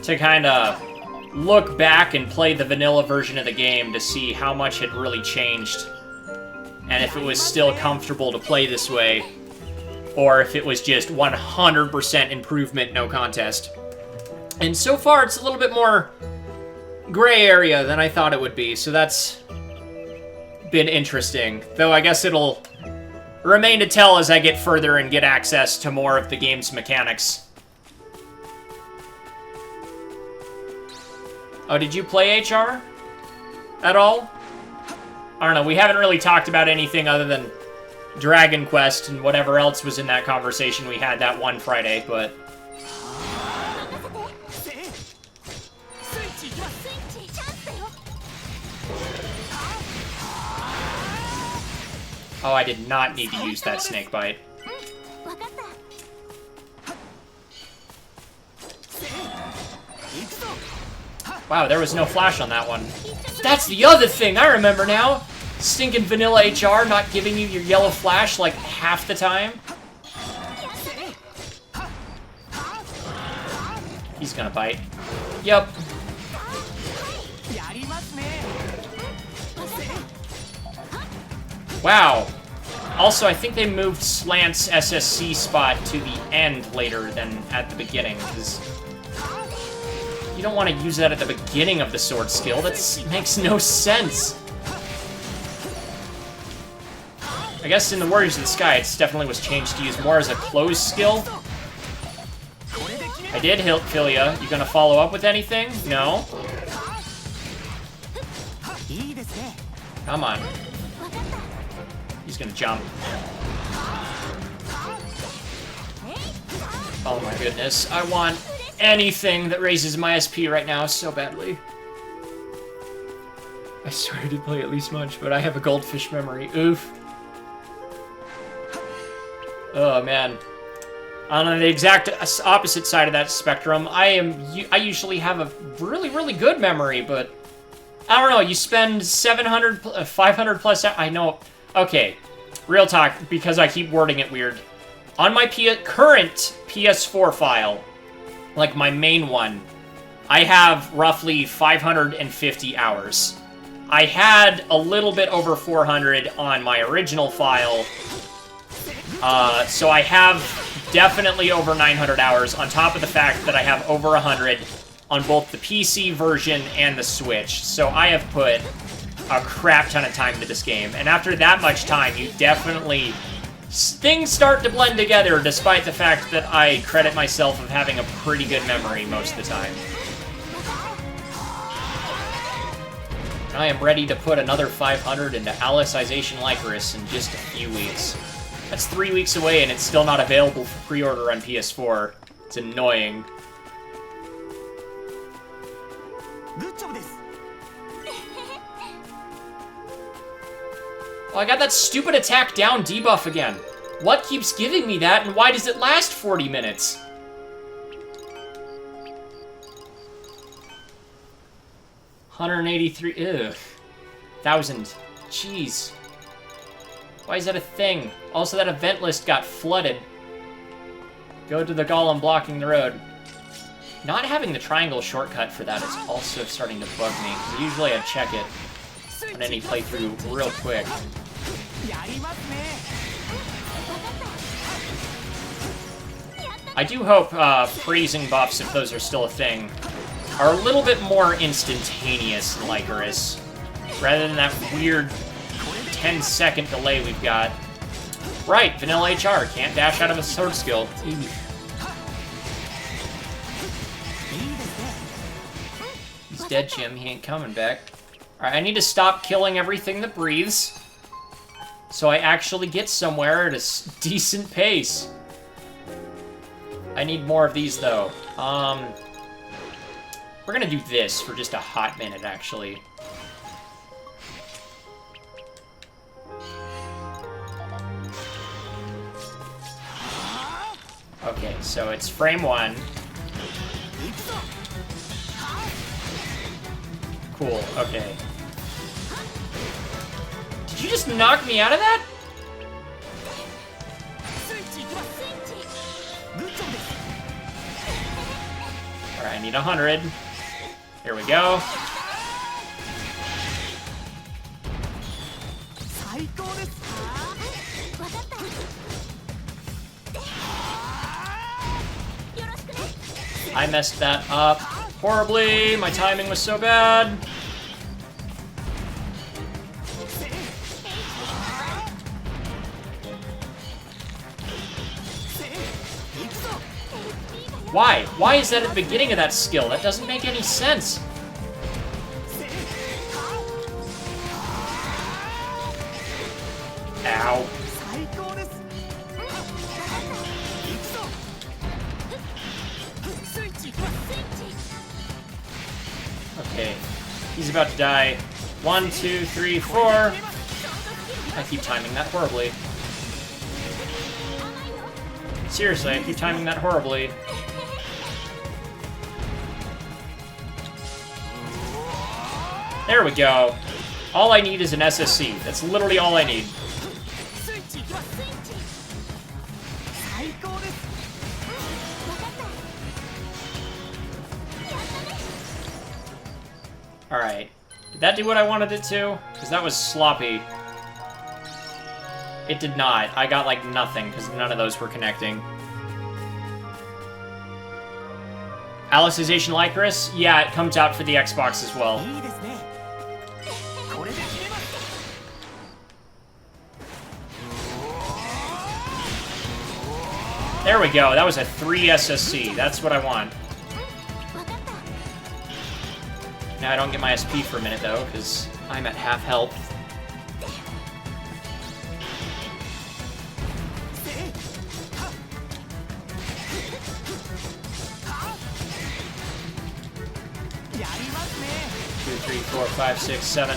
to kind of look back and play the vanilla version of the game to see how much had really changed, and if it was still comfortable to play this way, or if it was just 100% improvement, no contest. And so far, it's a little bit more gray area than I thought it would be, so that's been interesting. Though I guess it'll remain to tell as I get further and get access to more of the game's mechanics. Oh, did you play HR at all? I don't know, we haven't really talked about anything other than Dragon Quest and whatever else was in that conversation we had that one Friday, but... Oh, I did not need to use that snake bite. Wow, there was no flash on that one. That's the other thing I remember now! Stinking vanilla HR not giving you your yellow flash like half the time. He's gonna bite. Yep. Wow. Also, I think they moved Slant's SSC spot to the end later than at the beginning, because you don't want to use that at the beginning of the sword skill. That makes no sense. I guess in the Warriors of the Sky, it definitely was changed to use more as a closed skill. I did hit Philia. You gonna follow up with anything? No. Come on. He's gonna jump. Oh my goodness. I want anything that raises my SP right now so badly. I swear I did play at least much, but I have a goldfish memory. Oof. Oh man. On the exact opposite side of that spectrum, I usually have a really, really good memory, but I don't know, you spend 700, 500 plus, I know. Okay, real talk, because I keep wording it weird. On my current PS4 file, like my main one, I have roughly 550 hours. I had a little bit over 400 on my original file, so I have definitely over 900 hours, on top of the fact that I have over 100 on both the PC version and the Switch. So I have put a crap ton of time into this game, and after that much time, you definitely... things start to blend together, despite the fact that I credit myself of having a pretty good memory most of the time. I am ready to put another 500 into Alicization Lycoris in just a few weeks. That's 3 weeks away, and it's still not available for pre-order on PS4. It's annoying. Oh, I got that stupid attack down debuff again. What keeps giving me that, and why does it last 40 minutes? $183, 1,000. Jeez. Why is that a thing? Also, that event list got flooded. Go to the golem blocking the road. Not having the triangle shortcut for that is also starting to bug me. Usually I check it on any playthrough real quick. I do hope freezing buffs, if those are still a thing, are a little bit more instantaneous in Lycoris, rather than that weird 10-second delay we've got. Right, vanilla HR, can't dash out of a sword skill. He's dead, Jim, he ain't coming back. Alright, I need to stop killing everything that breathes, so I actually get somewhere at a decent pace. I need more of these, though. We're gonna do this for just a hot minute, actually. Okay, so it's frame 1. Cool, okay. Did you just knock me out of that? Alright, I need 100. Here we go. I messed that up horribly. My timing was so bad. Why? Why is that at the beginning of that skill? That doesn't make any sense. Ow. Okay. He's about to die. 1, 2, 3, 4. I keep timing that horribly. Seriously, I keep timing that horribly. There we go. All I need is an SSC. That's literally all I need. Alright. Did that do what I wanted it to? Because that was sloppy. It did not. I got, like, nothing, because none of those were connecting. Alicization Lycoris? Yeah, it comes out for the Xbox as well. There we go. That was a 3 SSC. That's what I want. Now I don't get my SP for a minute, though, because I'm at half health. Two, 3, 4, 5, 6, 7.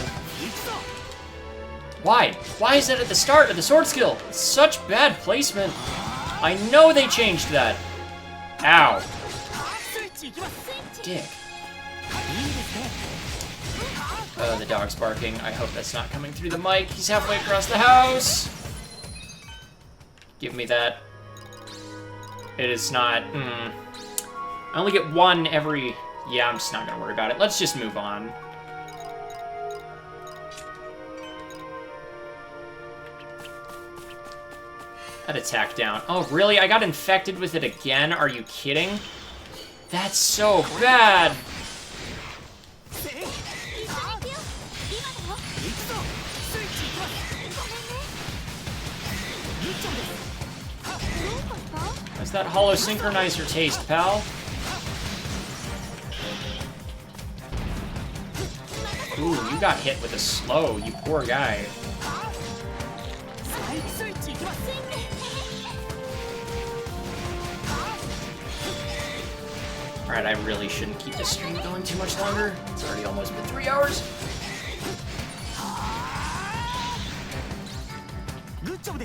Why? Why is that at the start of the sword skill? It's such bad placement. I know they changed that. Ow. Dick. Oh, the dog's barking. I hope that's not coming through the mic. He's halfway across the house. Give me that. It is not. I only get 1 every... Yeah, I'm just not gonna worry about it. Let's just move on. That attack down. Oh, really? I got infected with it again? Are you kidding? That's so bad! How's that hollow synchronizer taste, pal? Ooh, you got hit with a slow, you poor guy. Alright, I really shouldn't keep this stream going too much longer. It's already almost been 3 hours. Okay,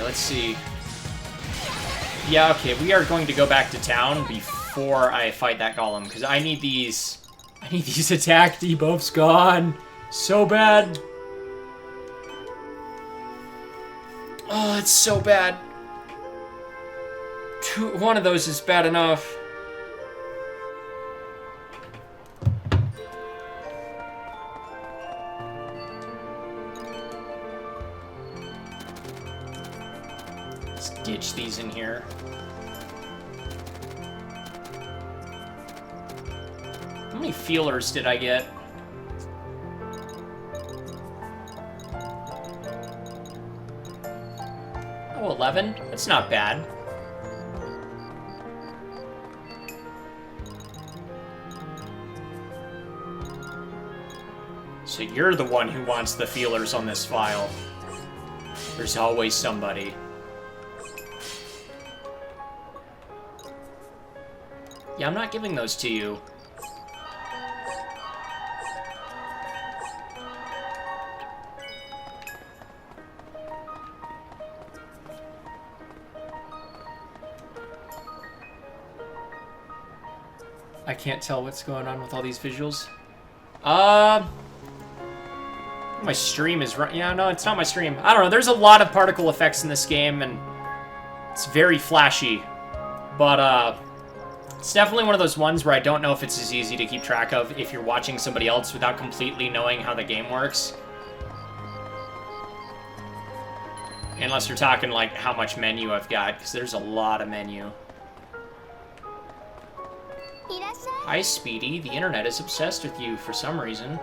let's see. Yeah, okay, we are going to go back to town before I fight that golem, because I need these attack debuffs gone so bad. Oh, it's so bad. One of those is bad enough. Let's ditch these in here. How many feelers did I get? Oh, 11? That's not bad. So you're the one who wants the feelers on this file. There's always somebody. Yeah, I'm not giving those to you. I can't tell what's going on with all these visuals. My stream is right. Yeah, no, it's not my stream. I don't know. There's a lot of particle effects in this game, and it's very flashy. But, it's definitely one of those ones where I don't know if it's as easy to keep track of if you're watching somebody else without completely knowing how the game works. Unless you're talking, like, how much menu I've got, because there's a lot of menu. Hi, Speedy. The internet is obsessed with you for some reason.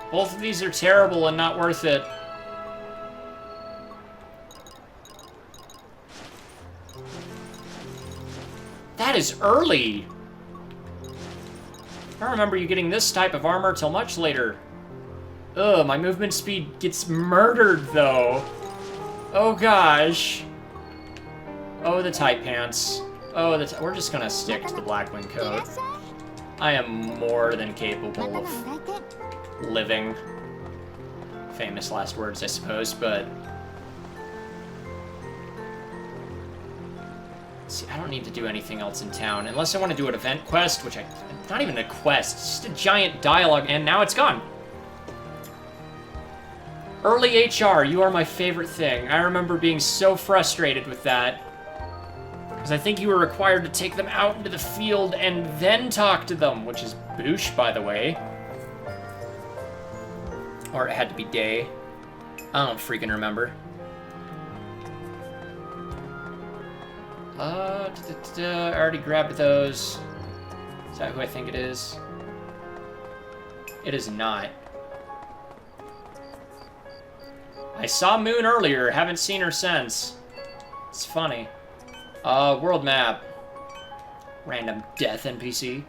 Both of these are terrible and not worth it. That is early! I don't remember you getting this type of armor till much later. Ugh, my movement speed gets murdered, though. Oh, gosh. Oh, the tight pants. Oh, we're just gonna stick to the Blackwing coat. I am more than capable of living. Famous last words, I suppose, but... See, I don't need to do anything else in town, unless I want to do an event quest, which not even a quest, it's just a giant dialogue, and now it's gone. Early HR, you are my favorite thing. I remember being so frustrated with that. Because I think you were required to take them out into the field and then talk to them, which is boosh, by the way. Or it had to be day. I don't freaking remember. I already grabbed those. Is that who I think it is? It is not. I saw Moon earlier, haven't seen her since. It's funny. World map. Random death NPC.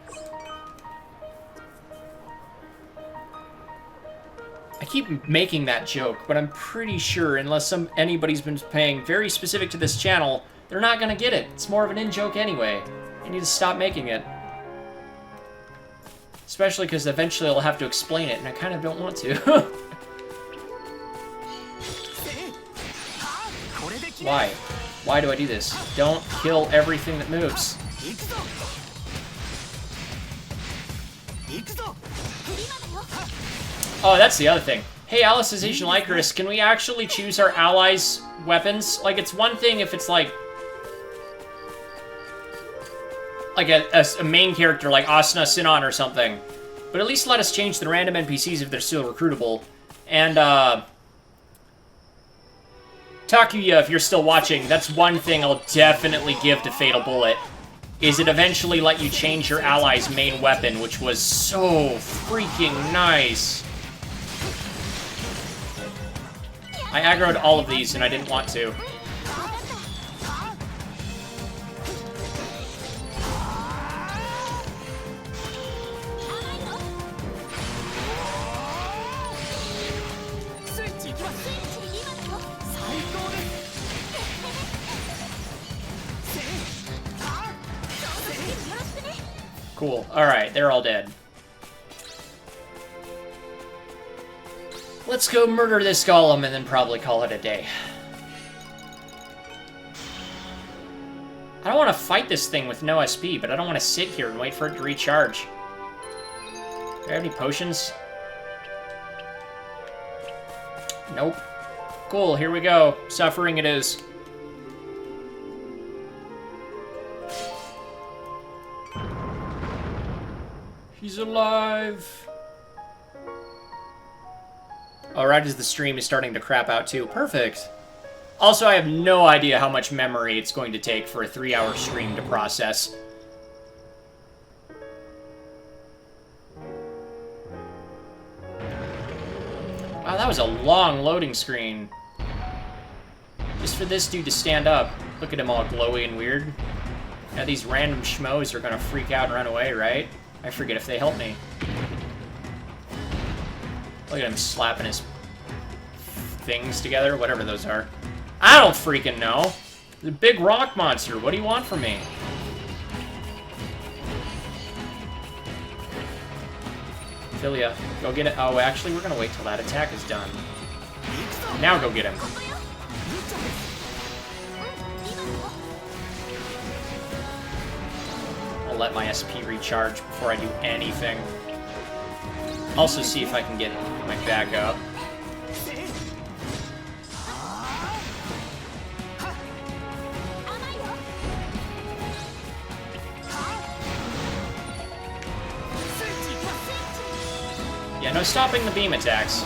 I keep making that joke, but I'm pretty sure, unless anybody's been paying very specific to this channel, they're not gonna get it. It's more of an in-joke anyway. I need to stop making it. Especially because eventually I'll have to explain it, and I kind of don't want to. Why? Why do I do this? Don't kill everything that moves. Oh, that's the other thing. Hey, Alicization Lycaris, can we actually choose our allies' weapons? Like, it's one thing if it's like a main character like Asuna Sinon or something. But at least let us change the random NPCs if they're still recruitable. And, Takuya, if you're still watching, that's one thing I'll definitely give to Fatal Bullet, is it eventually let you change your ally's main weapon, which was so freaking nice. I aggroed all of these, and I didn't want to. cool. Alright, they're all dead. Let's go murder this golem and then probably call it a day. I don't want to fight this thing with no SP, but I don't want to sit here and wait for it to recharge. Do I have any potions? Nope. Cool, here we go. Suffering it is. He's alive. Alright, as the stream is starting to crap out too. Perfect. Also, I have no idea how much memory it's going to take for a 3-hour stream to process. Wow, that was a long loading screen. Just for this dude to stand up. Look at him all glowy and weird. Now these random schmoes are gonna freak out and run away, right? I forget if they help me. Look at him slapping his things together, whatever those are. I don't freaking know. The big rock monster, what do you want from me? Philia, go get it. Oh, actually, we're gonna wait till that attack is done. Now go get him. I'll let my SP recharge before I do anything. Also see if I can get my back up. Yeah, no stopping the beam attacks.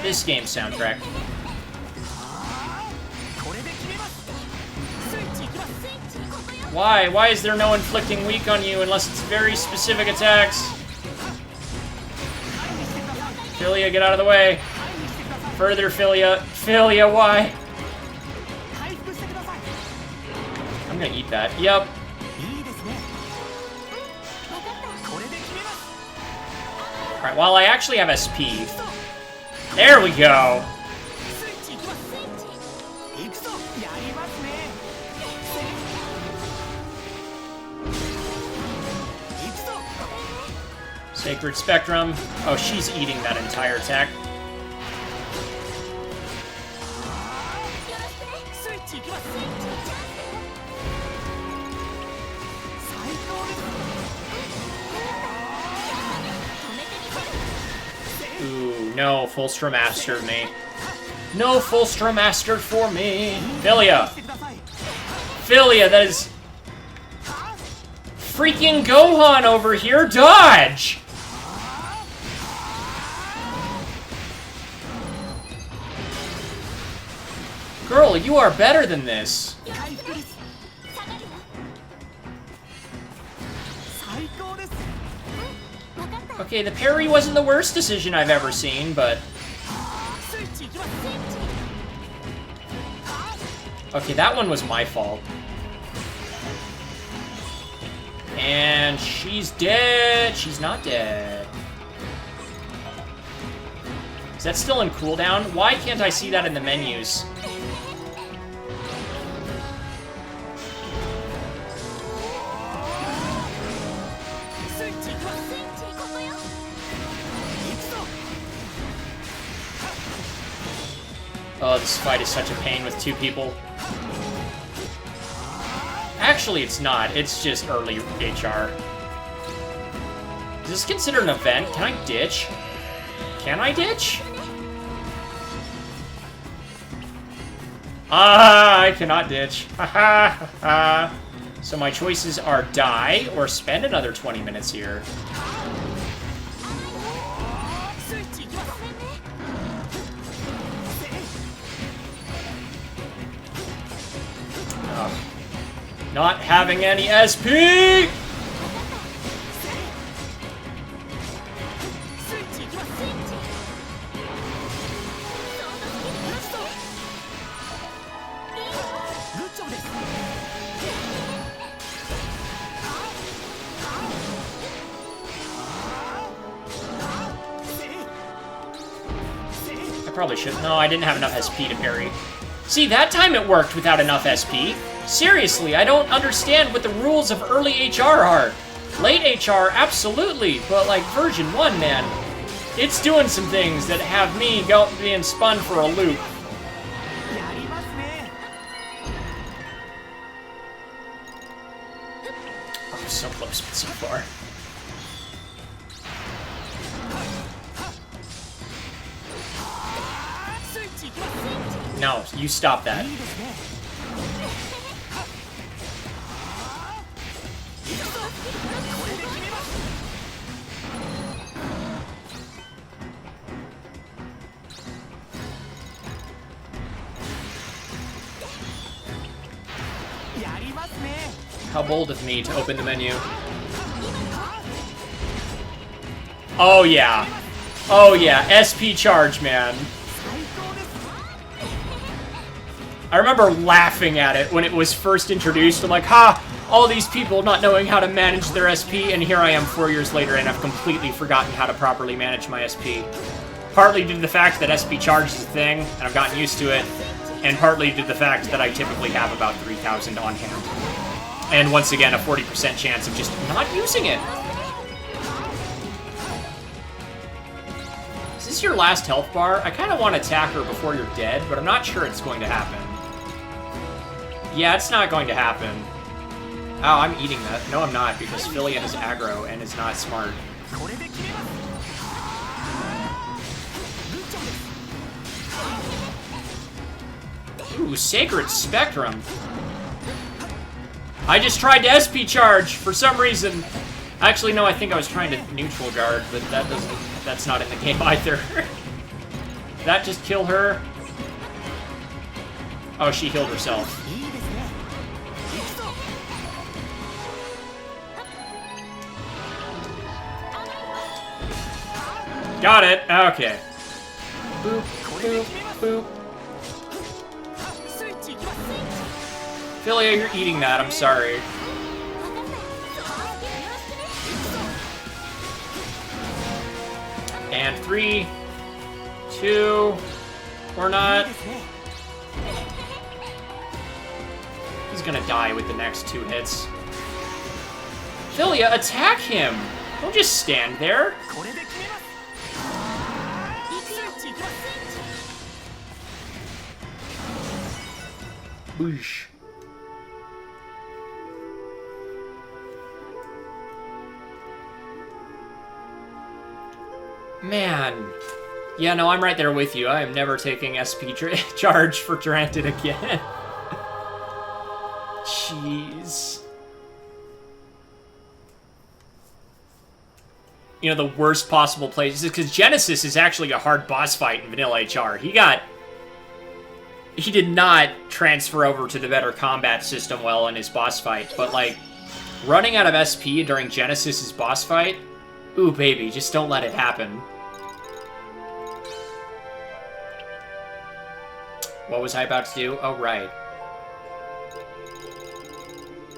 This game soundtrack. Why? Why is there no inflicting weak on you unless it's very specific attacks? Philia, get out of the way. Further, Philia. Philia, why? I'm gonna eat that. Yep. Alright, while I actually have SP. There we go! Sacred Spectrum. Oh, she's eating that entire attack. Ooh, no, Fulstra mastered me. No Fulstra mastered for me. Philia! Philia, that is... freaking Gohan over here, dodge! Girl, you are better than this. Okay, the parry wasn't the worst decision I've ever seen, but... okay, that one was my fault. And she's dead. She's not dead. Is that still in cooldown? Why can't I see that in the menus? Oh, this fight is such a pain with two people. Actually, it's not. It's just early HR. Is this considered an event? Can I ditch? Can I ditch? Ah, I cannot ditch. Ha ha. So my choices are die or spend another 20 minutes here. Not having any SP! I probably shouldn't. No, I didn't have enough SP to parry. See, that time it worked without enough SP. Seriously, I don't understand what the rules of early HR are. Late HR, absolutely, but like version 1, man, it's doing some things that have me being spun for a loop. Oh, so close, but so far. No, you stop that. How bold of me to open the menu. Oh yeah. Oh yeah, SP charge, man. I remember laughing at it when it was first introduced. I'm like, ha! All these people not knowing how to manage their SP, and here I am 4 years later, and I've completely forgotten how to properly manage my SP. Partly due to the fact that SP charge is a thing, and I've gotten used to it, and partly due to the fact that I typically have about 3,000 on hand. And once again, a 40% chance of just not using it. Is this your last health bar? I kind of want to attack her before you're dead, but I'm not sure it's going to happen. Yeah, it's not going to happen. Oh, I'm eating that. No, I'm not, because Philia is aggro and is not smart. Ooh, Sacred Spectrum. I just tried to SP charge for some reason. Actually, no, I think I was trying to neutral guard, but that's not in the game either. Did that just kill her? Oh, she healed herself. Got it. Okay. Boop, boop, boop. Philia, you're eating that. I'm sorry. And 3, 2, or not. He's gonna die with the next 2 hits. Philia, attack him! Don't just stand there. Boosh. Man. Yeah, no, I'm right there with you. I am never taking SP charge for Granted again. Jeez. You know, the worst possible place is because Genesis is actually a hard boss fight in vanilla HR. He did not transfer over to the better combat system well in his boss fight, but like, running out of SP during Genesis's boss fight, ooh baby, just don't let it happen. What was I about to do? Oh, right.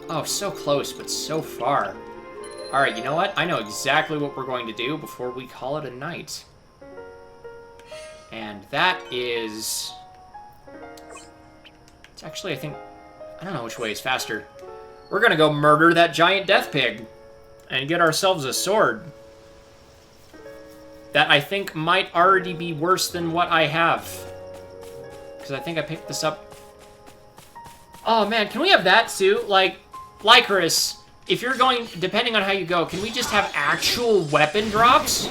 Oh, so close, but so far. Alright, you know what? I know exactly what we're going to do before we call it a night. And that is... It's actually, I think... I don't know which way is faster. We're gonna go murder that giant death pig. And get ourselves a sword. That I think might already be worse than what I have. Because I think I picked this up... Oh man, can we have that too? Like, Lycoris, if you're going, depending on how you go, can we just have actual weapon drops?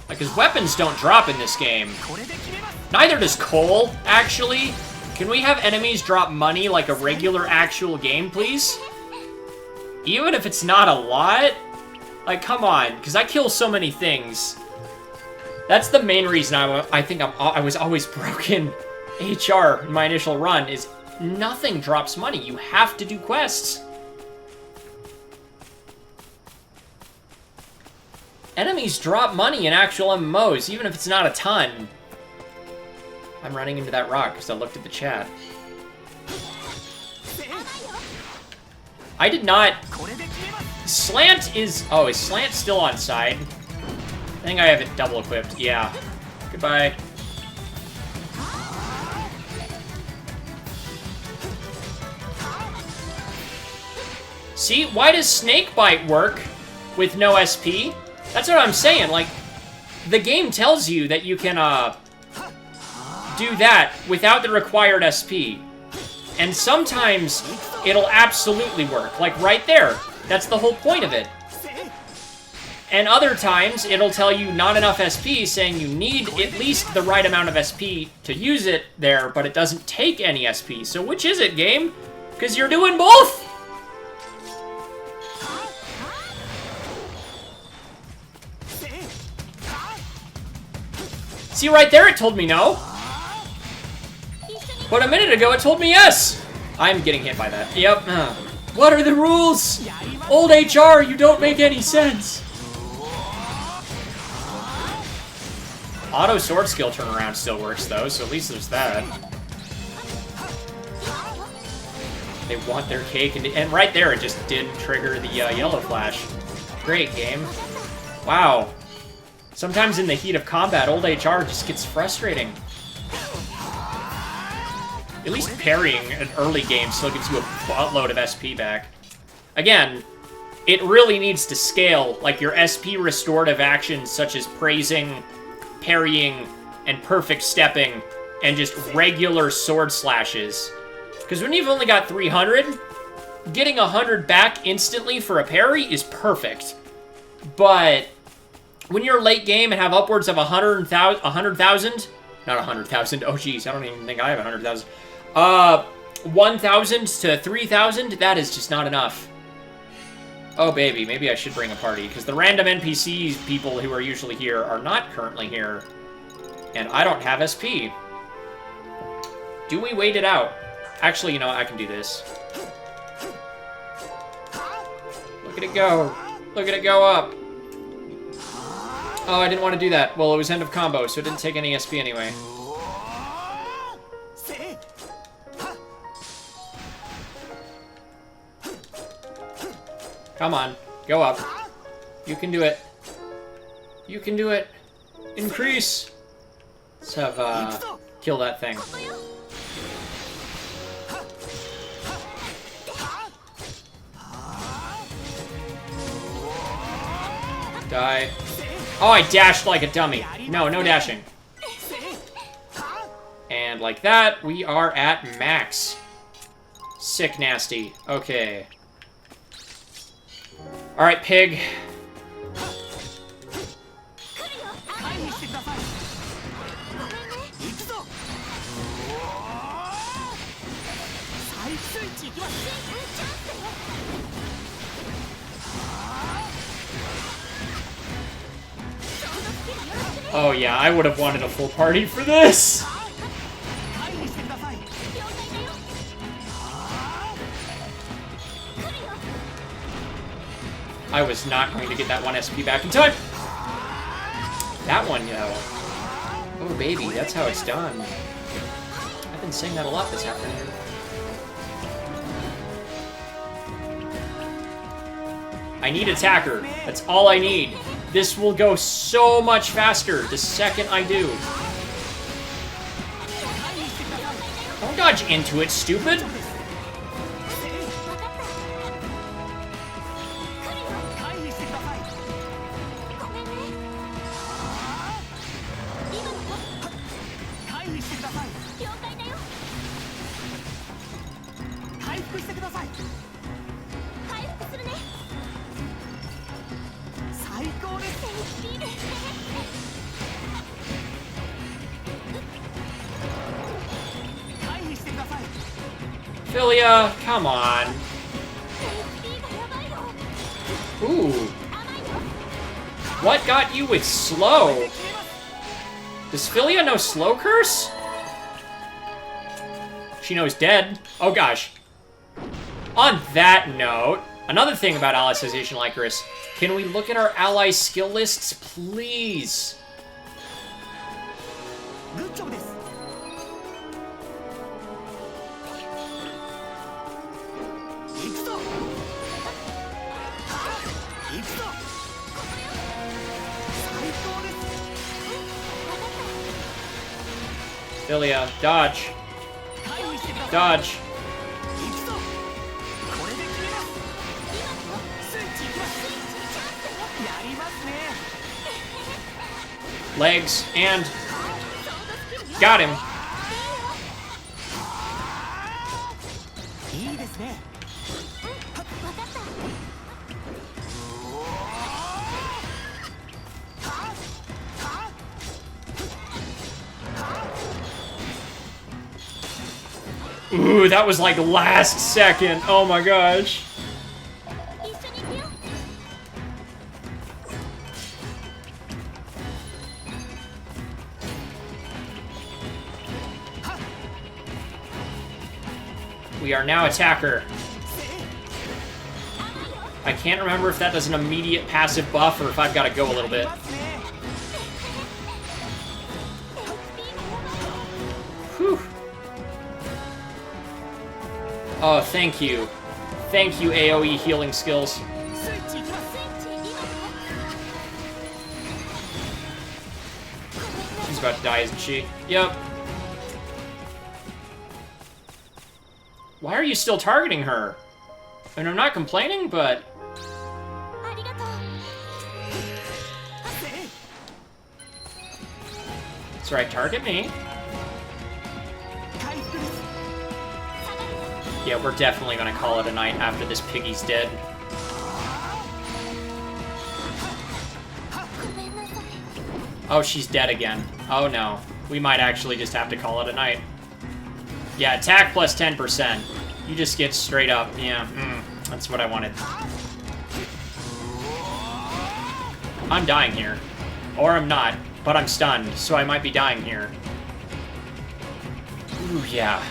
Like, because weapons don't drop in this game. Neither does coal, actually. Can we have enemies drop money like a regular actual game, please? Even if it's not a lot? Like, come on, because I kill so many things. That's the main reason I think I was always broken HR in my initial run, is nothing drops money. You have to do quests. Enemies drop money in actual MMOs, even if it's not a ton. I'm running into that rock because I looked at the chat. I did not... Slant is... Oh, is Slant still on side? I think I have it double equipped. Yeah. Goodbye. See, why does Snakebite work with no SP? That's what I'm saying. Like, the game tells you that you can do that without the required SP. And sometimes it'll absolutely work. Like right there. That's the whole point of it. And other times, it'll tell you not enough SP, saying you need at least the right amount of SP to use it there, but it doesn't take any SP. So which is it, game? Because you're doing both! See, right there it told me no. But a minute ago it told me yes! I'm getting hit by that. Yep. What are the rules? Old HR, you don't make any sense. Auto sword skill turnaround still works though, so at least there's that. They want their cake, and right there it just did trigger the yellow flash. Great game. Wow. Sometimes in the heat of combat, old HR just gets frustrating. At least parrying an early game still gives you a buttload of SP back. Again, it really needs to scale, like your SP restorative actions such as praising, parrying, and perfect stepping, and just regular sword slashes. Because when you've only got 300, getting 100 back instantly for a parry is perfect. But when you're late game and have upwards of 100,000, not 100,000, oh geez, I don't even think I have 100,000. 1,000 to 3,000, that is just not enough. Oh baby, maybe I should bring a party, because the random NPCs people who are usually here are not currently here. And I don't have SP. Do we wait it out? Actually, you know, I can do this. Look at it go. Look at it go up. Oh, I didn't want to do that. Well, it was end of combo, so it didn't take any SP anyway. Come on. Go up. You can do it. You can do it. Increase. Let's have, kill that thing. Die. Oh, I dashed like a dummy. No, no dashing. And like that, we are at max. Sick nasty. Okay. Alright, pig. Oh yeah, I would have wanted a full party for this! I was not going to get that 1 SP back in time! That one, you know. Oh baby, that's how it's done. I've been saying that a lot this afternoon. I need attacker. That's all I need. This will go so much faster the second I do. Don't dodge into it, stupid! Philia, come on. Ooh. What got you with slow? Does Philia know slow curse? She knows dead. Oh gosh. On that note, another thing about Alicization Lycoris, can we look at our ally skill lists, please? Philia, dodge. Dodge. Legs, and... got him. Ooh, that was like last second. Oh my gosh. We are now attacker. I can't remember if that does an immediate passive buff or if I've got to go a little bit. Whew. Oh, thank you. Thank you, AoE healing skills. She's about to die, isn't she? Yep. Why are you still targeting her? I mean, I'm not complaining, but... That's right, target me. Yeah, we're definitely gonna call it a night after this piggy's dead. Oh, she's dead again. Oh no. We might actually just have to call it a night. Yeah, attack plus 10%. You just get straight up. Yeah, that's what I wanted. I'm dying here. Or I'm not, but I'm stunned, so I might be dying here. Ooh, yeah.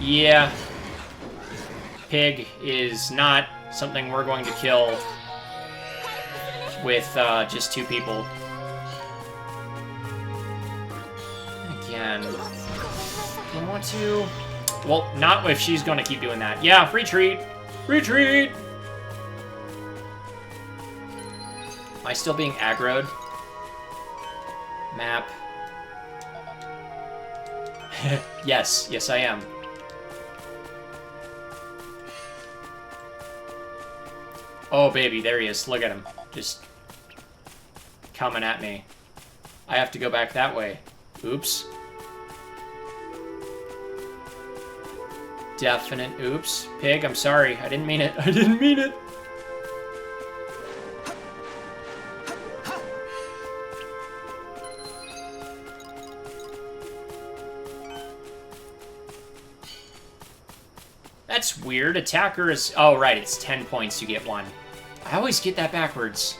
Yeah. Pig is not something we're going to kill with just 2 people. Again. I want to... Well, not if she's going to keep doing that. Yeah, retreat! Retreat! Am I still being aggroed? Map. Yes. Yes, I am. Oh, baby, there he is. Look at him. Just coming at me. I have to go back that way. Oops. Definite oops. Pig, I'm sorry. I didn't mean it. I didn't mean it. That's weird. Attacker is... Oh, right. It's 10 points. You get 1. I always get that backwards.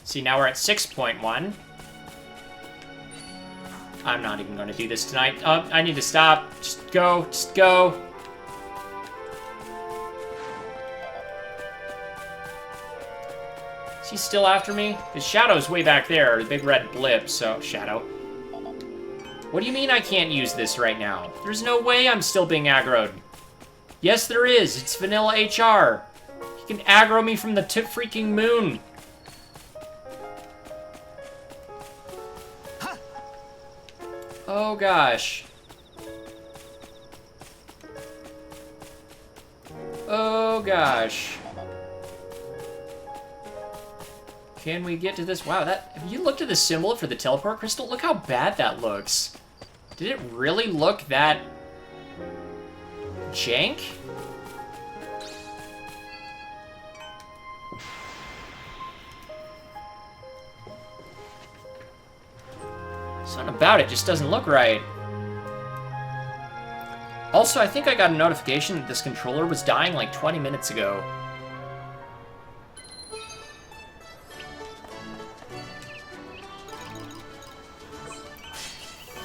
See, now we're at 6.1. I'm not even going to do this tonight. I need to stop. Just go. Just go. Is he still after me? His Shadow's way back there, the big red blip, so... Shadow. What do you mean I can't use this right now? There's no way I'm still being aggroed. Yes, there is. It's vanilla HR. He can aggro me from the freaking moon. Oh, gosh. Oh, gosh. Can we get to this? Wow, that... Have you looked at the symbol for the teleport crystal? Look how bad that looks. Did it really look that... jank? Something about it just doesn't look right. Also, I think I got a notification that this controller was dying like 20 minutes ago.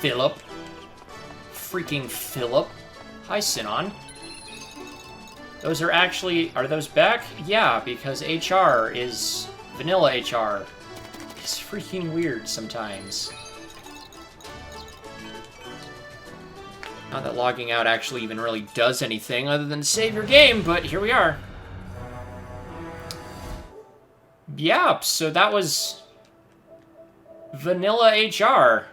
Philip. Freaking Philip. Hi, Sinon. Those are actually... Are those back? Yeah, because HR is... Vanilla HR. It's freaking weird sometimes. Not that logging out actually even really does anything other than save your game, but here we are. Yep, so that was Vanilla HR.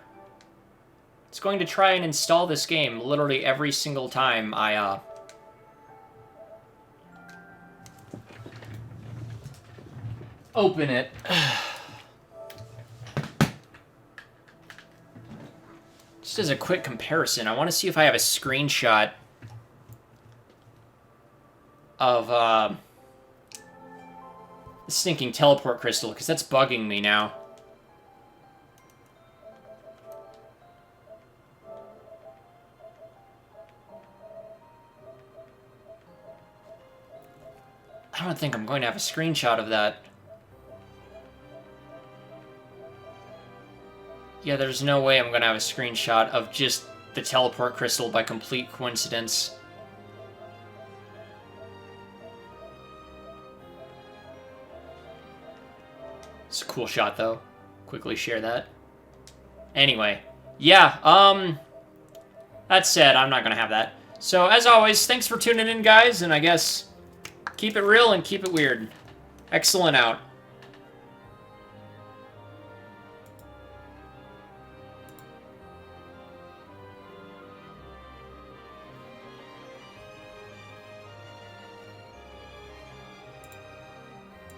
It's going to try and install this game literally every single time I, open it. Just as a quick comparison, I want to see if I have a screenshot of, the stinking teleport crystal, because that's bugging me now. I don't think I'm going to have a screenshot of that. Yeah, there's no way I'm going to have a screenshot of just the teleport crystal by complete coincidence. It's a cool shot, though. Quickly share that. Anyway, yeah, that said, I'm not going to have that. So, as always, thanks for tuning in, guys, and I guess keep it real and keep it weird. Exalin out.